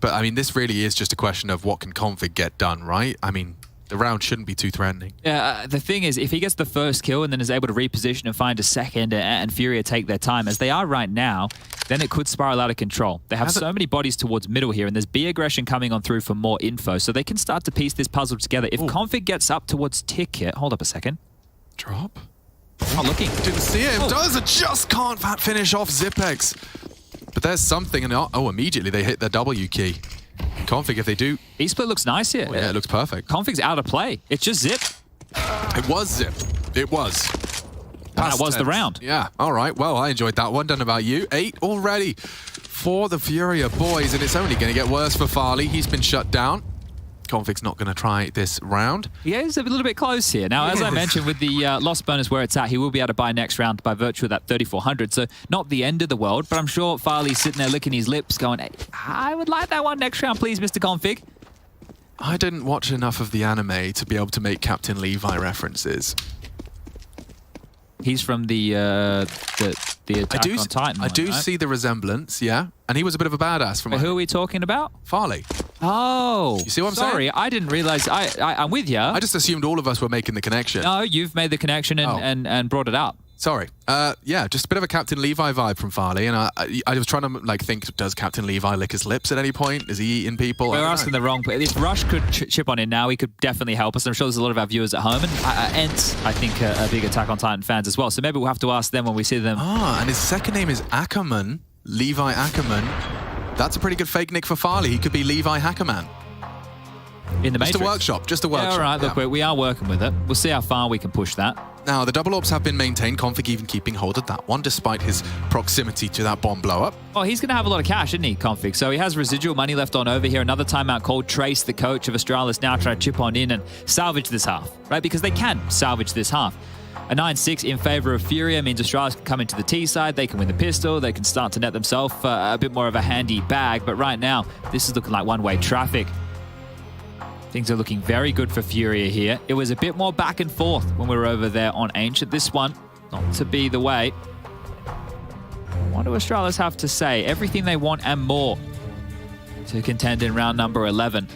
But, I mean, this really is just a question of what can Config get done, right? I mean, the round shouldn't be too threatening. Yeah, the thing is, if he gets the first kill and then is able to reposition and find a second and Furia take their time, as they are right now, then it could spiral out of control. They have so many bodies towards middle here, and there's B aggression coming on through for more info, so they can start to piece this puzzle together. If Config gets up towards Ticket... Hold up a second. Drop? Not looking. Didn't see him. Does it just can't finish off Zipex. But there's something, and immediately they hit their W key. Config, if they do... E-split looks nice here. Oh, yeah, it looks perfect. Config's out of play. It's just Zip. It was Zip. It was. That was the round. Yeah, all right. Well, I enjoyed that one. Don't know about you. 8 already for the Furia boys, and it's only going to get worse for Farley. He's been shut down. Config's not going to try this round. Yeah, he's a little bit close here. Now, as I mentioned, with the loss bonus where it's at, he will be able to buy next round by virtue of that 3,400. So not the end of the world, but I'm sure Farley's sitting there licking his lips going, hey, I would like that one next round, please, Mr. Config. I didn't watch enough of the anime to be able to make Captain Levi references. He's from the Attack on Titan. I do see the resemblance, yeah. And he was a bit of a badass from... Who are we talking about? Farley. Oh. You see what I'm saying? Sorry, I didn't realize. I'm with you. I just assumed all of us were making the connection. No, you've made the connection and brought it up. Sorry. Yeah, just a bit of a Captain Levi vibe from Farley. And I was trying to like think, does Captain Levi lick his lips at any point? Is he eating people? We're asking the wrong... If Rush could chip on in now, he could definitely help us. I'm sure there's a lot of our viewers at home. And Ent, I think, are big Attack on Titan fans as well. So maybe we'll have to ask them when we see them. And his second name is Ackerman. Levi Ackerman. That's a pretty good fake nick for Farley. He could be Levi Hackerman. In the Matrix. Just a workshop. Just a workshop. Yeah, all right, look, we are working with it. We'll see how far we can push that. Now, the double orbs have been maintained. Config even keeping hold of that one, despite his proximity to that bomb blow-up. Oh, he's going to have a lot of cash, isn't he, Config? So he has residual money left on over here. Another timeout called. Trace, the coach of Astralis, now trying to chip on in and salvage this half, right? Because they can salvage this half. A 9-6 in favor of Furia means Astralis can come into the T side. They can win the pistol. They can start to net themselves a bit more of a handy bag. But right now, this is looking like one-way traffic. Things are looking very good for Furia here. It was a bit more back and forth when we were over there on Ancient. This one, not to be the way. What do Astralis have to say? Everything they want and more to contend in round number 11.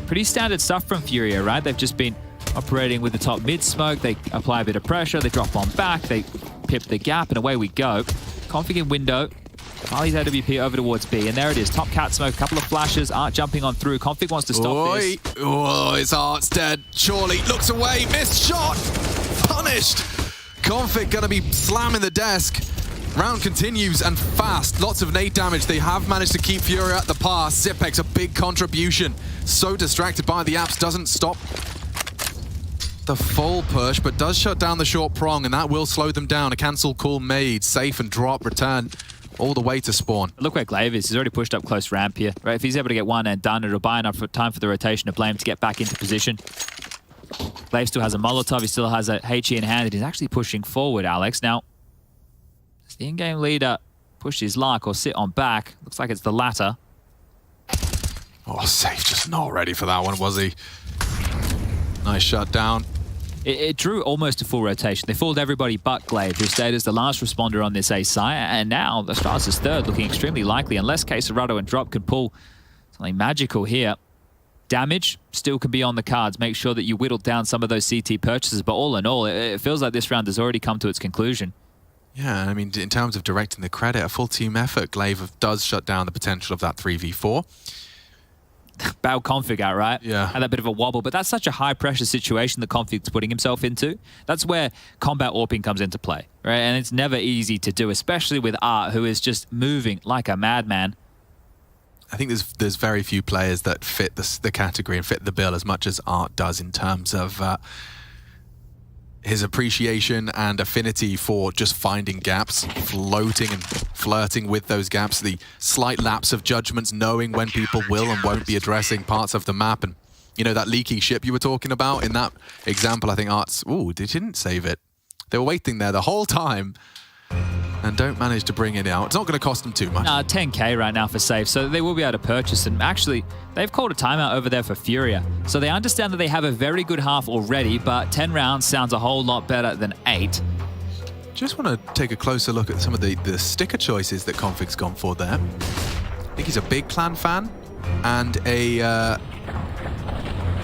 Pretty standard stuff from Furia, right? They've just been operating with the top mid smoke. They apply a bit of pressure. They drop on back. They pip the gap, and away we go. Config in window. Farley's AWP over towards B, and there it is. Top cat smoke, a couple of flashes. Art jumping on through. Config wants to stop this. Oh, his Art's dead. Surely looks away. Missed shot. Punished. Config gonna be slamming the desk. Round continues and fast. Lots of nade damage. They have managed to keep Furia at the pass. Zipex, a big contribution. So distracted by the apps, doesn't stop the full push, but does shut down the short prong, and that will slow them down. A cancel call made. Safe and drop, return all the way to spawn. Look where Glaive is. He's already pushed up close ramp here. Right, if he's able to get one and done, it'll buy enough time for the rotation of Blame to get back into position. Glaive still has a Molotov. He still has a HE in hand, and he's actually pushing forward, Alex. Now, does the in-game leader push his luck or sit on back? Looks like it's the latter. Oh, Safe just not ready for that one, was he? Nice shutdown. It drew almost a full rotation. They fooled everybody but Glaive, who stayed as the last responder on this A site, and now Astralis is third, looking extremely likely, unless Quesarado and Drop can pull something magical here. Damage still can be on the cards. Make sure that you whittle down some of those CT purchases, but all in all, it feels like this round has already come to its conclusion. Yeah, I mean, in terms of directing the credit, a full team effort, Glaive does shut down the potential of that 3v4. Bow Config out, right? Yeah. Had that bit of a wobble, but that's such a high-pressure situation that Config's putting himself into. That's where combat AWPing comes into play, right? And it's never easy to do, especially with Art, who is just moving like a madman. I think there's very few players that fit the category and fit the bill as much as Art does in terms of his appreciation and affinity for just finding gaps, floating and flirting with those gaps, the slight lapse of judgments, knowing when people will and won't be addressing parts of the map. And, you know, that leaky ship you were talking about in that example, I think Art's, ooh, they didn't save it. They were waiting there the whole time and don't manage to bring it out. It's not going to cost them too much. 10k right now for safe, so they will be able to purchase. And actually, they've called a timeout over there for Furia. So they understand that they have a very good half already, but 10 rounds sounds a whole lot better than 8. Just want to take a closer look at some of the sticker choices that Config's gone for there. I think he's a big Clan fan and a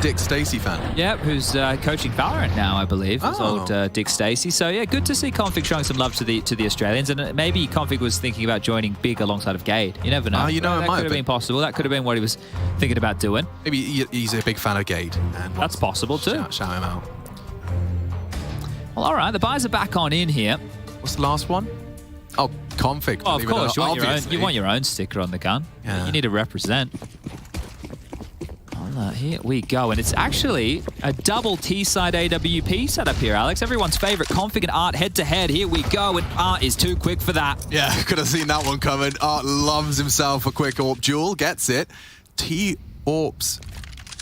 Dick Stacey fan. Yep, who's coaching Valorant now, I believe. His old Dick Stacey. So yeah, good to see Config showing some love to the Australians, and maybe Config was thinking about joining Big alongside of Gade. You never know. You know, that it might could have been possible. That could have been what he was thinking about doing. Maybe he's a big fan of Gade. And that's possible too. Shout him out. Well, all right, the buys are back on in here. What's the last one? Oh, Config. Oh, of course, you want your own sticker on the gun. Yeah. You need to represent. Here we go, and it's actually a double T-side AWP setup here, Alex. Everyone's favorite Config and Art head-to-head. Here we go, and Art is too quick for that. Yeah, could have seen that one coming. Art loves himself a quick AWP duel, gets it. T-AWPs,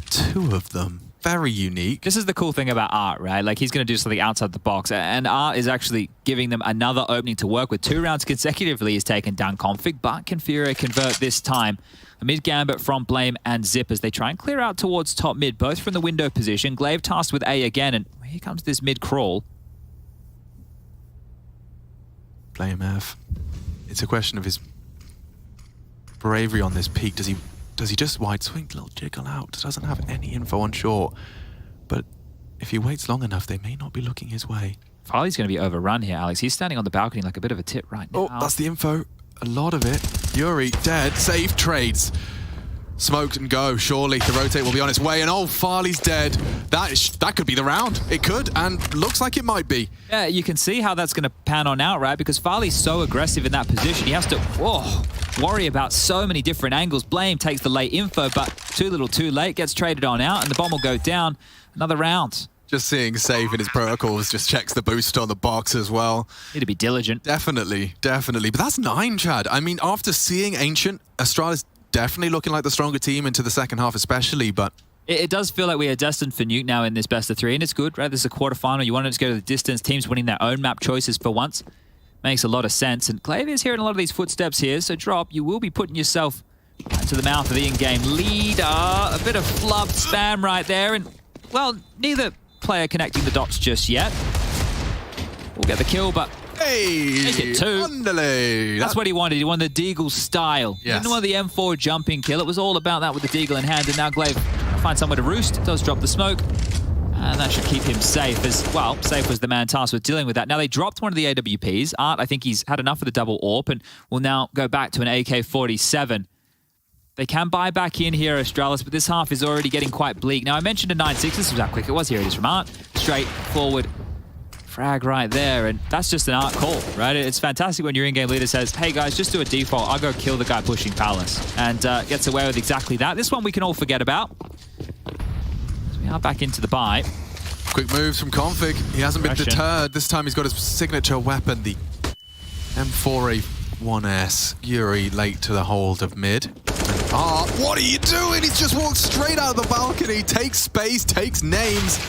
2 of them. Very unique. This is the cool thing about Art, right? Like, he's going to do something outside the box, and Art is actually giving them another opening to work with. 2 rounds consecutively he's taken down Config, but can Furia convert this time? A mid-gambit from Blame and Zip as they try and clear out towards top mid, both from the window position. Glaive tasked with A again, and here comes this mid-crawl. Blame F. It's a question of his bravery on this peak. Does he just wide swing, little jiggle out? Doesn't have any info on short. But if he waits long enough, they may not be looking his way. Farley's going to be overrun here, Alex. He's standing on the balcony like a bit of a tit right now. Oh, that's the info. A lot of it. Yuri dead. Safe trades. Smoked and go. Surely the rotate will be on its way. And oh, Farley's dead. That could be the round. It could, and looks like it might be. Yeah, you can see how that's going to pan on out, right? Because Farley's so aggressive in that position. He has to worry about so many different angles. Blame takes the late info, but too little too late. Gets traded on out, and the bomb will go down. Another round. Just seeing Safe in his protocols just checks the boost on the box as well. Need to be diligent. Definitely, definitely. But that's 9, Chad. I mean, after seeing Ancient, Astralis definitely looking like the stronger team into the second half especially, but... It does feel like we are destined for Nuke now in this best of 3, and it's good, right? This is a quarterfinal. You want to just go to the distance. Teams winning their own map choices for once. Makes a lot of sense. And Glaive is hearing a lot of these footsteps here, so Drop, you will be putting yourself to the mouth of the in-game leader. A bit of flub spam right there, and, well, neither player connecting the dots just yet. We'll get the kill, but hey, make it 2. Underlay. That's what he wanted. He wanted the Deagle style. Yes. He didn't want the M4 jumping kill. It was all about that with the Deagle in hand, and now Glaive finds somewhere to roost. Does drop the smoke. And that should keep him safe as well. Safe was the man tasked with dealing with that. Now, they dropped one of the AWPs. Art, I think he's had enough of the double AWP and will now go back to an AK-47. They can buy back in here, Astralis, but this half is already getting quite bleak. Now, I mentioned a 9-6. This was how quick it was. Here it is from Art. Straight forward frag right there, and that's just an Art call, right? It's fantastic when your in-game leader says, hey, guys, just do a default. I'll go kill the guy pushing Palace, and gets away with exactly that. This one we can all forget about. So we are back into the buy. Quick moves from Config. He hasn't been deterred. This time he's got his signature weapon, the M4A1S. Yuri late to the hold of mid. Ah, what are you doing? He's just walked straight out of the balcony, takes space, takes names.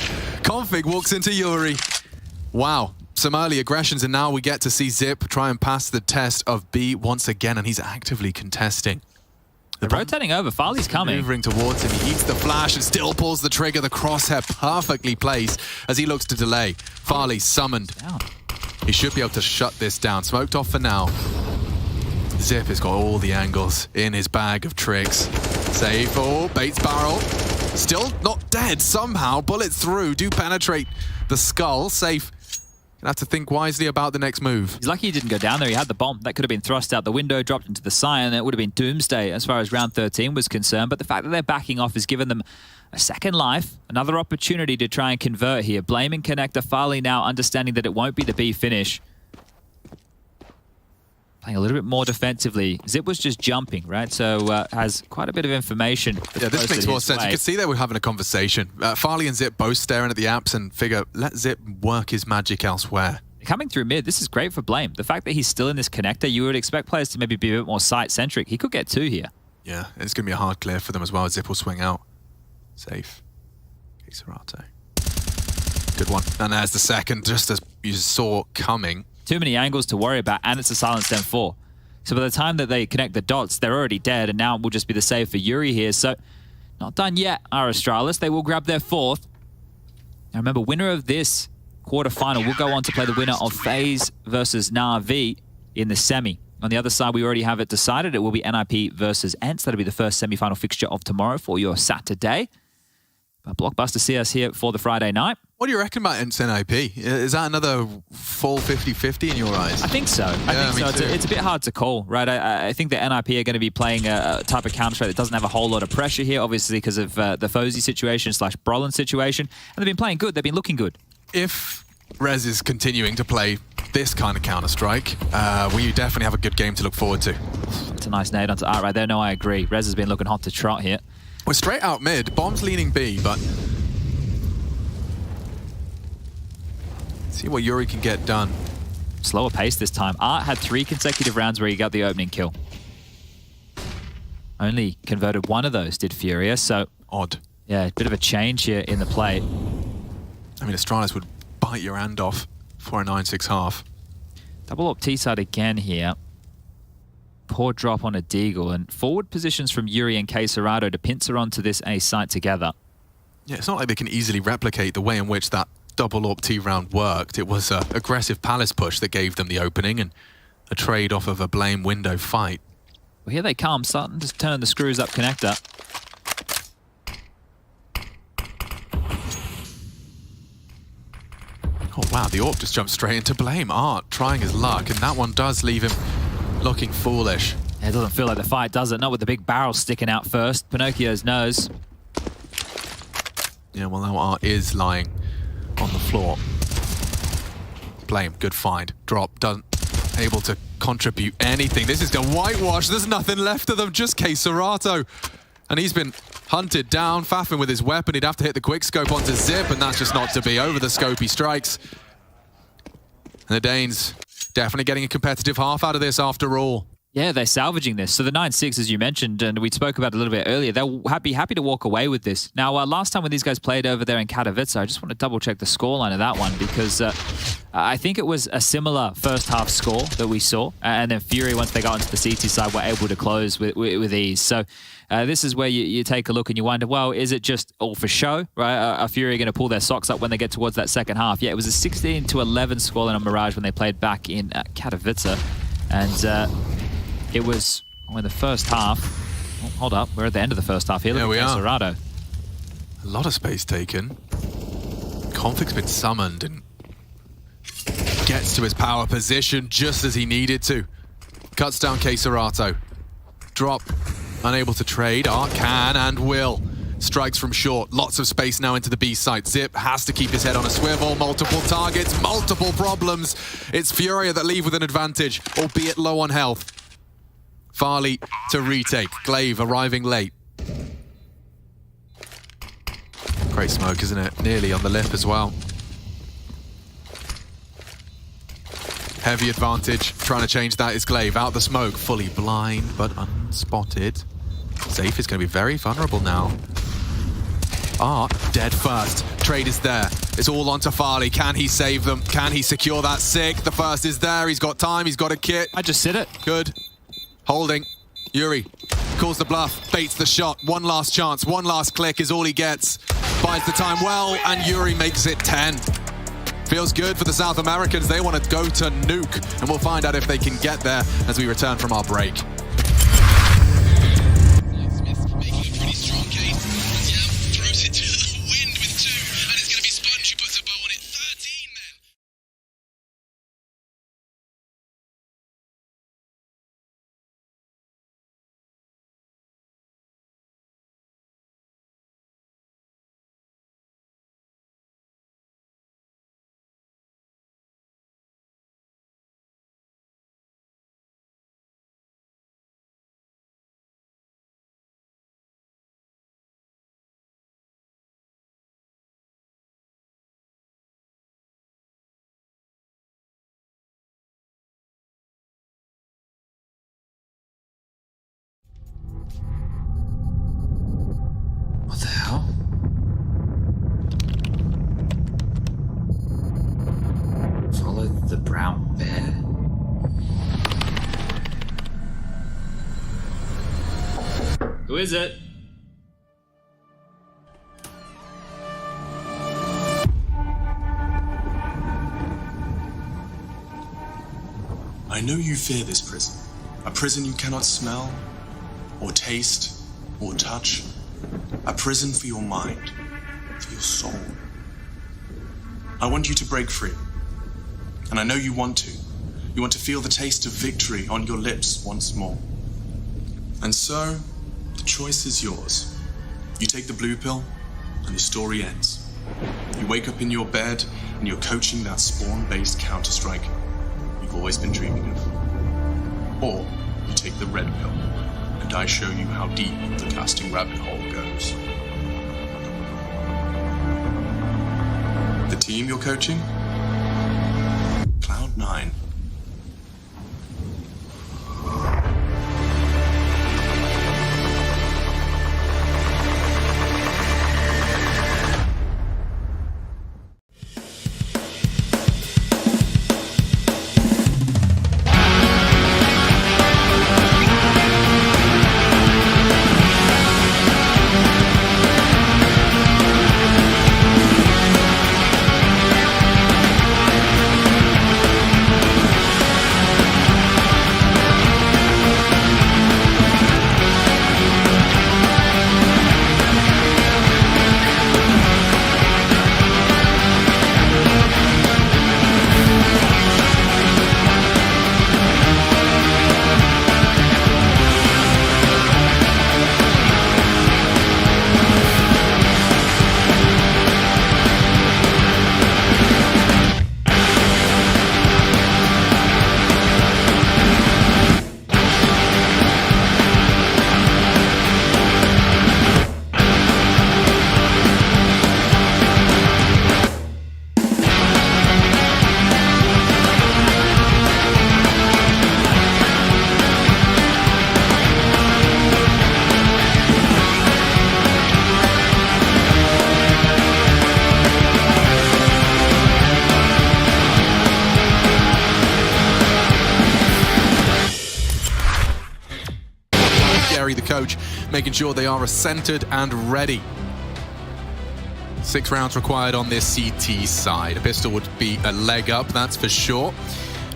Config walks into Yuri. Wow, some early aggressions, and now we get to see Zip try and pass the test of B once again, and he's actively contesting. They're rotating over. Farley's coming. Moving towards him. He eats the flash and still pulls the trigger. The crosshair perfectly placed as he looks to delay. Farley summoned. He should be able to shut this down. Smoked off for now. Zip has got all the angles in his bag of tricks. Safe. Oh, Bates barrel. Still not dead somehow. Bullets through. Do penetrate the skull. Safe. Gonna have to think wisely about the next move. He's lucky he didn't go down there. He had the bomb. That could have been thrust out the window, dropped into the side, and it would have been doomsday as far as round 13 was concerned. But the fact that they're backing off has given them a second life, another opportunity to try and convert here. Blaming connector. Farley now understanding that it won't be the B finish. Playing a little bit more defensively. Zip was just jumping, right? So has quite a bit of information. Yeah, this makes more sense. You can see they were having a conversation. Farley and Zip both staring at the apps and figure, let Zip work his magic elsewhere. Coming through mid, this is great for Blame. The fact that he's still in this connector, you would expect players to maybe be a bit more site-centric. He could get 2 here. Yeah, it's going to be a hard clear for them as well. Zip will swing out. Safe. Kisarato. Good one. And there's the second, just as you saw coming. Too many angles to worry about, and it's a silenced M4. So by the time that they connect the dots, they're already dead, and now it will just be the save for Yuri here. So not done yet, are Astralis. They will grab their 4th. Now remember, winner of this quarterfinal will go on to play the winner of FaZe versus Na'Vi in the semi. On the other side, we already have it decided. It will be NIP versus ENCE. That'll be the first semi-final fixture of tomorrow for your Saturday. But Blockbuster see us here for the Friday night. What do you reckon about ENCE NIP? Is that another full 50-50 in your eyes? I think so. I think so. It's a bit hard to call, right? I think the NIP are going to be playing a type of Counter-Strike that doesn't have a whole lot of pressure here, obviously because of the Fozy situation / Brolin situation. And they've been playing good. They've been looking good. If Rez is continuing to play this kind of Counter-Strike, we definitely have a good game to look forward to. It's a nice nade onto Art right there. No, I agree. Rez has been looking hot to trot here. We're straight out mid. Bomb's leaning B, but see what Yuri can get done. Slower pace this time. Art had 3 consecutive rounds where he got the opening kill. Only converted 1 of those, did Furia, so... Odd. Yeah, a bit of a change here in the play. I mean, Astralis would bite your hand off for a 9-6 half. Double up T-side again here. Poor drop on a Deagle, and forward positions from Yuri and Kisarato to pincer onto this A site together. Yeah, it's not like they can easily replicate the way in which that double AWP T round worked. It was an aggressive Palace push that gave them the opening and a trade off of a Blame window fight. Well, here they come, starting to turn the screws up connector. Oh wow, the AWP just jumped straight into Blame. Art trying his luck, and that one does leave him looking foolish. It doesn't feel like the fight, does it? Not with the big barrel sticking out first. Pinocchio's nose. Yeah, well now Art is lying on the floor. Blame, good find. Drop, doesn't able to contribute anything. This is a whitewash. There's nothing left of them, just Kisarato. And he's been hunted down. Faffin with his weapon. He'd have to hit the quick scope onto Zip, and that's just not to be. Over the scope he strikes. And the Danes definitely getting a competitive half out of this after all. Yeah, they're salvaging this. So the 9-6, as you mentioned, and we spoke about it a little bit earlier, they'll be happy to walk away with this. Now, last time when these guys played over there in Katowice, I just want to double-check the scoreline of that one because I think it was a similar first-half score that we saw, and then Fury, once they got onto the CT side, were able to close with ease. So this is where you take a look and you wonder, well, is it just all for show, right? Are Fury going to pull their socks up when they get towards that second half? Yeah, it was a 16-11 scoreline on Mirage when they played back in Katowice, and it was in the first half. Oh, hold up, we're at the end of the first half here. Yeah, we are. Serato. A lot of space taken. Conflict's been summoned and gets to his power position just as he needed to. Cuts down Keserato. Drop, unable to trade. Art can and will. Strikes from short. Lots of space now into the B site. Zip has to keep his head on a swivel. Multiple targets, multiple problems. It's Furia that leave with an advantage, albeit low on health. Farley to retake. Glaive arriving late. Great smoke, isn't it? Nearly on the lip as well. Heavy advantage. Trying to change that is Glaive. Out the smoke. Fully blind, but unspotted. Safe is going to be very vulnerable now. Art dead first. Trade is there. It's all on to Farley. Can he save them? Can he secure that sick? The first is there. He's got time. He's got a kit. I just said it. Good. Holding. Yuri calls the bluff. Baits the shot. One last chance. One last click is all he gets. Buys the time well, and Yuri makes it 10. Feels good for the South Americans. They want to go to nuke, and we'll find out if they can get there as we return from our break. What the hell? Follow the brown bear? Who is it? I know you fear this prison. A prison you cannot smell, or taste, or touch. A prison for your mind, for your soul. I want you to break free. And I know you want to. You want to feel the taste of victory on your lips once more. And so, the choice is yours. You take the blue pill, and the story ends. You wake up in your bed, and you're coaching that spawn-based Counter-Strike you've always been dreaming of. Or, you take the red pill, and I show you how deep the casting rabbit hole goes. The team you're coaching? Cloud9. The coach, making sure they are centered and ready. 6 rounds required on this CT side. A pistol would be a leg up, that's for sure.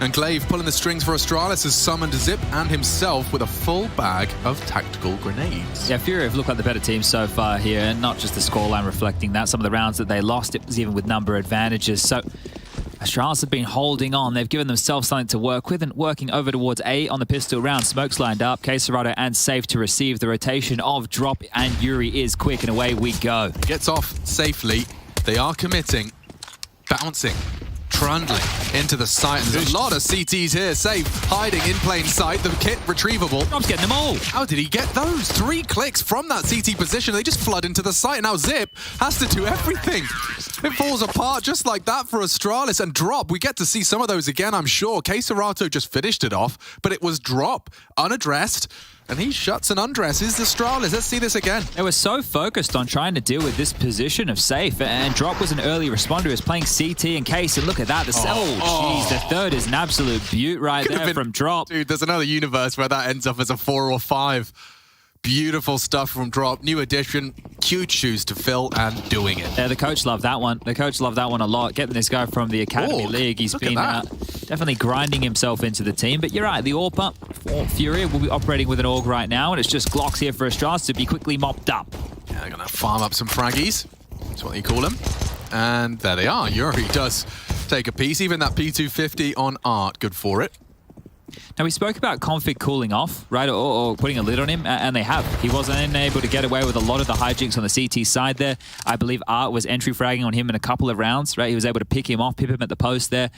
And Glaive pulling the strings for Astralis has summoned Zip and himself with a full bag of tactical grenades. Yeah, Furia have looked like the better team so far here, and not just the scoreline reflecting that. Some of the rounds that they lost, it was even with number advantages. So Astralis have been holding on. They've given themselves something to work with and working over towards A on the pistol round. Smoke's lined up. K-Serato and Safe to receive. The rotation of Drop and Yuri is quick, and away we go. Gets off safely. They are committing. Bouncing. Trundling into the site. And there's a lot of CTs here. Safe hiding in plain sight. The kit retrievable. Drop's getting them all. How did he get those? 3 clicks from that CT position. They just flood into the site. And now Zip has to do everything. It falls apart just like that for Astralis. And Drop, we get to see some of those again, I'm sure. K-Serato just finished it off, but it was Drop, unaddressed. And he shuts and undresses Astralis. Let's see this again. They were so focused on trying to deal with this position of Safe, and Drop was an early responder. He was playing CT and Case, and look at that. The third is an absolute beaut right there from Drop. Dude, there's another universe where that ends up as a 4 or 5. Beautiful stuff from Drop. New addition, huge shoes to fill, and doing it. Yeah, the coach loved that one. The coach loved that one a lot. Getting this guy from the Academy League. He's been definitely grinding himself into the team. But you're right, the AWP for Furia will be operating with an AUG right now, and it's just Glocks here for Astralis to be quickly mopped up. Yeah, they're going to farm up some fraggies. That's what you call them. And there they are. Yuri does take a piece. Even that P250 on Art, good for it. Now, we spoke about Config cooling off, right, or putting a lid on him, and they have. He wasn't able to get away with a lot of the hijinks on the CT side there. I believe Art was entry fragging on him in a couple of rounds, right? He was able to pick him off, pip him at the post there,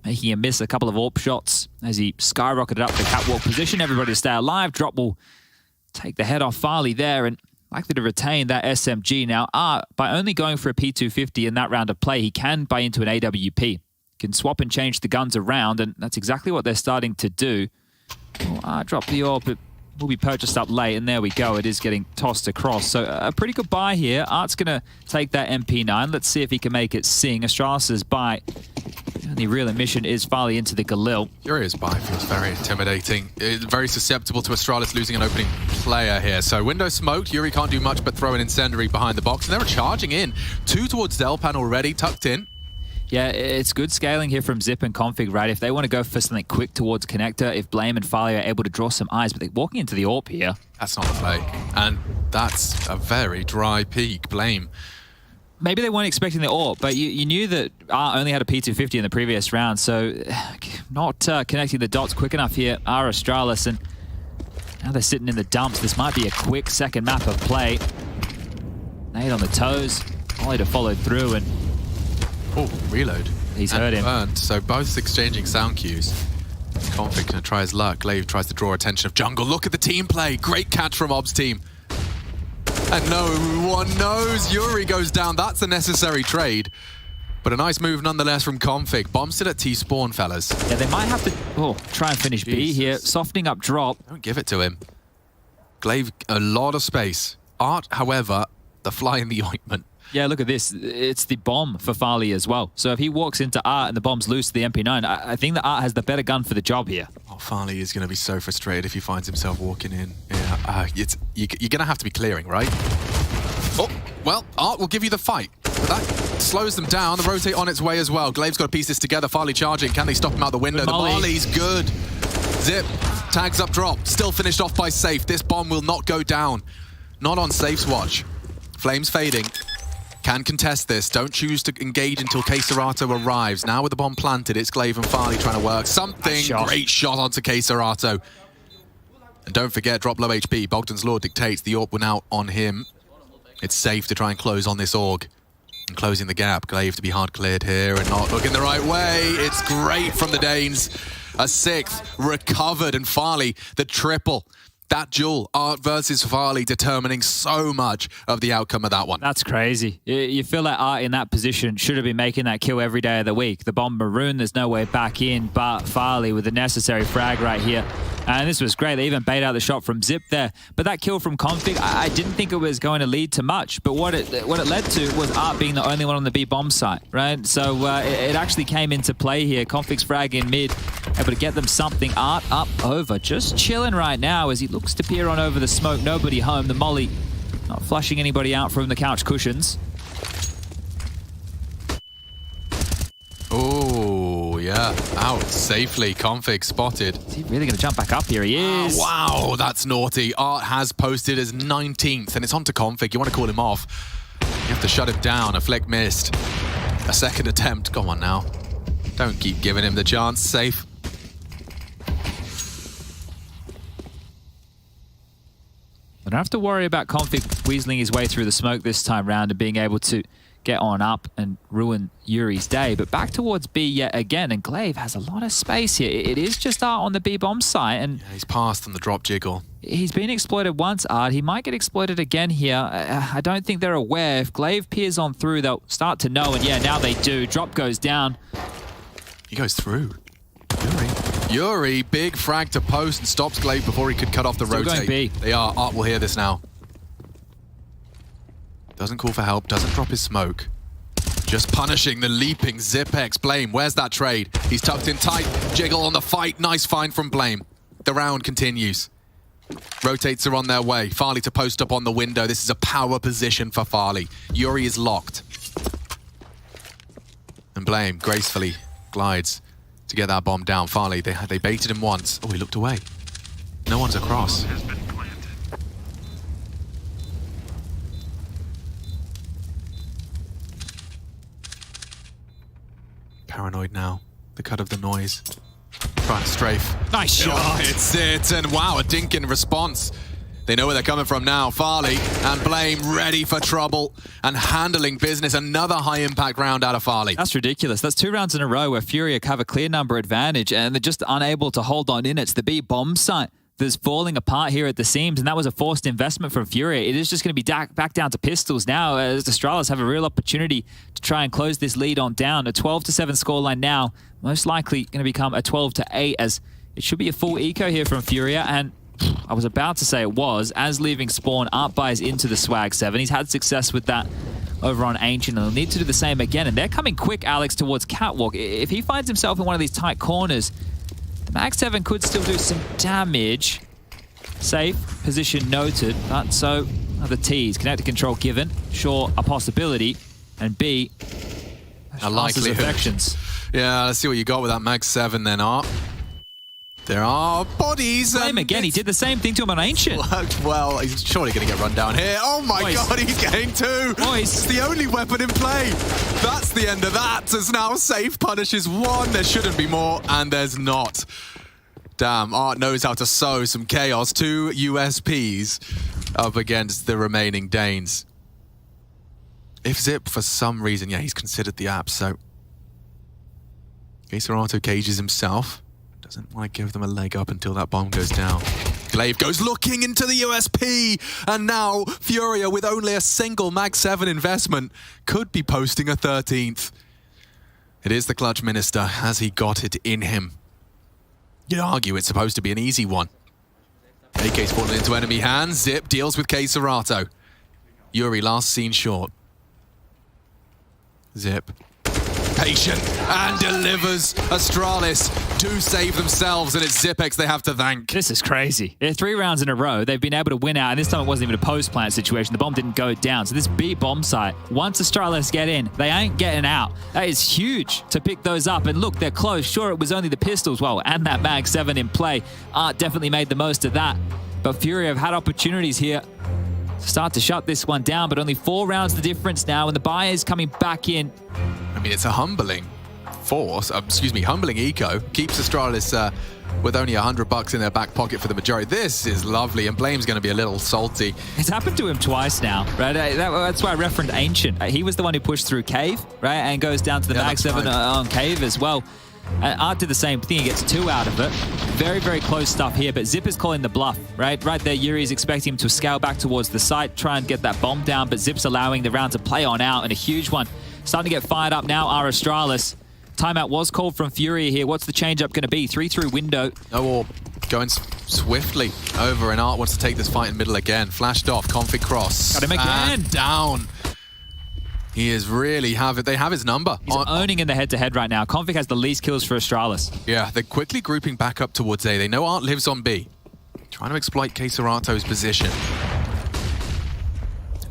making him miss a couple of AWP shots as he skyrocketed up the catwalk position. Everybody to stay alive. Drop will take the head off Farley there and likely to retain that SMG. Now, Art, by only going for a P250 in that round of play, he can buy into an AWP. Can swap and change the guns around, and that's exactly what they're starting to do. Drop the AWP, it will be purchased up late, and there we go. It is getting tossed across. So a pretty good buy here. Art's going to take that MP9. Let's see if he can make it sing. Astralis' buy. The real admission is Farley into the Galil. Furia's buy feels very intimidating. It's very susceptible to Astralis losing an opening player here. So window smoked. Yuri can't do much but throw an incendiary behind the box. And they're charging in. 2 towards Delpan already, tucked in. Yeah, it's good scaling here from Zip and Config, right? If they want to go for something quick towards Connector, if Blame and Farley are able to draw some eyes, but they're walking into the AWP here. That's not the play. And that's a very dry peak. Blame. Maybe they weren't expecting the AWP, but you knew that Art only had a P250 in the previous round, so not connecting the dots quick enough here are Astralis, and now they're sitting in the dumps. This might be a quick second map of play. Nade on the toes, only to follow through, and oh, reload. He's heard him. Burnt. So both exchanging sound cues. Config gonna try his luck. Glaive tries to draw attention of Jungle. Look at the team play. Great catch from Ob's team. And no one knows. Yuri goes down. That's a necessary trade. But a nice move nonetheless from Config. Bombs it at T-spawn, fellas. Yeah, they might have to try and finish B here. Softening up Drop. Don't give it to him. Glaive, a lot of space. Art, however, the fly in the ointment. Yeah, look at this. It's the bomb for Farley as well. So if he walks into Art and the bomb's loose to the MP9, I think that Art has the better gun for the job here. Oh, Farley is going to be so frustrated if he finds himself walking in. Yeah, you're going to have to be clearing, right? Oh, well, Art will give you the fight. But that slows them down. The rotate on its way as well. Glaive's got to piece this together. Farley charging. Can they stop him out the window? The Molly's good. Zip tags up Drop. Still finished off by Safe. This bomb will not go down. Not on Safe's watch. Flames fading. Can contest this. Don't choose to engage until K-Serato arrives. Now with the bomb planted, it's Glaive and Farley trying to work something. Great shot onto K-Serato. And don't forget, Drop low HP. Bogdan's Law dictates the AWP went out on him. It's safe to try and close on this AUG. And closing the gap. Glaive to be hard cleared here and not looking the right way. It's great from the Danes. A 6th recovered, and Farley, the triple. That duel, Art versus Farley, determining so much of the outcome of that one. That's crazy. You feel like Art in that position should have been making that kill every day of the week. The bomb maroon, there's no way back in, but Farley with the necessary frag right here. And this was great. They even bait out the shot from Zip there. But that kill from Config, I didn't think it was going to lead to much. But what it led to was Art being the only one on the B bomb site, right? So it actually came into play here. Config's frag in mid, able to get them something. Art up over, just chilling right now as he looks to peer on over the smoke. Nobody home. The Molly not flushing anybody out from the couch cushions. Oh, yeah. Out safely. Config spotted. Is he really going to jump back up here? He is. Oh, wow, that's naughty. Art has posted as 19th, and it's on to Config. You want to call him off. You have to shut him down. A flick missed. A second attempt. Come on now. Don't keep giving him the chance. Safe. I don't have to worry about Config weaseling his way through the smoke this time round and being able to get on up and ruin Yuri's day. But back towards B yet again, and Glaive has a lot of space here. It is just Art on the B bomb site, and yeah, he's passed on the drop jiggle. He's been exploited once, Art. He might get exploited again here. I don't think they're aware. If Glaive peers on through, they'll start to know, and yeah, now they do. Drop goes down. He goes through. Yuri, big frag to post and stops Glaive before he could cut off the Still rotate. going B. They are. Art will hear this now. Doesn't call for help, doesn't drop his smoke. Just punishing the leaping Zipex. Blame, where's that trade? He's tucked in tight. Jiggle on the fight. Nice find from Blame. The round continues. Rotates are on their way. Farley to post up on the window. This is a power position for Farley. Yuri is locked. And Blame gracefully glides to get that bomb down. Farley, they baited him once. Oh, he looked away. No one's across. Paranoid now. The cut of the noise. Trying to strafe. Nice shot. Oh, it's it. And wow, a Dinkin response. They know where they're coming from now. Farley and Blame ready for trouble and handling business. Another high impact round out of Farley. That's ridiculous. That's 2 rounds in a row where Furia have a clear number advantage and they're just unable to hold on in. It's the B bomb site that's falling apart here at the seams, and that was a forced investment from Furia. It is just going to be back down to pistols now as the Astralis have a real opportunity to try and close this lead on down. A 12-7 scoreline now, most likely going to become a 12-8 as it should be a full eco here from Furia, and I was about to say it was, as leaving spawn, Art buys into the Swag 7. He's had success with that over on Ancient, and they'll need to do the same again, and they're coming quick, Alex, towards Catwalk. If he finds himself in one of these tight corners, Mag 7 could still do some damage. Safe, position noted, but so are the T's. Connected control given, sure, a possibility, and B, a likelihood. Affections. Yeah, let's see what you got with that Mag 7 then, Art. There are bodies. Blame again, he did the same thing to him on Ancient. Well, he's surely going to get run down here. Oh my God, he's getting 2. It's the only weapon in play. That's the end of that, as now Safe punishes 1. There shouldn't be more, and there's not. Damn, Art knows how to sow some chaos. 2 USPs up against the remaining Danes. If Zip, for some reason, yeah, he's considered the app, so csgo cages himself. Doesn't want to give them a leg up until that bomb goes down. Glaive goes looking into the USP, and now Furia, with only a single Mag 7 investment, could be posting a 13th. It is the Clutch Minister. Has he got it in him? You'd argue it's supposed to be an easy one. AK's fallen into enemy hands. Zip deals with csgo. Yuri last seen short. Zip. Patient and delivers. Astralis do save themselves, and it's Zipex they have to thank. This is crazy. 3 rounds in a row, they've been able to win out, and this time it wasn't even a post-plant situation. The bomb didn't go down. So this B bomb site, once Astralis get in, they ain't getting out. That is huge to pick those up. And look, they're close. Sure, it was only the pistols, well, and that Mag 7 in play. Art definitely made the most of that. But Fury have had opportunities here to start to shut this one down, but only 4 rounds the difference now, and the buy is coming back in. I mean, it's a humbling force, humbling eco. Keeps Astralis with only $100 in their back pocket for the majority. This is lovely, and Blame's going to be a little salty. It's happened to him twice now, right? That's why I referenced Ancient. He was the one who pushed through Cave, right? And goes down to the Mag 7 on Cave as well. Art did the same thing. He gets 2 out of it. Very, very close stuff here, but Zip is calling the bluff, right? Right there, Yuri's expecting him to scale back towards the site, try and get that bomb down, but Zip's allowing the round to play on out, and a huge one. Starting to get fired up now, are Astralis. Timeout was called from Furia here. What's the change-up going to be? 3 through window. No orb. Going swiftly over, and Art wants to take this fight in middle again. Flashed off, config cross. Got him again. And down. He is really they have his number. He's owning in the head-to-head right now. Config has the least kills for Astralis. Yeah, they're quickly grouping back up towards A. They know Art lives on B. Trying to exploit csgo's position.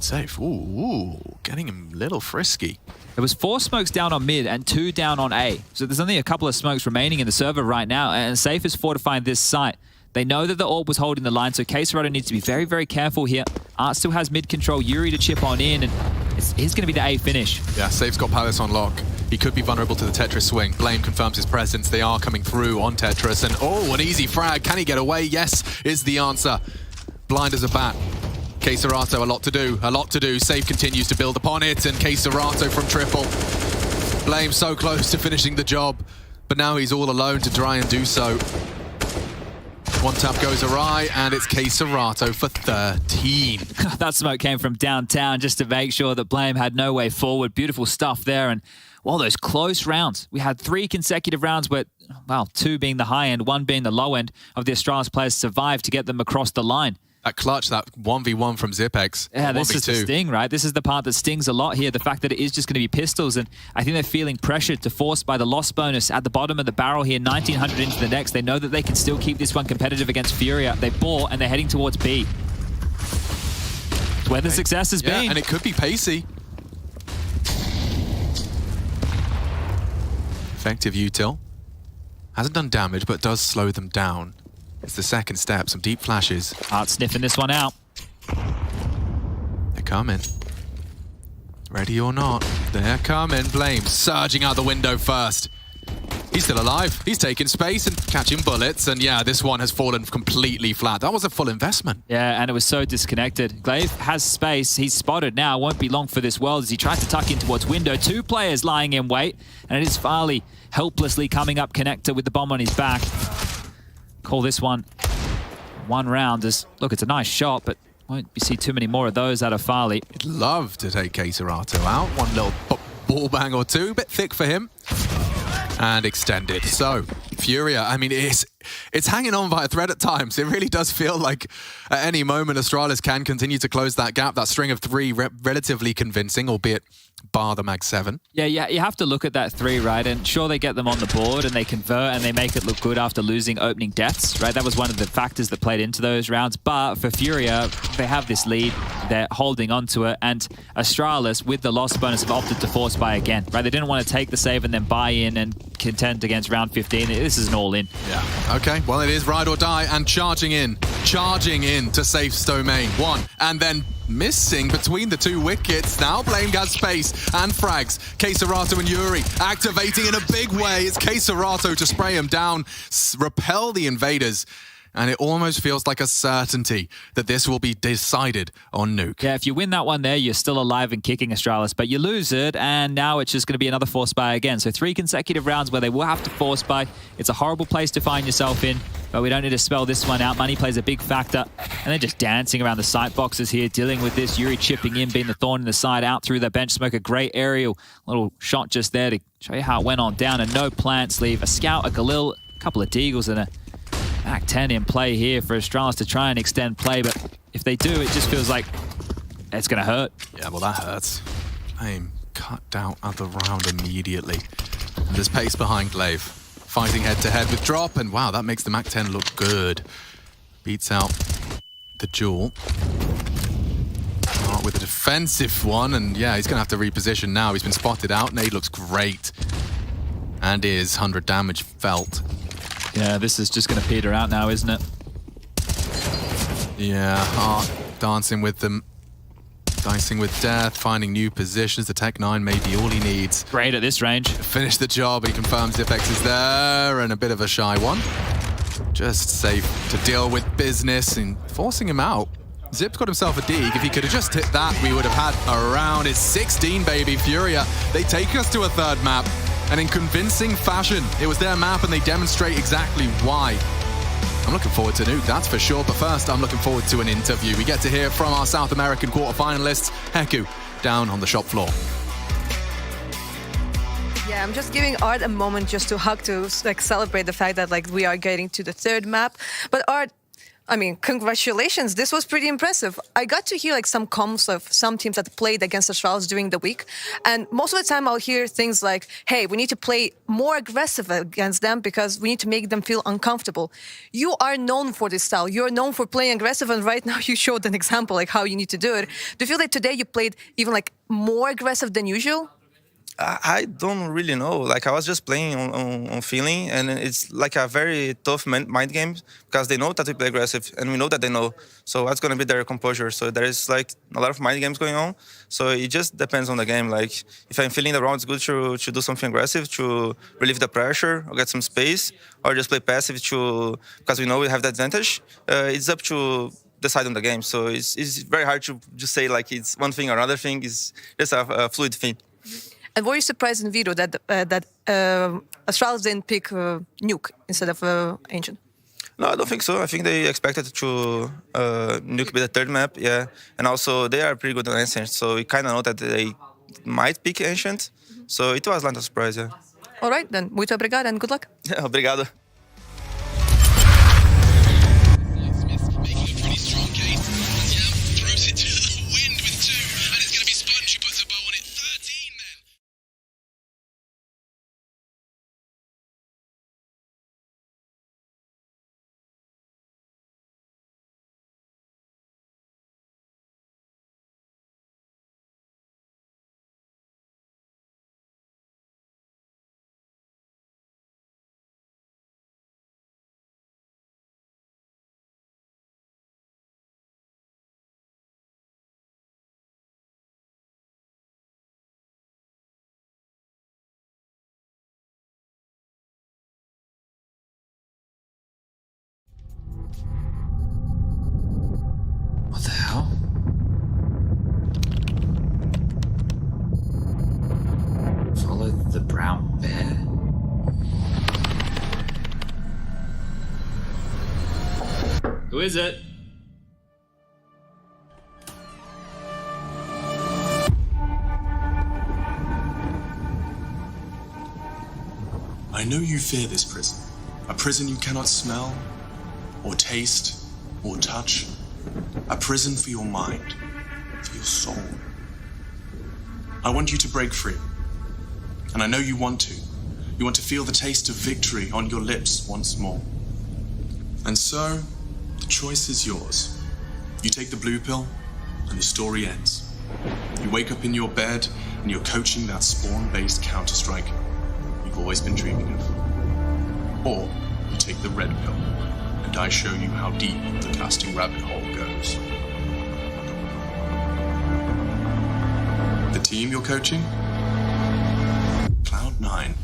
safe. Ooh, getting him a little frisky. There was 4 smokes down on mid and 2 down on A. So there's only a couple of smokes remaining in the server right now, and Safe is fortifying this site. They know that the AWP was holding the line, so csgo needs to be very, very careful here. Art still has mid control, Yuri to chip on in, and it's going to be the A finish. Yeah, Safe's got Palace on lock. He could be vulnerable to the Tetris swing. Blame confirms his presence. They are coming through on Tetris, and oh, an easy frag. Can he get away? Yes, is the answer. Blind as a bat. csgo, a lot to do. Safe continues to build upon it, and csgo from triple. Blame so close to finishing the job, but now he's all alone to try and do so. One tap goes awry, and it's csgo for 13. That smoke came from downtown just to make sure that Blame had no way forward. Beautiful stuff there, and well, those close rounds. We had 3 consecutive rounds where, well, 2 being the high end, 1 being the low end of the Astralis players survived to get them across the line. That clutch, that 1v1 from Zipex. Yeah, this is the sting, right? This is the part that stings a lot here, the fact that it is just going to be pistols, and I think they're feeling pressured to force by the loss bonus at the bottom of the barrel here, 1900 into the next. They know that they can still keep this one competitive against Furia. They bought, and they're heading towards B. It's where the success has been. And it could be pacey. Effective util. Hasn't done damage, but does slow them down. It's the second step, some deep flashes. Art sniffing this one out. They're coming. Ready or not, they're coming. Blame surging out the window first. He's still alive. He's taking space and catching bullets. And yeah, this one has fallen completely flat. That was a full investment. Yeah, and it was so disconnected. Glaive has space. He's spotted now. Won't be long for this world as he tries to tuck in towards window. 2 players lying in wait. And it is Farley helplessly coming up connector with the bomb on his back. Call this one 1 round. Look, it's a nice shot, but won't you see too many more of those out of Farley. He'd love to take csgo out. One little ball bang or 2, a bit thick for him. And extended. So, Furia, I mean, it's hanging on by a thread at times. It really does feel like at any moment Astralis can continue to close that gap. That string of 3 relatively convincing, albeit bar the mag 7. Yeah, you have to look at that 3, right? And sure, they get them on the board and they convert and they make it look good after losing opening deaths, right? That was one of the factors that played into those rounds. But for Furia, they have this lead. They're holding on to it. And Astralis, with the loss bonus, have opted to force buy again, right? They didn't want to take the save and then buy in and contend against round 15. This is an all-in. Yeah. Okay, well, it is ride or die, and charging in to Safe's domain. 1, and then missing between the 2 wickets. Now Blame has space and frags. csgo and Yuri activating in a big way. It's csgo to spray him down, repel the invaders. And it almost feels like a certainty that this will be decided on Nuke. Yeah, if you win that one there, you're still alive and kicking Astralis, but you lose it, and now it's just going to be another force buy again. So 3 consecutive rounds where they will have to force buy. It's a horrible place to find yourself in, but we don't need to spell this one out. Money plays a big factor, and they're just dancing around the sight boxes here, dealing with this. Yuri chipping in, being the thorn in the side, out through the bench smoke. A great aerial little shot just there to show you how it went on down, and no plant sleeve. A scout, a Galil, a couple of deagles, and a Act 10 in play here for Astralis to try and extend play, but if they do, it just feels like it's going to hurt. Yeah, well, that hurts. Flame cut out of the round immediately. And there's pace behind Glaive. Fighting head-to-head with Drop, and wow, that makes the Mac 10 look good. Beats out the Jewel. Start with a defensive one, and yeah, he's going to have to reposition now. He's been spotted out. Nade looks great. And is 100 damage felt. Yeah, this is just going to peter out now, isn't it? Yeah, Art dancing with them. Dicing with death, finding new positions. The Tech 9 may be all he needs. Great at this range. Finish the job. He confirms Zipex is there, and a bit of a shy one. Just safe to deal with business and forcing him out. Zip's got himself a deeg. If he could have just hit that, we would have had a round. It's 16, baby. Furia, they take us to a 3rd map. And in convincing fashion, it was their map and they demonstrate exactly why. I'm looking forward to Nuke, that's for sure. But first, I'm looking forward to an interview. We get to hear from our South American quarterfinalists, Heku, down on the shop floor. Yeah, I'm just giving Art a moment just to hug, to like celebrate the fact that like we are getting to the 3rd map. But Art, I mean, congratulations. This was pretty impressive. I got to hear like some comms of some teams that played against Astralis during the week. And most of the time I'll hear things like, hey, we need to play more aggressive against them because we need to make them feel uncomfortable. You are known for this style. You're known for playing aggressive. And right now you showed an example like how you need to do it. Do you feel like today you played even like more aggressive than usual? I don't really know. Like I was just playing on feeling, and it's like a very tough mind game because they know that we play aggressive, and we know that they know. So what's gonna be their composure? So there is like a lot of mind games going on. So it just depends on the game. Like if I'm feeling the round is good to do something aggressive to relieve the pressure or get some space, or just play passive because we know we have the advantage. It's up to decide on the game. So it's very hard to just say like it's one thing or another thing. It's just a fluid thing. And were you surprised in Vito that Astralis didn't pick Nuke instead of Ancient? No, I don't think so. I think they expected to Nuke be the third map, yeah. And also, they are pretty good on Ancient, so we kind of know that they might pick Ancient. So it was not a surprise, yeah. All right, then. Muito obrigado and good luck. Yeah, obrigado. What the hell? Follow the brown bear? Who is it? I know you fear this prison. A prison you cannot smell, or taste, or touch. A prison for your mind, for your soul. I want you to break free. And I know you want to. You want to feel the taste of victory on your lips once more. And so, the choice is yours. You take the blue pill, and the story ends. You wake up in your bed, and you're coaching that spawn-based Counter-Strike you've always been dreaming of. Or, you take the red pill, and I show you how deep the casting rabbit hole goes. The team you're coaching? Cloud9.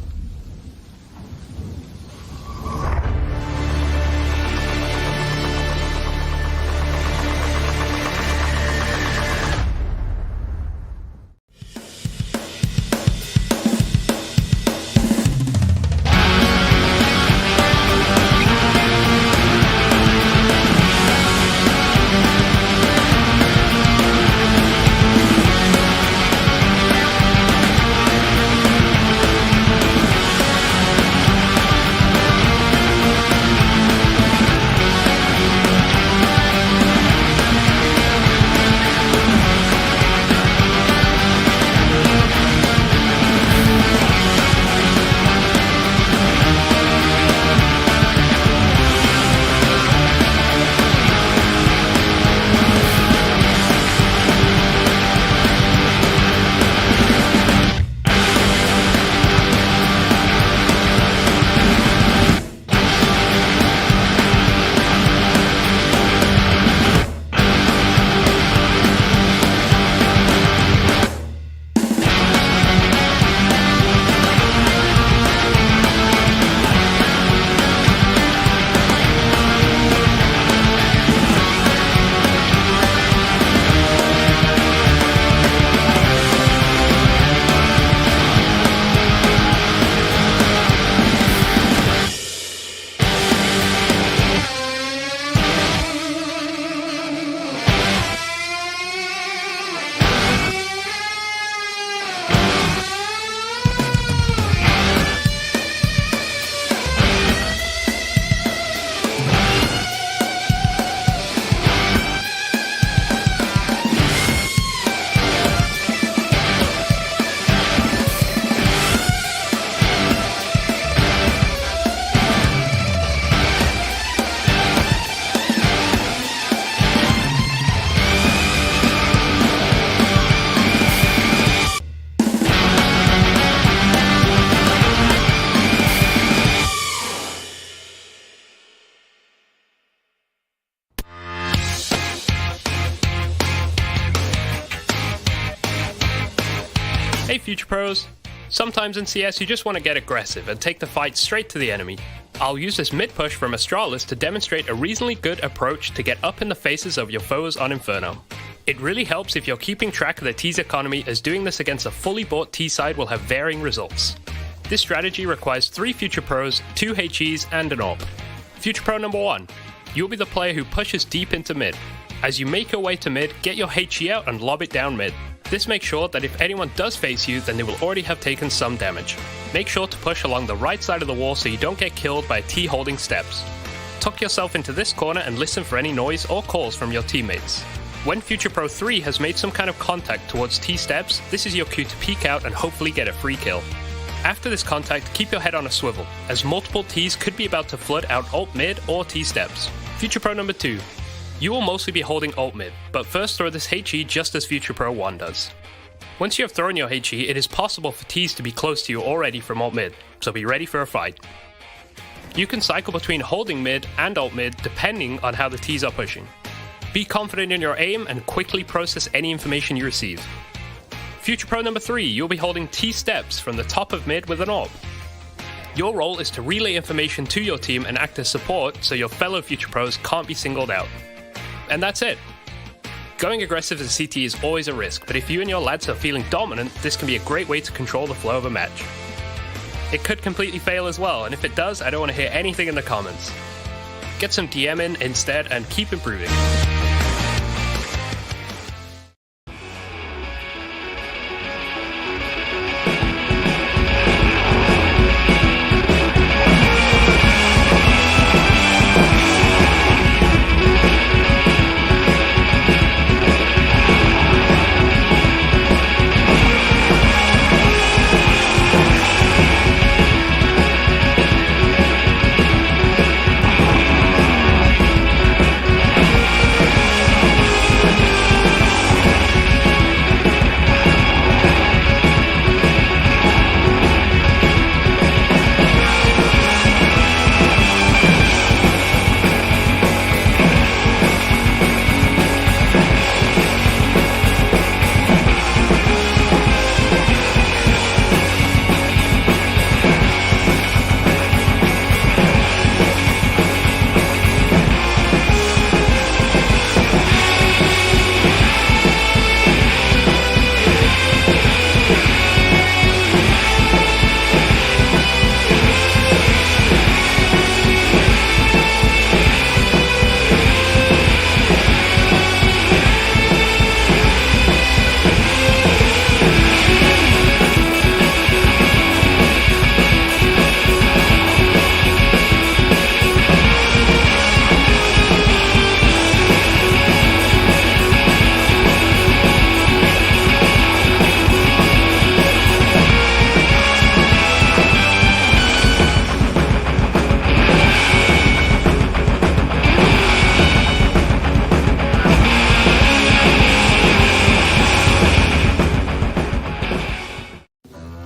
Hey Future Pros! Sometimes in CS you just want to get aggressive and take the fight straight to the enemy. I'll use this mid push from Astralis to demonstrate a reasonably good approach to get up in the faces of your foes on Inferno. It really helps if you're keeping track of the T's economy, as doing this against a fully bought T side will have varying results. This strategy requires 3 Future Pros, 2 HEs and an AWP. Future Pro number 1. You'll be the player who pushes deep into mid. As you make your way to mid, get your HE out and lob it down mid. This makes sure that if anyone does face you, then they will already have taken some damage. Make sure to push along the right side of the wall so you don't get killed by a T holding steps. Tuck yourself into this corner and listen for any noise or calls from your teammates. When Future Pro 3 has made some kind of contact towards T steps, this is your cue to peek out and hopefully get a free kill. After this contact, keep your head on a swivel, as multiple Ts could be about to flood out ult mid or T steps. Future Pro number 2. You will mostly be holding ult mid, but first throw this HE just as Future Pro 1 does. Once you have thrown your HE, it is possible for Ts to be close to you already from ult mid, so be ready for a fight. You can cycle between holding mid and ult mid depending on how the Ts are pushing. Be confident in your aim and quickly process any information you receive. Future Pro number 3, you'll be holding T steps from the top of mid with an AWP. Your role is to relay information to your team and act as support so your fellow Future Pros can't be singled out. And that's it. Going aggressive as a CT is always a risk, but if you and your lads are feeling dominant, this can be a great way to control the flow of a match. It could completely fail as well, and if it does, I don't want to hear anything in the comments. Get some DM in instead and keep improving.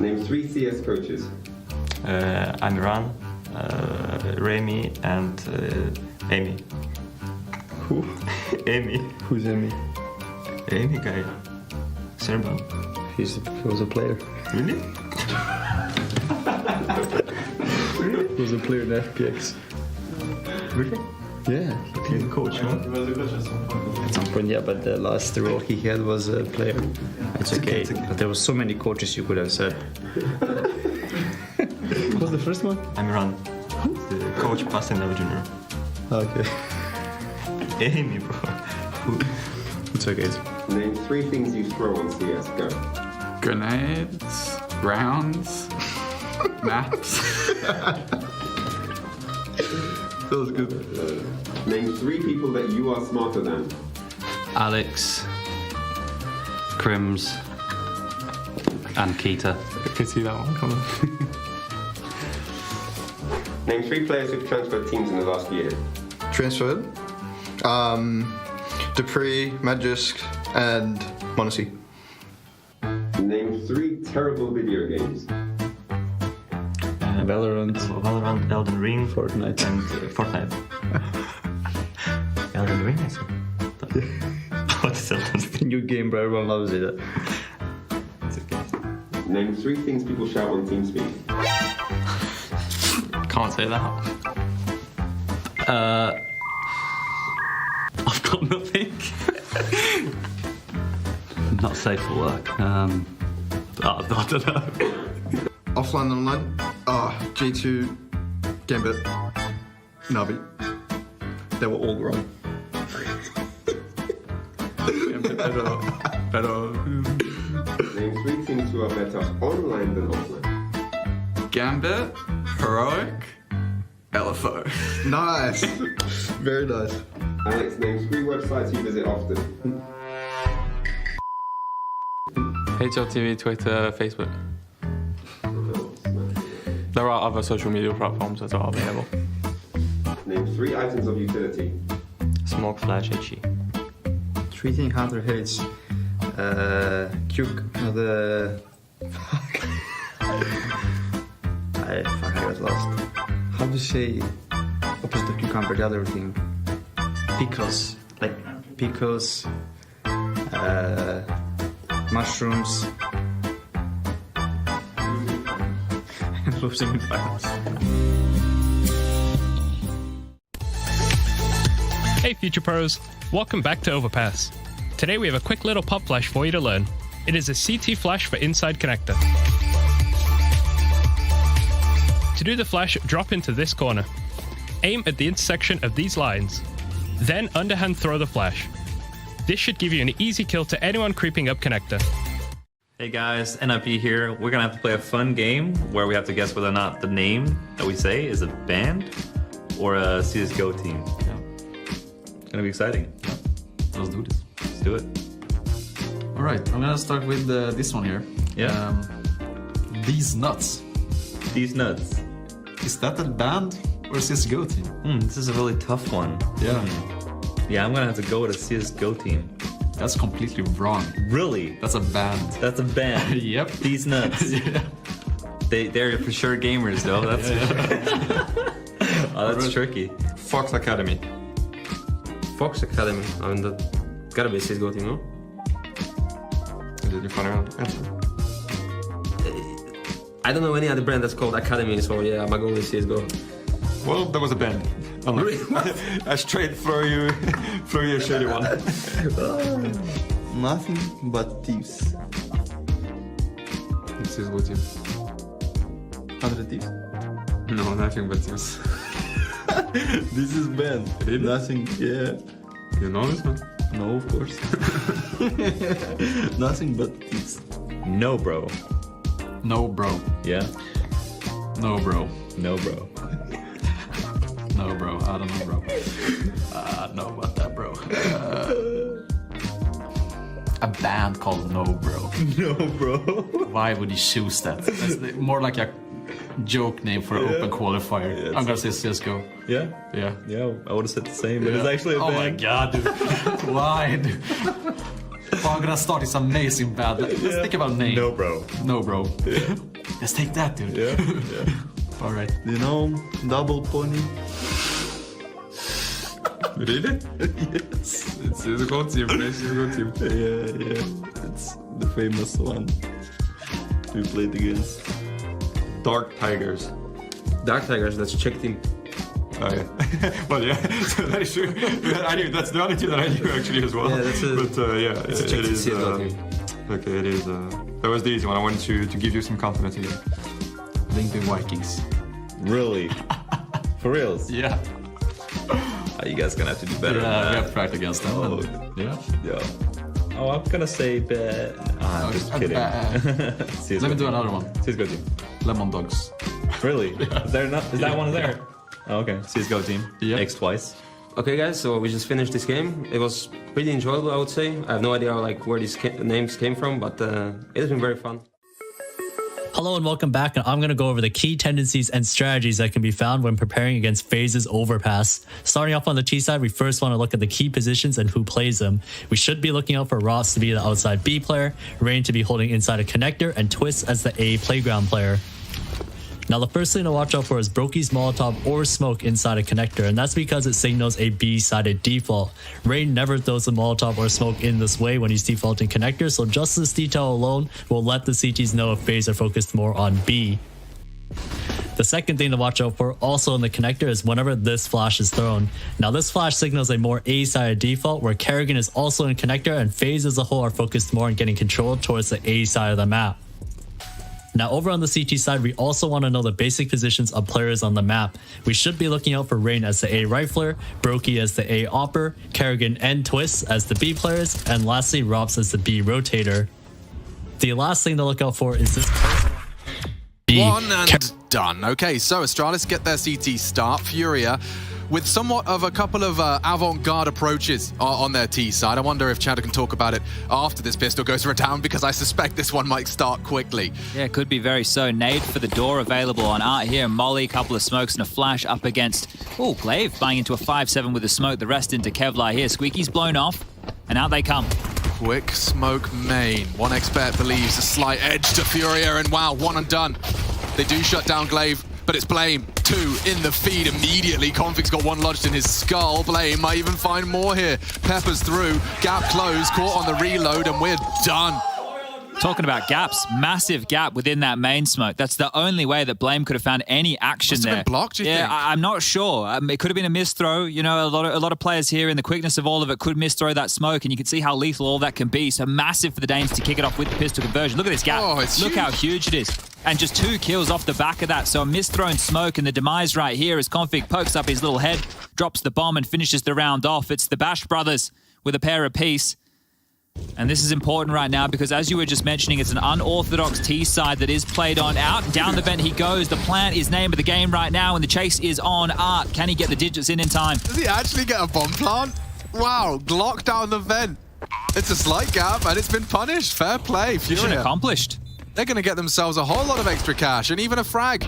Name 3 CS coaches. Amiran, Remy, and Amy. Who? Amy. Who's Amy? Amy guy. Serban. He was a player. Really? He was a player in FPX. Really? Yeah. He's a coach, huh? At some point, yeah, but the last role he had was a player. It's okay. But there were so many coaches you could have said. What was the first one? Amiran. The coach passing level junior. Okay. Amy, bro. It's okay. Name 3 things you throw on CS. Go. Grenades, rounds, maps. That was good. Name 3 people that you are smarter than. Alex, Crims, and Keita. I can see that one coming. Name 3 players who've transferred teams in the last year. Transferred. Dupree, Magisk, and Monacy. Name 3 terrible video games. Valorant, Elden Ring, Fortnite, and Fortnite. Elden Ring, I said. What is Elden Ring? New game, bro. Everyone loves it. It's okay. Name 3 things people shout on TeamSpeak. Can't say that. I've got nothing. Not safe for work. I don't know. Offline and online. G2, Gambit, Navi. They were all wrong. Name 3 things who are better online than offline. Gambit, Heroic, LFO. Nice. Very nice. Alex, name 3 websites you visit often. HLTV, Twitter, Facebook. There are other social media platforms that are available. Name 3 items of utility. Smoke, flash, HE. 3 things Hunter hates. Cube, the... I got lost. How do you say opposite of cucumber, the other thing? Pickles. Like pickles, mushrooms. Losing finals. Hey Future Pros, welcome back to Overpass. Today we have a quick little pop flash for you to learn. It is a CT flash for inside connector. To do the flash, drop into this corner. Aim at the intersection of these lines. Then underhand throw the flash. This should give you an easy kill to anyone creeping up connector. Hey guys, NIP here. We're gonna have to play a fun game where we have to guess whether or not the name that we say is a band or a CSGO team. Yeah. It's gonna be exciting. Yeah. Let's do this. Let's do it. All right, I'm gonna start with this one here. Yeah. These nuts. These nuts. Is that a band or a CSGO team? This is a really tough one. Yeah. Yeah, I'm gonna have to go with a CSGO team. That's completely wrong. Really? That's a band. That's a band. Yep. These nuts. Yeah. They're for sure gamers though. That's for sure. Oh, that's tricky. Fox Academy. Fox Academy. I mean, that gotta be a CSGO team, no? Did you find out answer? I don't know any other brand that's called Academy, so yeah, I'm gonna go with CSGO. Well, there was a band. A straight throw you shady one. Nothing but thieves. This is what you. 100 thieves. No, nothing but thieves. This is band. Really? Nothing. Yeah. You know this one? No, of course. Nothing but thieves. No, bro. No, bro. Yeah. No, bro. No, bro. No, bro. I don't know, bro. I don't know about that, bro. A band called No, Bro. No, bro. Why would you choose that? That's more like a joke name for an open qualifier. Yeah, I'm gonna say CSGO. Yeah? Yeah. Yeah, I would have said the same, but it's actually a band. Oh my god, dude. Why, dude? Furia Astralis is amazing band. Let's think about a name. No, bro. No, bro. Yeah. Let's take that, dude. Yeah. All right. You know, double pony. Really? Yes. It's a good team. It's a good team. Yeah. It's the famous one we played against. Dark Tigers. Dark Tigers, that's a Czech team. Oh yeah. Well yeah, so that is true. I knew that's the only team that I knew actually as well. Yeah, that's a. But yeah, it's a Czech it is. team. Okay, it is. That was the easy one. I wanted to give you some confidence again. Lincoln Vikings. Really? For reals? Yeah. You guys gonna have to do better. Yeah, we have to practice against them. Oh, yeah. Yeah. Oh, I'm gonna say bad. I'm just kidding. Let me do another one. CSGO team. Lemon Dogs. Really? Is there not? Is that one there? Oh, okay. CSGO team. Yep. X twice. Okay, guys. So we just finished this game. It was pretty enjoyable, I would say. I have no idea where these names came from, but it has been very fun. Hello and welcome back, and I'm going to go over the key tendencies and strategies that can be found when preparing against FaZe's Overpass. Starting off on the T side, we first want to look at the key positions and who plays them. We should be looking out for Ross to be the outside B player, Rain to be holding inside a connector, and Twist as the A playground player. Now the first thing to watch out for is Brokey's Molotov or smoke inside a connector, and that's because it signals a B-sided default. Rain never throws a Molotov or smoke in this way when he's defaulting connector, so just this detail alone will let the CTs know if FaZe are focused more on B. The second thing to watch out for also in the connector is whenever this flash is thrown. Now this flash signals a more A-sided default where Kerrigan is also in connector and FaZe as a whole are focused more on getting control towards the A side of the map. Now over on the CT side, we also want to know the basic positions of players on the map. We should be looking out for Rain as the A rifler, Brokey as the A opper, Kerrigan and Twist as the B players, and lastly Robs as the B rotator. The last thing to look out for is this B. One and done. Okay, so Astralis get their CT start. Furia with somewhat of a couple of avant-garde approaches on their T side. I wonder if Chad can talk about it after this pistol goes down, because I suspect this one might start quickly. Yeah, could be very so. Nade for the door available on Art here. Molly, couple of smokes and a flash up against... Oh, Glaive buying into a 5-7 with a smoke. The rest into Kevlar here. Squeaky's blown off, and out they come. Quick smoke main. One expert believes a slight edge to Furia, and wow, one and done. They do shut down Glaive, but it's Blame. 2 in the feed immediately. Config's got one lodged in his skull. Blame might even find more here. Peppers through. Gap closed. Caught on the reload, and we're done. Talking about gaps, massive gap within that main smoke. That's the only way that Blame could have found any action there. Must have been blocked, do you think? I'm not sure. It could have been a misthrow. You know, a lot of players here in the quickness of all of it could misthrow that smoke, and you can see how lethal all that can be. So massive for the Danes to kick it off with the pistol conversion. Look at this gap. Oh, it's Look huge. how huge it is. And just 2 kills off the back of that. So a misthrown smoke, and the demise right here as Config pokes up his little head, drops the bomb and finishes the round off. It's the Bash brothers with a pair apiece. And this is important right now because, as you were just mentioning, it's an unorthodox T side that is played on. Out, down the vent he goes. The plant is name of the game right now, and the chase is on Art. Can he get the digits in time? Does he actually get a bomb plant? Wow, Glock down the vent. It's a slight gap, and it's been punished. Fair play, Furia. Mission accomplished. They're going to get themselves a whole lot of extra cash, and even a frag.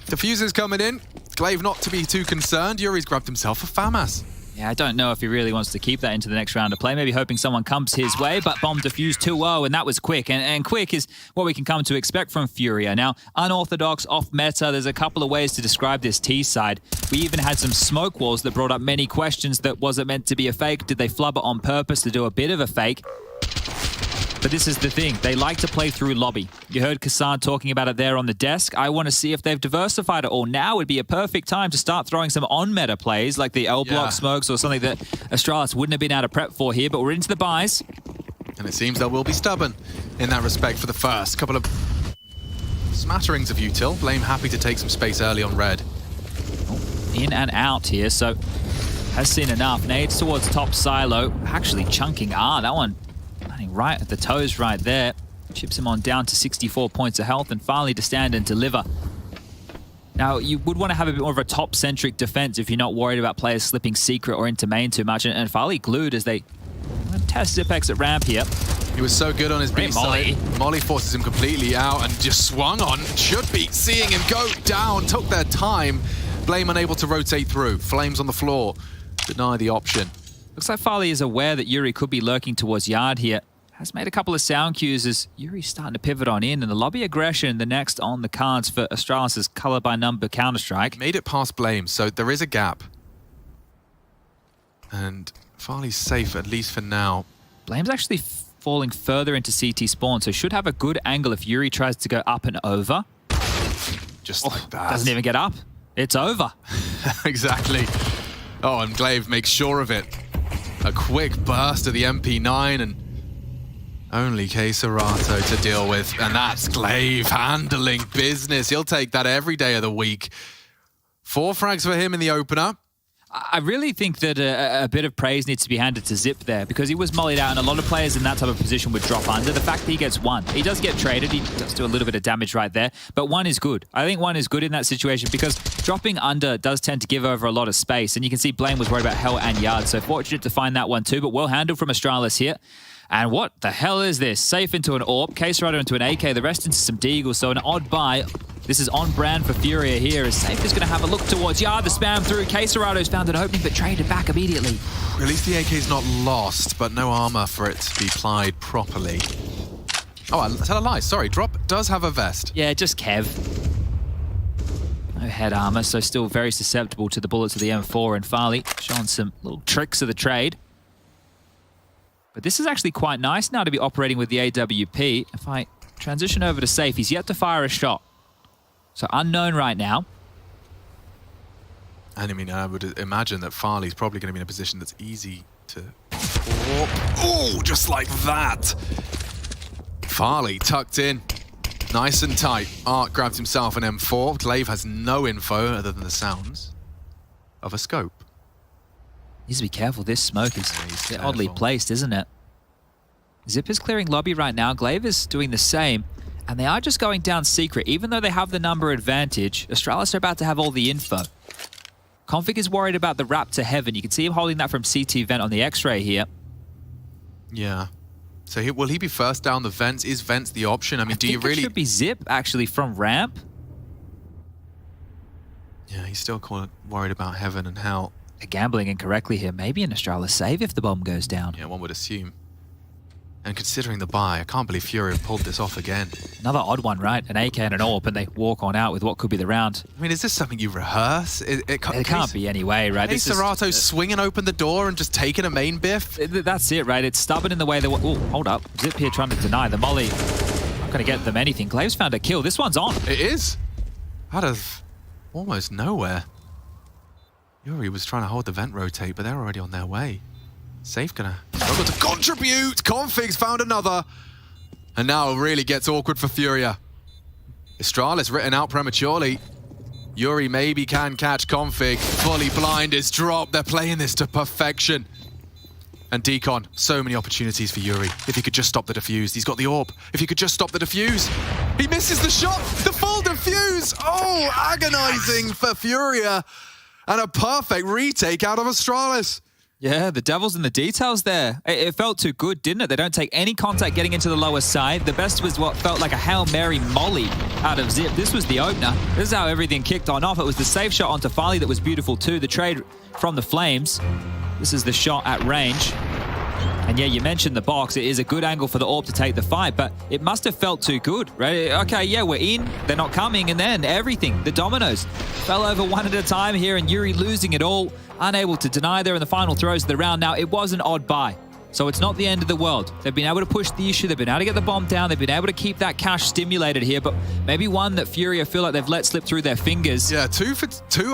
Diffuser's coming in. Glaive not to be too concerned. Yuri's grabbed himself a FAMAS. Yeah, I don't know if he really wants to keep that into the next round of play. Maybe hoping someone comes his way, but bomb defused 2-0, and that was quick. And quick is what we can come to expect from Furia. Now, unorthodox, off-meta, there's a couple of ways to describe this T side. We even had some smoke walls that brought up many questions that was it meant to be a fake? Did they flub it on purpose to do a bit of a fake? But this is the thing, they like to play through lobby. You heard Kassan talking about it there on the desk. I want to see if they've diversified it all. Now would be a perfect time to start throwing some on-meta plays like the L-block smokes or something that Astralis wouldn't have been able to prep for here, but we're into the buys. And it seems they will be stubborn in that respect for the first couple of smatterings of util. Blame happy to take some space early on red. In and out here, so has seen enough. Nades towards top silo, actually chunking that one. Right at the toes right there. Chips him on down to 64 points of health, and finally to stand and deliver. Now, you would want to have a bit more of a top-centric defense if you're not worried about players slipping secret or into main too much. And Farley glued as they test Zipex at ramp here. He was so good on his B side. Molly forces him completely out and just swung on. Should be seeing him go down. Took their time. Blame unable to rotate through. Flames on the floor. Deny the option. Looks like Farley is aware that Yuri could be lurking towards yard here. Has made a couple of sound cues as Yuri's starting to pivot on in, and the lobby aggression, the next on the cards for Astralis' color by number Counter-Strike. Made it past Blame, so there is a gap. And Farley's safe, at least for now. Blame's actually falling further into CT spawn, so should have a good angle if Yuri tries to go up and over. Just like that. Doesn't even get up. It's over. Exactly. Oh, and Glaive makes sure of it. A quick burst of the MP9 and only Keserato to deal with, and that's Glaive handling business. He'll take that every day of the week. 4 frags for him in the opener. I really think that a bit of praise needs to be handed to Zip there, because he was mollied out, and a lot of players in that type of position would drop under. The fact that he gets 1, he does get traded, he does do a little bit of damage right there, but 1 is good. I think 1 is good in that situation, because dropping under does tend to give over a lot of space, and you can see Blame was worried about Hell and Yard, so fortunate to find that one too, but well handled from Astralis here. And what the hell is this? Safe into an AWP, Keserato into an AK, the rest into some Deagle, so an odd buy. This is on brand for Furia here, as Safe is going to have a look towards Yard, the spam through. Keserato's found an opening, but traded back immediately. At least the AK's not lost, but no armor for it to be plied properly. Oh, I tell a lie, sorry, Drop does have a vest. Yeah, just Kev. No head armor, so still very susceptible to the bullets of the M4, and Farley showing some little tricks of the trade. But this is actually quite nice now to be operating with the AWP. If I transition over to safe, he's yet to fire a shot. So unknown right now. And I mean, I would imagine that Farley's probably going to be in a position that's easy to... Oh, just like that. Farley tucked in, nice and tight. Art grabs himself an M4. Glaive has no info other than the sounds of a scope. Needs to be careful. This smoke is a bit oddly placed, isn't it? Zip is clearing lobby right now. Glaive is doing the same. And they are just going down secret. Even though they have the number advantage, Astralis are about to have all the info. Config is worried about the wrap to heaven. You can see him holding that from CT vent on the X-ray here. Yeah. So will he be first down the vents? Is vents the option? I mean, do you really... It should be Zip, actually, from ramp. Yeah, he's still worried about heaven and hell. They're gambling incorrectly here. Maybe an Astralis save if the bomb goes down. Yeah, one would assume. And considering the buy, I can't believe Furia pulled this off again. Another odd one, right? An AK and an AWP, and they walk on out with what could be the round. I mean, is this something you rehearse? It can't be anyway, right? Hey, Serato swinging open the door and just taking a main biff? That's it, right? It's stubborn in the way that... Oh, hold up. Zip here trying to deny the molly. Not going to get them anything. Glaive's found a kill. This one's on. It is. Out of almost nowhere. Yuri was trying to hold the vent rotate, but they're already on their way. Safe gonna struggle to contribute. Config's found another. And now it really gets awkward for Furia. Astralis written out prematurely. Yuri maybe can catch Config. Fully blind is dropped. They're playing this to perfection. And Deacon, so many opportunities for Yuri. If he could just stop the defuse. He's got the AWP. If he could just stop the defuse. He misses the shot. The full defuse. Oh, agonizing for Furia. And a perfect retake out of Astralis. Yeah, the devil's in the details there. It felt too good, didn't it? They don't take any contact getting into the lower side. The best was what felt like a Hail Mary molly out of Zip. This was the opener. This is how everything kicked on off. It was the safe shot onto Farley that was beautiful too. The trade from the Flames. This is the shot at range. And yeah, you mentioned the box. It is a good angle for the AWP to take the fight, but it must have felt too good, right? Okay, yeah, we're in. They're not coming. And then everything, the dominoes, fell over one at a time here, and Yuri losing it all, unable to deny there in the final throws of the round. Now, it was an odd buy, so it's not the end of the world. They've been able to push the issue. They've been able to get the bomb down. They've been able to keep that cash stimulated here, but maybe one that Furia feel like they've let slip through their fingers. Yeah, two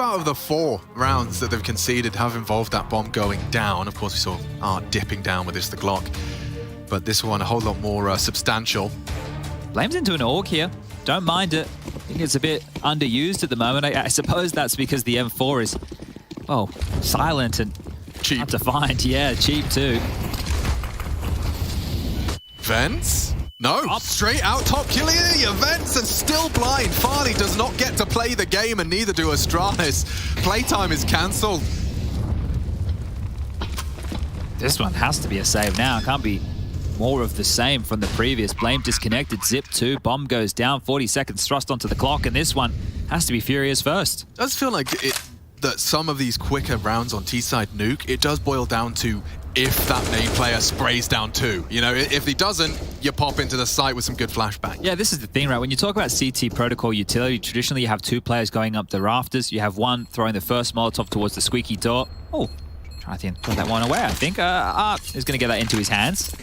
out of the 4 rounds that they've conceded have involved that bomb going down. Of course, we saw Art dipping down with this the Glock, but this one a whole lot more substantial. Blame's into an AUG here. Don't mind it. I think it's a bit underused at the moment. I suppose that's because the M4 is, well, silent and cheap. Hard to find. Yeah, cheap too. Vents? No, straight out top kill here. Vents are still blind. Farley does not get to play the game, and neither do Astralis. Playtime is cancelled. This one has to be a save now. It can't be more of the same from the previous. Blame disconnected, Zip 2, bomb goes down, 40 seconds thrust onto the clock, and this one has to be Furia's first. It does feel like that some of these quicker rounds on T-side nuke, it does boil down to if that main player sprays down 2. You know, if he doesn't, you pop into the site with some good flashbang. Yeah, this is the thing, right? When you talk about CT protocol utility, traditionally you have 2 players going up the rafters. You have one throwing the first Molotov towards the squeaky door. Oh, trying to throw that one away, I think. Art is going to get that into his hands.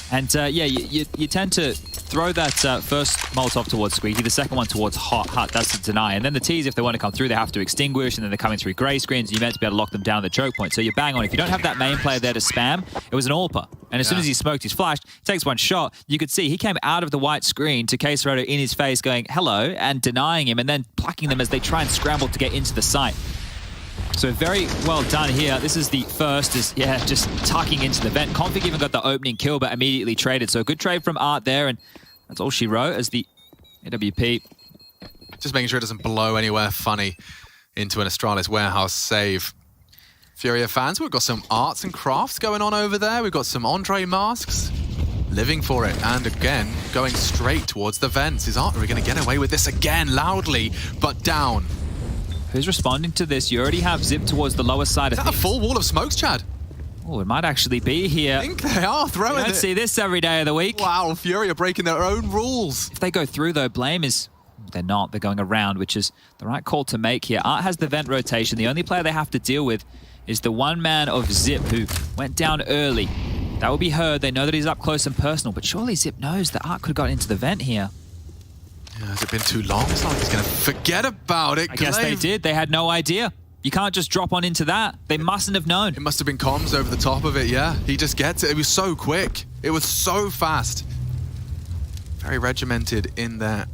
And yeah, you tend to throw that first Molotov towards Squeaky, the second one towards Hut. That's the deny. And then the T's, if they want to come through, they have to extinguish, and then they're coming through grey screens. You're meant to be able to lock them down at the choke point. So you bang on. If you don't have that main player there to spam, it was an AWPer. And as soon as he smoked his flash, takes one shot, you could see he came out of the white screen to K-Serato in his face going, hello, and denying him, and then plucking them as they try and scramble to get into the site. So very well done here. This is the first, just tucking into the vent. Config even got the opening kill, but immediately traded. So a good trade from Art there, and that's all she wrote as the AWP. Just making sure it doesn't blow anywhere funny into an Astralis warehouse save. Furia fans, we've got some arts and crafts going on over there. We've got some Andre masks. Living for it, and again, going straight towards the vents. Is Art going to get away with this again, loudly, but down? Who's responding to this? You already have Zip towards the lower side of things. Is that a full wall of smokes, Chad? Oh, it might actually be here. I think they are throwing it. You don't see this every day of the week. Wow, Furia breaking their own rules. If they go through, though, Blame is They're not. They're going around, which is the right call to make here. Art has the vent rotation. The only player they have to deal with is the one man of Zip, who went down early. That will be heard. They know that he's up close and personal, but surely Zip knows that Art could have got into the vent here. Yeah, has it been too long? It's not like he's going to forget about it. I guess they did. They had no idea. You can't just drop on into that. They mustn't have known. It must have been comms over the top of it, yeah. He just gets it. It was so quick. It was so fast. Very regimented in their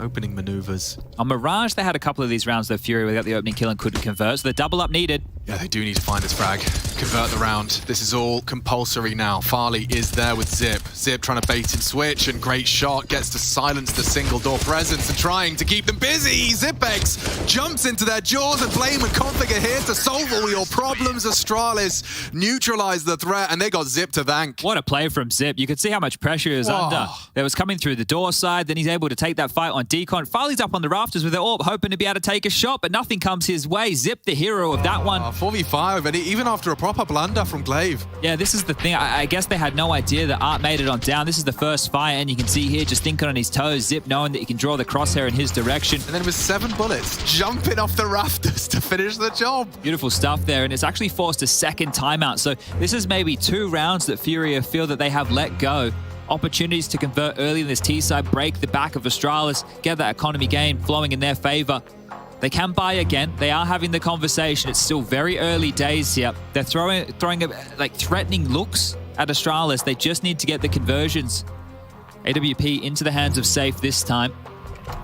opening maneuvers. On Mirage, they had a couple of these rounds, though, Fury without the opening kill and couldn't convert, so the double up needed. Yeah, they do need to find this frag, convert the round. This is all compulsory now. Farley is there with Zip. Zip trying to bait and switch, and great shot gets to silence the single door presence and trying to keep them busy. Zipex jumps into their jaws, and Blame and Config are here to solve all your problems. Astralis neutralize the threat, and they got Zip to thank. What a play from Zip. You could see how much pressure he was under. That was coming through the door side, then he's able to take that fight on Decon. Farley's up on the rafters with the AWP, hoping to be able to take a shot, but nothing comes his way. Zip, the hero of that one. 4v5, and even after a proper blunder from Glaive. Yeah, this is the thing. I guess they had no idea that Art made it on down. This is the first fight, and you can see here just thinking on his toes, Zip knowing that he can draw the crosshair in his direction. And then with 7 bullets, jumping off the rafters to finish the job. Beautiful stuff there, and it's actually forced a second timeout. So this is maybe 2 rounds that Furia feel that they have let go. Opportunities to convert early in this T-side, break the back of Astralis, get that economy gain flowing in their favor. They can buy again. They are having the conversation. It's still very early days here. They're throwing like threatening looks at Astralis. They just need to get the conversions. AWP into the hands of Safe this time.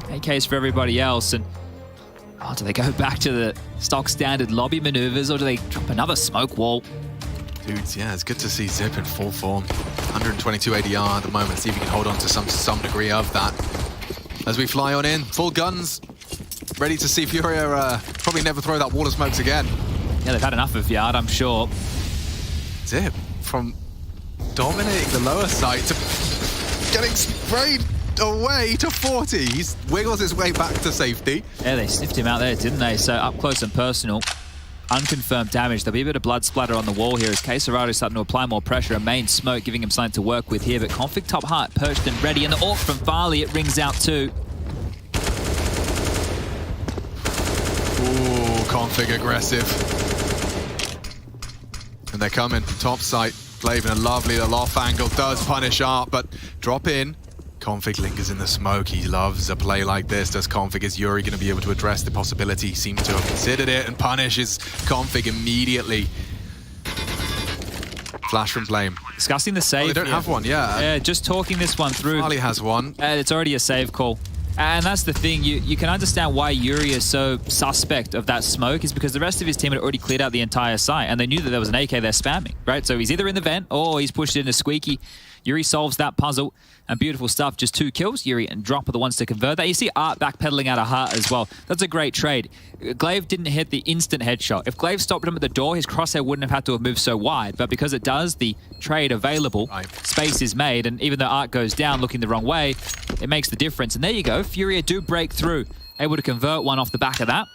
AKs for everybody else. And do they go back to the stock standard lobby maneuvers, or do they drop another smoke wall? Dudes, yeah, it's good to see Zip in full form. 122 ADR at the moment. See if he can hold on to some degree of that. As we fly on in, full guns. Ready to see Furia probably never throw that wall of smokes again. Yeah, they've had enough of Yard, I'm sure. Zip, from dominating the lower side to getting sprayed away to 40. He wiggles his way back to safety. Yeah, they sniffed him out there, didn't they? So up close and personal. Unconfirmed damage. There'll be a bit of blood splatter on the wall here as Quesarado is starting to apply more pressure. A main smoke giving him something to work with here, but Config top heart perched and ready. And the AWP from Farley, it rings out too. Ooh, Config aggressive. And they're coming. Top site. Glaive in a lovely little off angle. Does punish Art, but drop in. Config lingers in the smoke. He loves a play like this. Does Config? Is Yuri going to be able to address the possibility? He seems to have considered it and punishes Config immediately. Flash from Blame. Discussing the save. Oh, they don't have one, yeah. Yeah, just talking this one through. Farley has one. It's already a save call. And that's the thing, you can understand why Yuri is so suspect of that smoke, is because the rest of his team had already cleared out the entire site, and they knew that there was an AK they're spamming, right? So he's either in the vent, or he's pushed it into Squeaky. Yuri solves that puzzle, and beautiful stuff. Just 2 kills. Yuri and Drop are the ones to convert that. You see Art backpedaling out of Heart as well. That's a great trade. Glaive didn't hit the instant headshot. If Glaive stopped him at the door, his crosshair wouldn't have had to have moved so wide, but because it does, the trade available, space is made, and even though Art goes down looking the wrong way, it makes the difference. And there you go. Furia do break through, able to convert one off the back of that.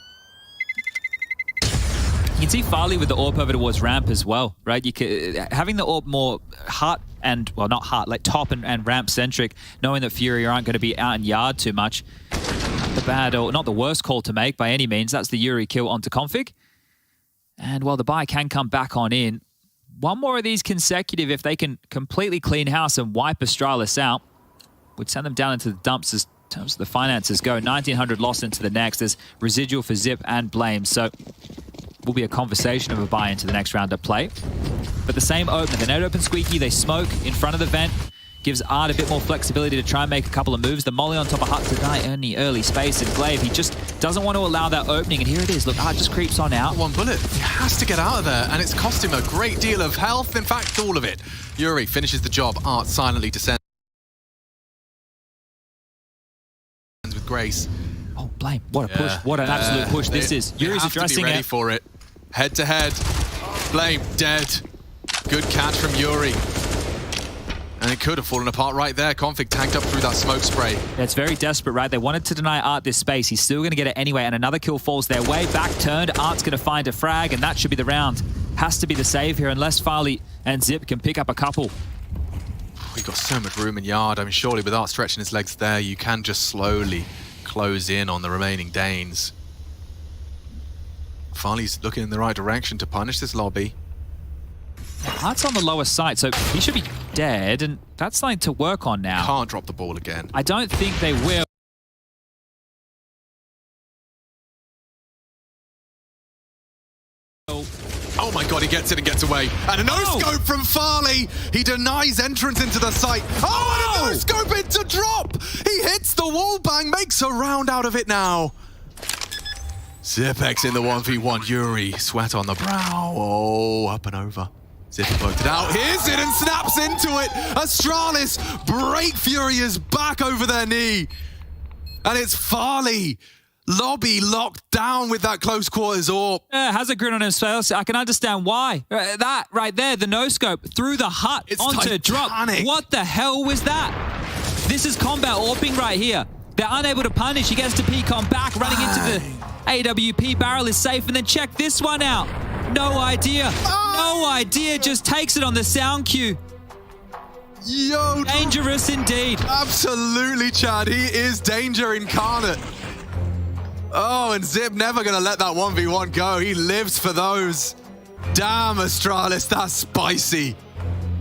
You can see Farley with the AWP over towards ramp as well, right? Having the AWP more Heart and, well, not Heart, like top and ramp centric, knowing that Furia aren't going to be out in Yard too much. Not the bad, or not the worst call to make by any means. That's the Yuri kill onto Config. And while the buy can come back on in, one more of these consecutive, if they can completely clean house and wipe Astralis out, would send them down into the dumps as terms of the finances go. 1,900 lost into the next. There's residual for Zip and Blame. So will be a conversation of a buy into the next round of play. But the same opener, they don't open Squeaky, they smoke in front of the vent, gives Art a bit more flexibility to try and make a couple of moves. The molly on top of Hut to die in the early space, and Glaive, he just doesn't want to allow that opening, and here it is. Look, Art just creeps on out. 1 bullet. He has to get out of there, and it's cost him a great deal of health, in fact, all of it. Yuri finishes the job. Art silently descends with grace. Oh, Blame. What a push. What an absolute push this is. Yuri's addressing ready it. for it. Head to head. Blame dead. Good catch from Yuri. And it could have fallen apart right there. Config tanked up through that smoke spray. Yeah, it's very desperate, right? They wanted to deny Art this space. He's still going to get it anyway, and another kill falls their way. Back turned. Art's going to find a frag, and that should be the round. Has to be the save here, unless Farley and Zip can pick up a couple. We've got so much room in Yard. I mean, surely with Art stretching his legs there, you can just slowly close in on the remaining Danes. Farley's looking in the right direction to punish this lobby. Art's on the lower side, so he should be dead, and that's something to work on now. Can't drop the ball again. I don't think they will. Oh my god, he gets it and gets away. And a no-scope from Farley. He denies entrance into the site. Oh, and a no-scope into drop. He hits the wall bang, makes a round out of it now. Zipex in the 1v1. Yuri, sweat on the brow. Oh, up and over. Zip poked it out. Here's it and snaps into it. Astralis break Furia's back over their knee. And it's Farley. Lobby locked down with that close quarters AWP. Has a grin on his face. I can understand why. That right there, the no-scope through the hut onto drop. What the hell was that? This is combat AWPing right here. They're unable to punish. He gets to peek on back, running into the AWP. Barrel is safe, and then check this one out. No idea. No idea. Just takes it on the sound cue. Yo, dangerous indeed. Absolutely, Chad. He is danger incarnate. Oh, and Zip never going to let that 1v1 go. He lives for those. Damn, Astralis, that's spicy.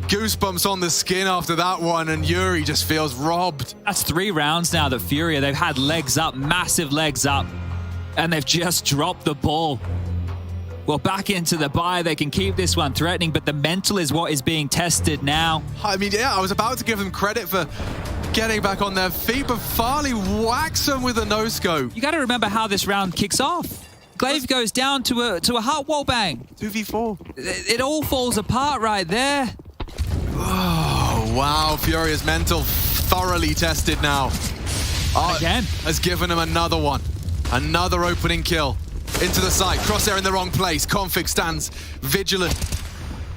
Goosebumps on the skin after that one, and Yuri just feels robbed. That's 3 rounds now that Furia, they've had legs up, massive legs up, and they've just dropped the ball. Well, back into the buy, they can keep this one threatening, but the mental is what is being tested now. I mean, yeah, I was about to give them credit for getting back on their feet, but Farley whacks them with a no-scope. You got to remember how this round kicks off. Glaive goes down to a hot wall bang. 2v4. It all falls apart right there. Oh, wow. Furia's mental thoroughly tested now. Again. Has given him another one. Another opening kill. Into the site. Crosshair in the wrong place. Config stands vigilant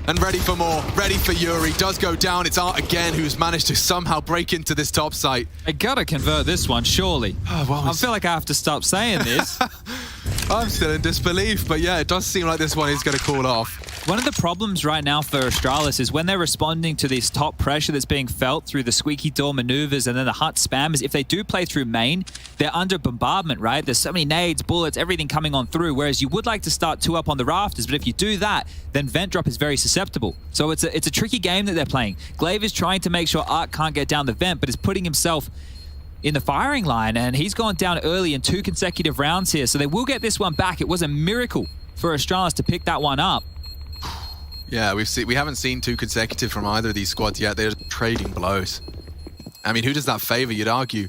and ready for more. Ready for Yuri. Does go down. It's Art again who's managed to somehow break into this top site. I gotta convert this one, surely. I feel like I have to stop saying this. I'm still in disbelief, but yeah, it does seem like this one is going to cool off. One of the problems right now for Astralis is when they're responding to this top pressure that's being felt through the squeaky door maneuvers and then the hut spam is if they do play through main, they're under bombardment, right? There's so many nades, bullets, everything coming on through, whereas you would like to start 2 up on the rafters, but if you do that, then vent drop is very susceptible. So it's a tricky game that they're playing. Glaive is trying to make sure Art can't get down the vent, but is putting himself in the firing line, and he's gone down early in 2 consecutive rounds here, so they will get this one back. It was a miracle for Astralis to pick that one up. Yeah, we haven't seen 2 consecutive from either of these squads yet. They're trading blows. I mean, who does that favor, you'd argue?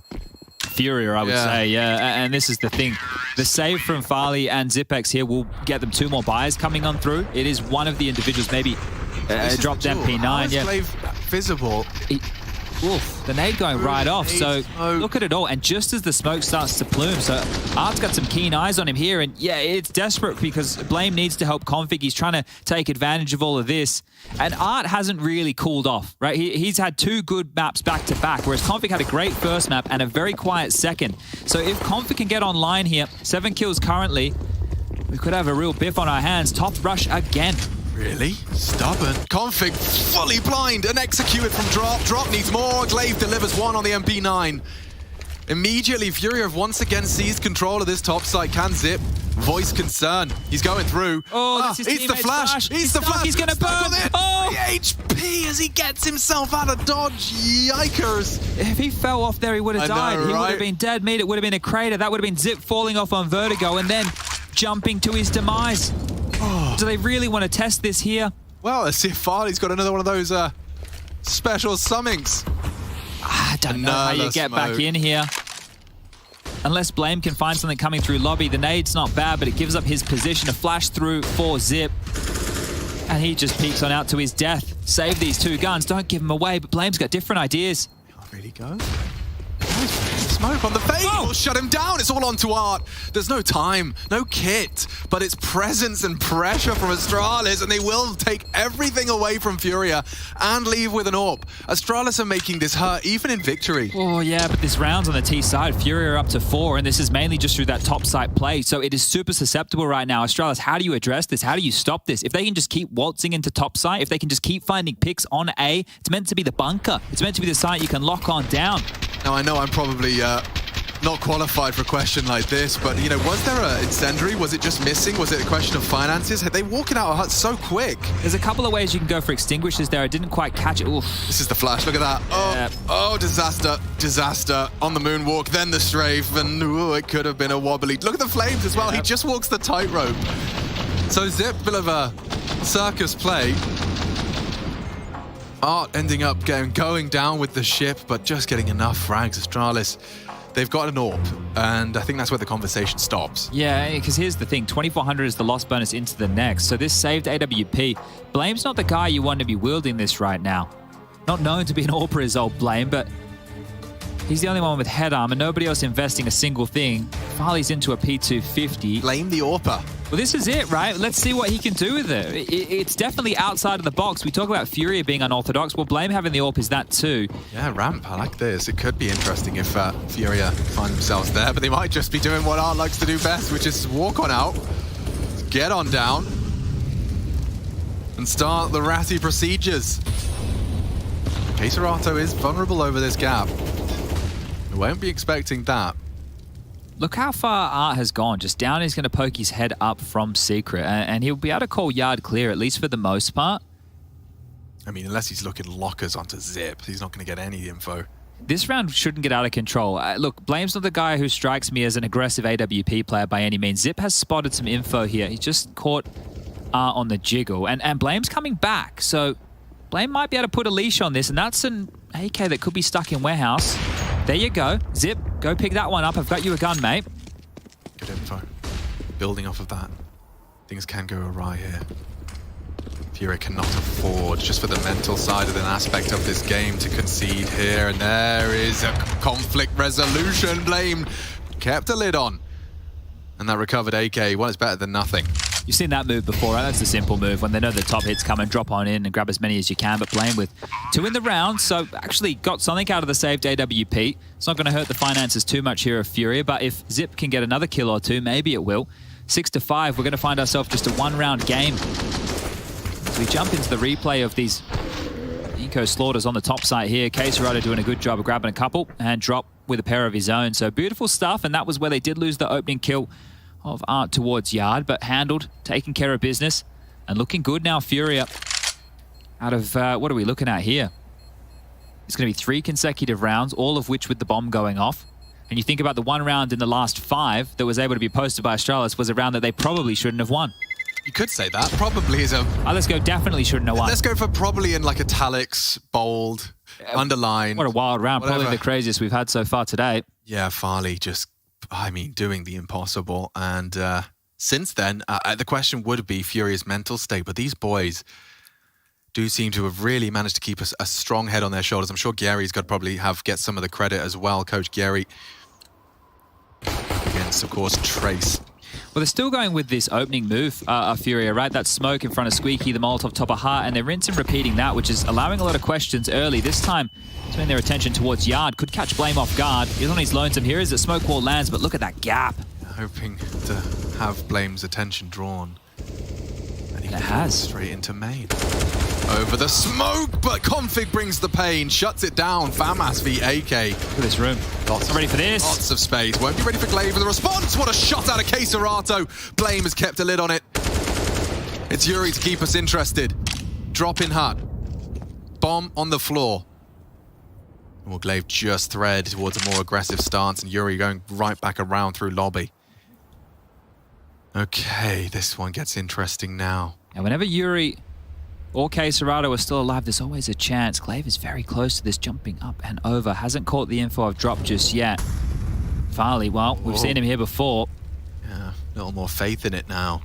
Furia, I would say, yeah. And this is the thing. The save from Farley and Zipex here will get them 2 more buys coming on through. It is one of the individuals, maybe dropped MP9. Yeah. Visible. Oof, the nade going right off, so look at it all, and just as the smoke starts to plume, so Art's got some keen eyes on him here, and yeah, it's desperate because Blame needs to help Config. He's trying to take advantage of all of this, and Art hasn't really cooled off, right? He's had 2 good maps back-to-back, whereas Config had a great first map and a very quiet second. So if Config can get online here, 7 kills currently, we could have a real biff on our hands. Top rush again. Really? Stubborn. Config fully blind and executed from drop. Drop needs more. Glaive delivers 1 on the MP9. Immediately, Furia have once again seized control of this top site. Can Zip voice concern? He's going through. Oh, eats the flash. Eats the flash. He's going to burn. Oh, HP as he gets himself out of dodge. Yikers. If he fell off there, he would have died. He would have been dead meat. It would have been a crater. That would have been Zip falling off on Vertigo and then jumping to his demise. Do they really want to test this here? Well, let's see if Farley's got another one of those special summings. I don't know how you get back in here. Unless Blame can find something coming through lobby. The nade's not bad, but it gives up his position. A flash through for Zip. And he just peeks on out to his death. Save these 2 guns. Don't give them away, but Blame's got different ideas. Can't really go. Smoke on the face will shut him down. It's all onto Art. There's no time, no kit, but it's presence and pressure from Astralis, and they will take everything away from Furia and leave with an AWP. Astralis are making this hurt, even in victory. Oh, yeah, but this round's on the T side. Furia are up to 4, and this is mainly just through that top side play, so it is super susceptible right now. Astralis, how do you address this? How do you stop this? If they can just keep waltzing into top side, if they can just keep finding picks on A, it's meant to be the bunker. It's meant to be the site you can lock on down. Now, I know I'm probably not qualified for a question like this, but, you know, was there an incendiary? Was it just missing? Was it a question of finances? They walking out of hut so quick. There's a couple of ways you can go for extinguishers there. I didn't quite catch it. Oof. This is the flash. Look at that. Oh, disaster. Disaster. On the moonwalk, then the strafe, and ooh, it could have been a wobbly. Look at the flames as well. He just walks the tightrope. So Zip, bit of a circus play. Art ending up going down with the ship, but just getting enough frags. Astralis, they've got an AWP, and I think that's where the conversation stops. Yeah, because here's the thing. 2,400 is the loss bonus into the next, so this saved AWP. Blame's not the guy you want to be wielding this right now. Not known to be an AWPer is old Blame, but he's the only one with head armor. Nobody else investing a single thing. Farley's into a P250. Blame the AWPer. Well, this is it, right? Let's see what he can do with it. It's definitely outside of the box. We talk about Furia being unorthodox. Well, Blame having the AWP is that too. Yeah, ramp. I like this. It could be interesting if Furia find themselves there, but they might just be doing what Art likes to do best, which is walk on out, get on down, and start the ratty procedures. Caserato is vulnerable over this gap. We won't be expecting that. Look how far Art has gone. Just down, he's going to poke his head up from Secret, and he'll be able to call yard clear, at least for the most part. I mean, unless he's looking lockers onto Zip, he's not going to get any info. This round shouldn't get out of control. Look, Blame's not the guy who strikes me as an aggressive AWP player by any means. Zip has spotted some info here. He just caught Art on the jiggle, and Blame's coming back, so Blame might be able to put a leash on this, and that's an AK that could be stuck in warehouse. There you go. Zip, go pick that one up. I've got you a gun, mate. Good info. Building off of that. Things can go awry here. Furia cannot afford, just for the mental side of an aspect of this game, to concede here. And there is a conflict resolution. Blame kept a lid on. And that recovered AK. Well, it's better than nothing. You've seen that move before, right? That's the simple move. When they know the top hits come and drop on in and grab as many as you can, but Blame with 2 in the round, so actually got something out of the saved AWP. It's not going to hurt the finances too much here of Furia, but if Zip can get another kill or two, maybe it will. 6-5, we're going to find ourselves just a 1-round game. As we jump into the replay of these eco slaughters on the top side here, Caserato doing a good job of grabbing a couple and drop with a pair of his own. So beautiful stuff, and that was where they did lose the opening kill of Art towards yard, but handled, taking care of business, and looking good now. Furia out of, what are we looking at here? It's going to be 3 consecutive rounds, all of which with the bomb going off. And you think about the 1 round in the last 5 that was able to be posted by Astralis was a round that they probably shouldn't have won. You could say that. Probably is a... let's go definitely shouldn't have won. Let's go for probably in like italics, bold, underlined. What a wild round. Whatever. Probably the craziest we've had so far today. Yeah, Farley just... I mean, doing the impossible. And since then, the question would be Furia's mental state. But these boys do seem to have really managed to keep a strong head on their shoulders. I'm sure Gary's got to probably get some of the credit as well. Coach Gary against, of course, Trace. Well, they're still going with this opening move, Furia, right? That smoke in front of Squeaky, the Molotov top of Heart, and they're rinsing repeating that, which is allowing a lot of questions early. This time, turning their attention towards yard. Could catch Blame off guard. He's on his lonesome here as the smoke wall lands, but look at that gap. Hoping to have Blame's attention drawn. And he has straight into main. Over the smoke, but Config brings the pain, shuts it down. Famas v AK. Look at this room. Lots ready for this. Lots of space. Won't be ready for Glaive with the response. What a shot out of Caserato. Blame has kept a lid on it. It's Yuri to keep us interested. Drop in hut. Bomb on the floor. Well, Glaive just thread towards a more aggressive stance, and Yuri going right back around through lobby. Okay, this one gets interesting now. And whenever Yuri or Caserato are still alive, there's always a chance. Glaive is very close to this, jumping up and over. Hasn't caught the info of drop just yet. Farley, well, we've seen him here before. Yeah, a little more faith in it now.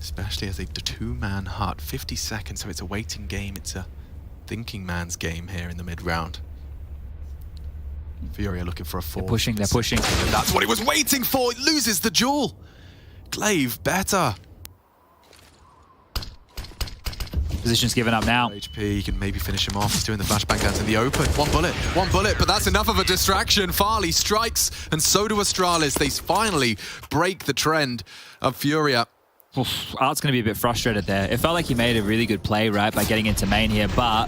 Especially as a 2-man hut. 50 seconds, so it's a waiting game. It's a thinking man's game here in the mid-round. Furia looking for a 4. They're pushing, they're pushing. And that's what he was waiting for. It loses the duel. Glaive better. Position's given up now. HP, you can maybe finish him off. He's doing the flashbang dance in the open. One bullet, but that's enough of a distraction. Farley strikes, and so do Astralis. They finally break the trend of Furia. Oof, Art's going to be a bit frustrated there. It felt like he made a really good play, right, by getting into main here, but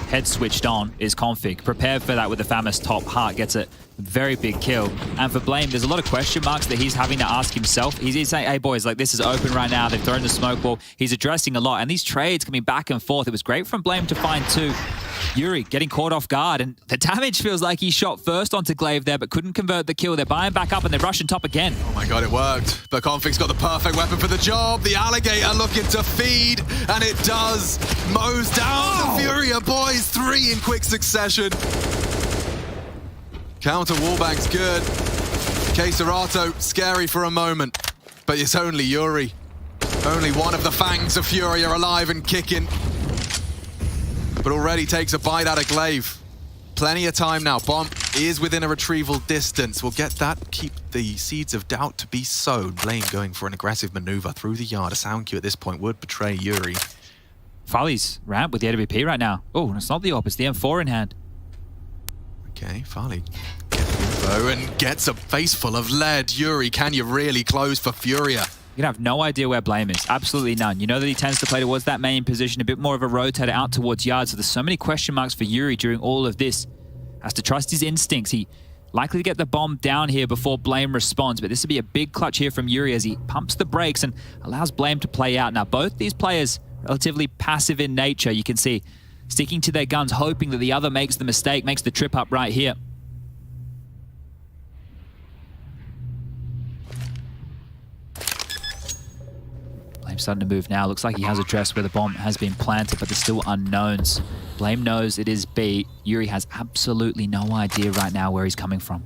head switched on is Config. Prepared for that with the famous top. Heart gets it Very big kill. And for Blame, there's a lot of question marks that he's having to ask himself. He's saying, hey boys, like this is open right now. They've thrown the smoke wall. He's addressing a lot. And these trades coming back and forth. It was great from Blame to find two. Yuri getting caught off guard. And the damage feels like he shot first onto Glaive there, but couldn't convert the kill. They're buying back up and they're rushing top again. Oh my god, it worked. But Config's got the perfect weapon for the job. The Alligator looking to feed, and it does. Mows down the Furia boys. 3 in quick succession. Counter wallbang's good. K-Serato, scary for a moment. But it's only Yuri. Only one of the fangs of Furia alive and kicking. But already takes a bite out of Glaive. Plenty of time now. Bomb is within a retrieval distance. We'll get that. Keep the seeds of doubt to be sown. Blame going for an aggressive maneuver through the yard. A sound cue at this point would betray Yuri. Farley's ramp with the AWP right now. Oh, it's not the AWP, it's the M4 in hand. Okay, Farley gets info and gets a face full of lead. Yuri, can you really close for Furia? You have no idea where Blame is. Absolutely none. You know that he tends to play towards that main position, a bit more of a rotator out towards yard. So there's so many question marks for Yuri during all of this. Has to trust his instincts. He likely to get the bomb down here before Blame responds. But this would be a big clutch here from Yuri as he pumps the brakes and allows Blame to play out. Now, both these players relatively passive in nature. You can see sticking to their guns, hoping that the other makes the mistake, makes the trip up right here. Blame starting to move now. Looks like he has addressed where the bomb has been planted, but there's still unknowns. Blame knows it is B. Yuri has absolutely no idea right now where he's coming from.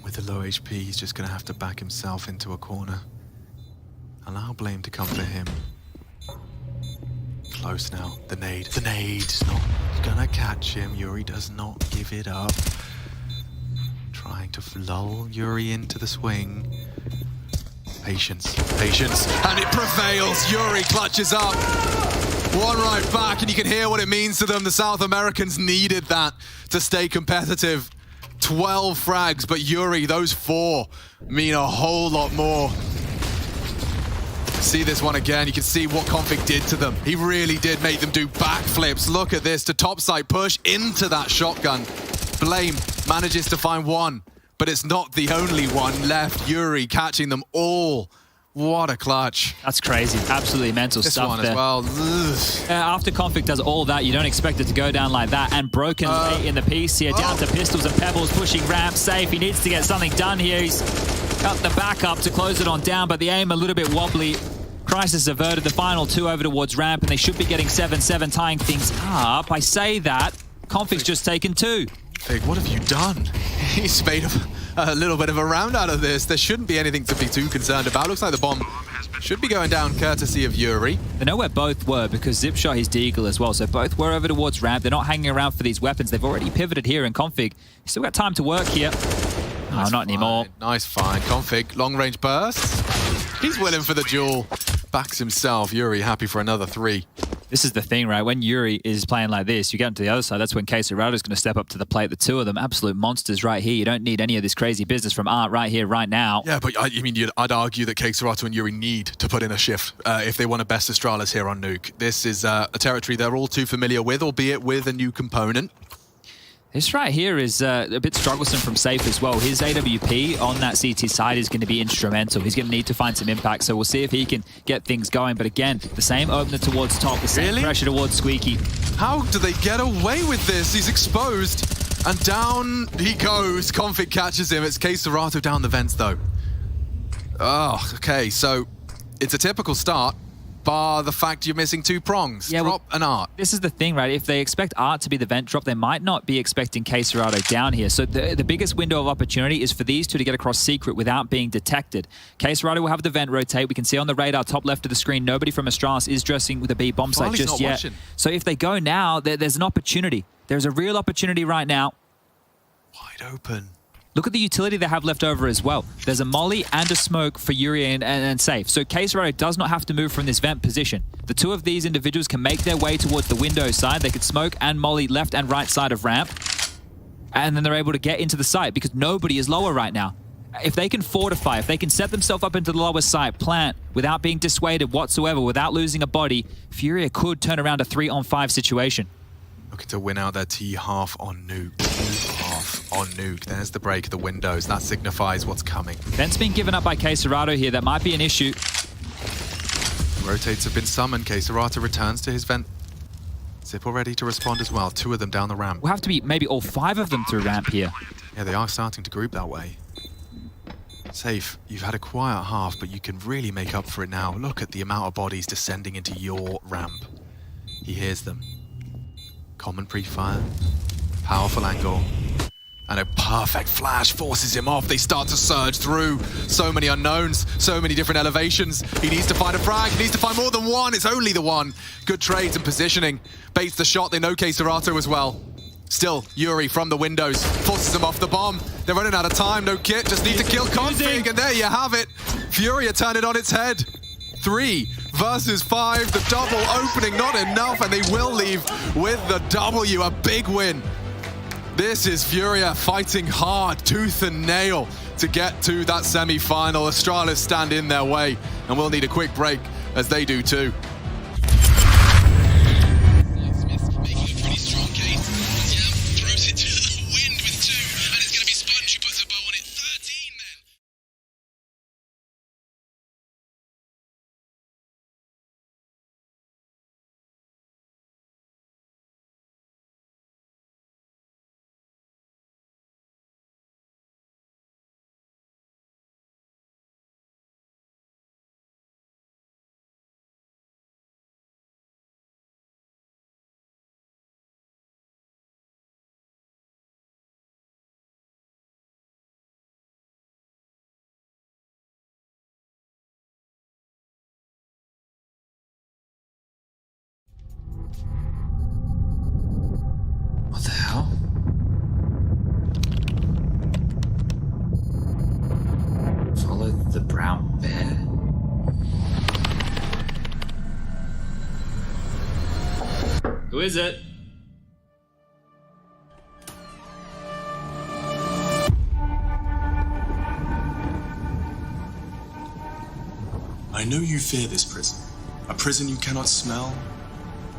With the low HP, he's just going to have to back himself into a corner. Allow Blame to come for him. Close now. The nade. The nade's not gonna catch him. Yuri does not give it up. Trying to lull Yuri into the swing. Patience. Patience. And it prevails. Yuri clutches up. One right back, and you can hear what it means to them. The South Americans needed that to stay competitive. 12 frags, but Yuri, those 4 mean a whole lot more. See this one again. You can see what Config did to them. He really did make them do backflips. Look at this. To topside push into that shotgun. Blame manages to find one, but it's not the only one left. Yuri catching them all. What a clutch. That's crazy. Absolutely mental this stuff one there. As well. After Config does all that, you don't expect it to go down like that. And broken late in the piece here. Down to pistols and pebbles, pushing ramp safe. He needs to get something done here. He's got the backup to close it on down, but the aim a little bit wobbly. Crisis averted. The final 2 over towards ramp, and they should be getting 7-7, tying things up. I say that. Config's just taken 2. Big, what have you done? He's made a little bit of a round out of this. There shouldn't be anything to be too concerned about. Looks like the bomb should be going down courtesy of Yuri. They know where both were because Zip shot his deagle as well. So both were over towards ramp. They're not hanging around for these weapons. They've already pivoted here in Config. Still got time to work here. Nice not anymore. Nice find. Config, long range burst. He's willing for the duel. Backs himself. Yuri happy for another 3. This is the thing, right? When Yuri is playing like this, you get into the other side. That's when k-Serato is going to step up to the plate. The 2 of them, absolute monsters right here. You don't need any of this crazy business from Art right here, right now. Yeah, but I mean, I'd argue that k-Serato and Yuri need to put in a shift if they want to best Astralis here on Nuke. This is a territory they're all too familiar with, albeit with a new component. This right here is a bit strugglesome from Safe as well. His AWP on that CT side is going to be instrumental. He's going to need to find some impact, so we'll see if he can get things going. But again, the same opener towards top, the same pressure towards Squeaky. How do they get away with this? He's exposed, and down he goes. Config catches him. It's k-Serato down the vents, though. Oh, okay, so it's a typical start. Bar the fact you're missing 2 prongs. Yeah, drop an Art. This is the thing, right? If they expect Art to be the vent drop, they might not be expecting k-Serato down here. So the biggest window of opportunity is for these 2 to get across secret without being detected. k-Serato will have the vent rotate. We can see on the radar, top left of the screen, nobody from Astralis is dressing with a B bomb site just yet. Watching. So if they go now, there's an opportunity. There's a real opportunity right now. Wide open. Look at the utility they have left over as well. There's a molly and a smoke for Yuri and Safe. So k-Serato does not have to move from this vent position. The 2 of these individuals can make their way towards the window side. They could smoke and molly left and right side of ramp. And then they're able to get into the site because nobody is lower right now. If they can fortify, if they can set themselves up into the lower site, plant without being dissuaded whatsoever, without losing a body, Furia could turn around a 3-on-5 situation. Looking to win out their T-half on Nuke. Half on Nuke. There's the break of the windows. That signifies what's coming. Vent's been given up by K-Serato here. That might be an issue. Rotates have been summoned. K-Serato returns to his vent. Zippo ready to respond as well. 2 of them down the ramp. We'll have to be maybe all 5 of them to ramp here. Yeah, they are starting to group that way. Safe, you've had a quiet half, but you can really make up for it now. Look at the amount of bodies descending into your ramp. He hears them. Common pre-fire, powerful angle, and a perfect flash forces him off. They start to surge through. So many unknowns, so many different elevations. He needs to find a frag, he needs to find more than one. It's only the one. Good trades and positioning. Baits the shot, they know K-Serato as well. Still, Yuri from the windows, forces them off the bomb. They're running out of time, no kit, just need to kill Config, and there you have it. Furia turned it on its head. 3 versus 5, the double opening, not enough, and they will leave with the W, a big win. This is Furia fighting hard, tooth and nail, to get to that semi-final. Astralis stand in their way, and we'll need a quick break, as they do too. What the hell? Follow the brown bear? Who is it? I know you fear this prison. A prison you cannot smell,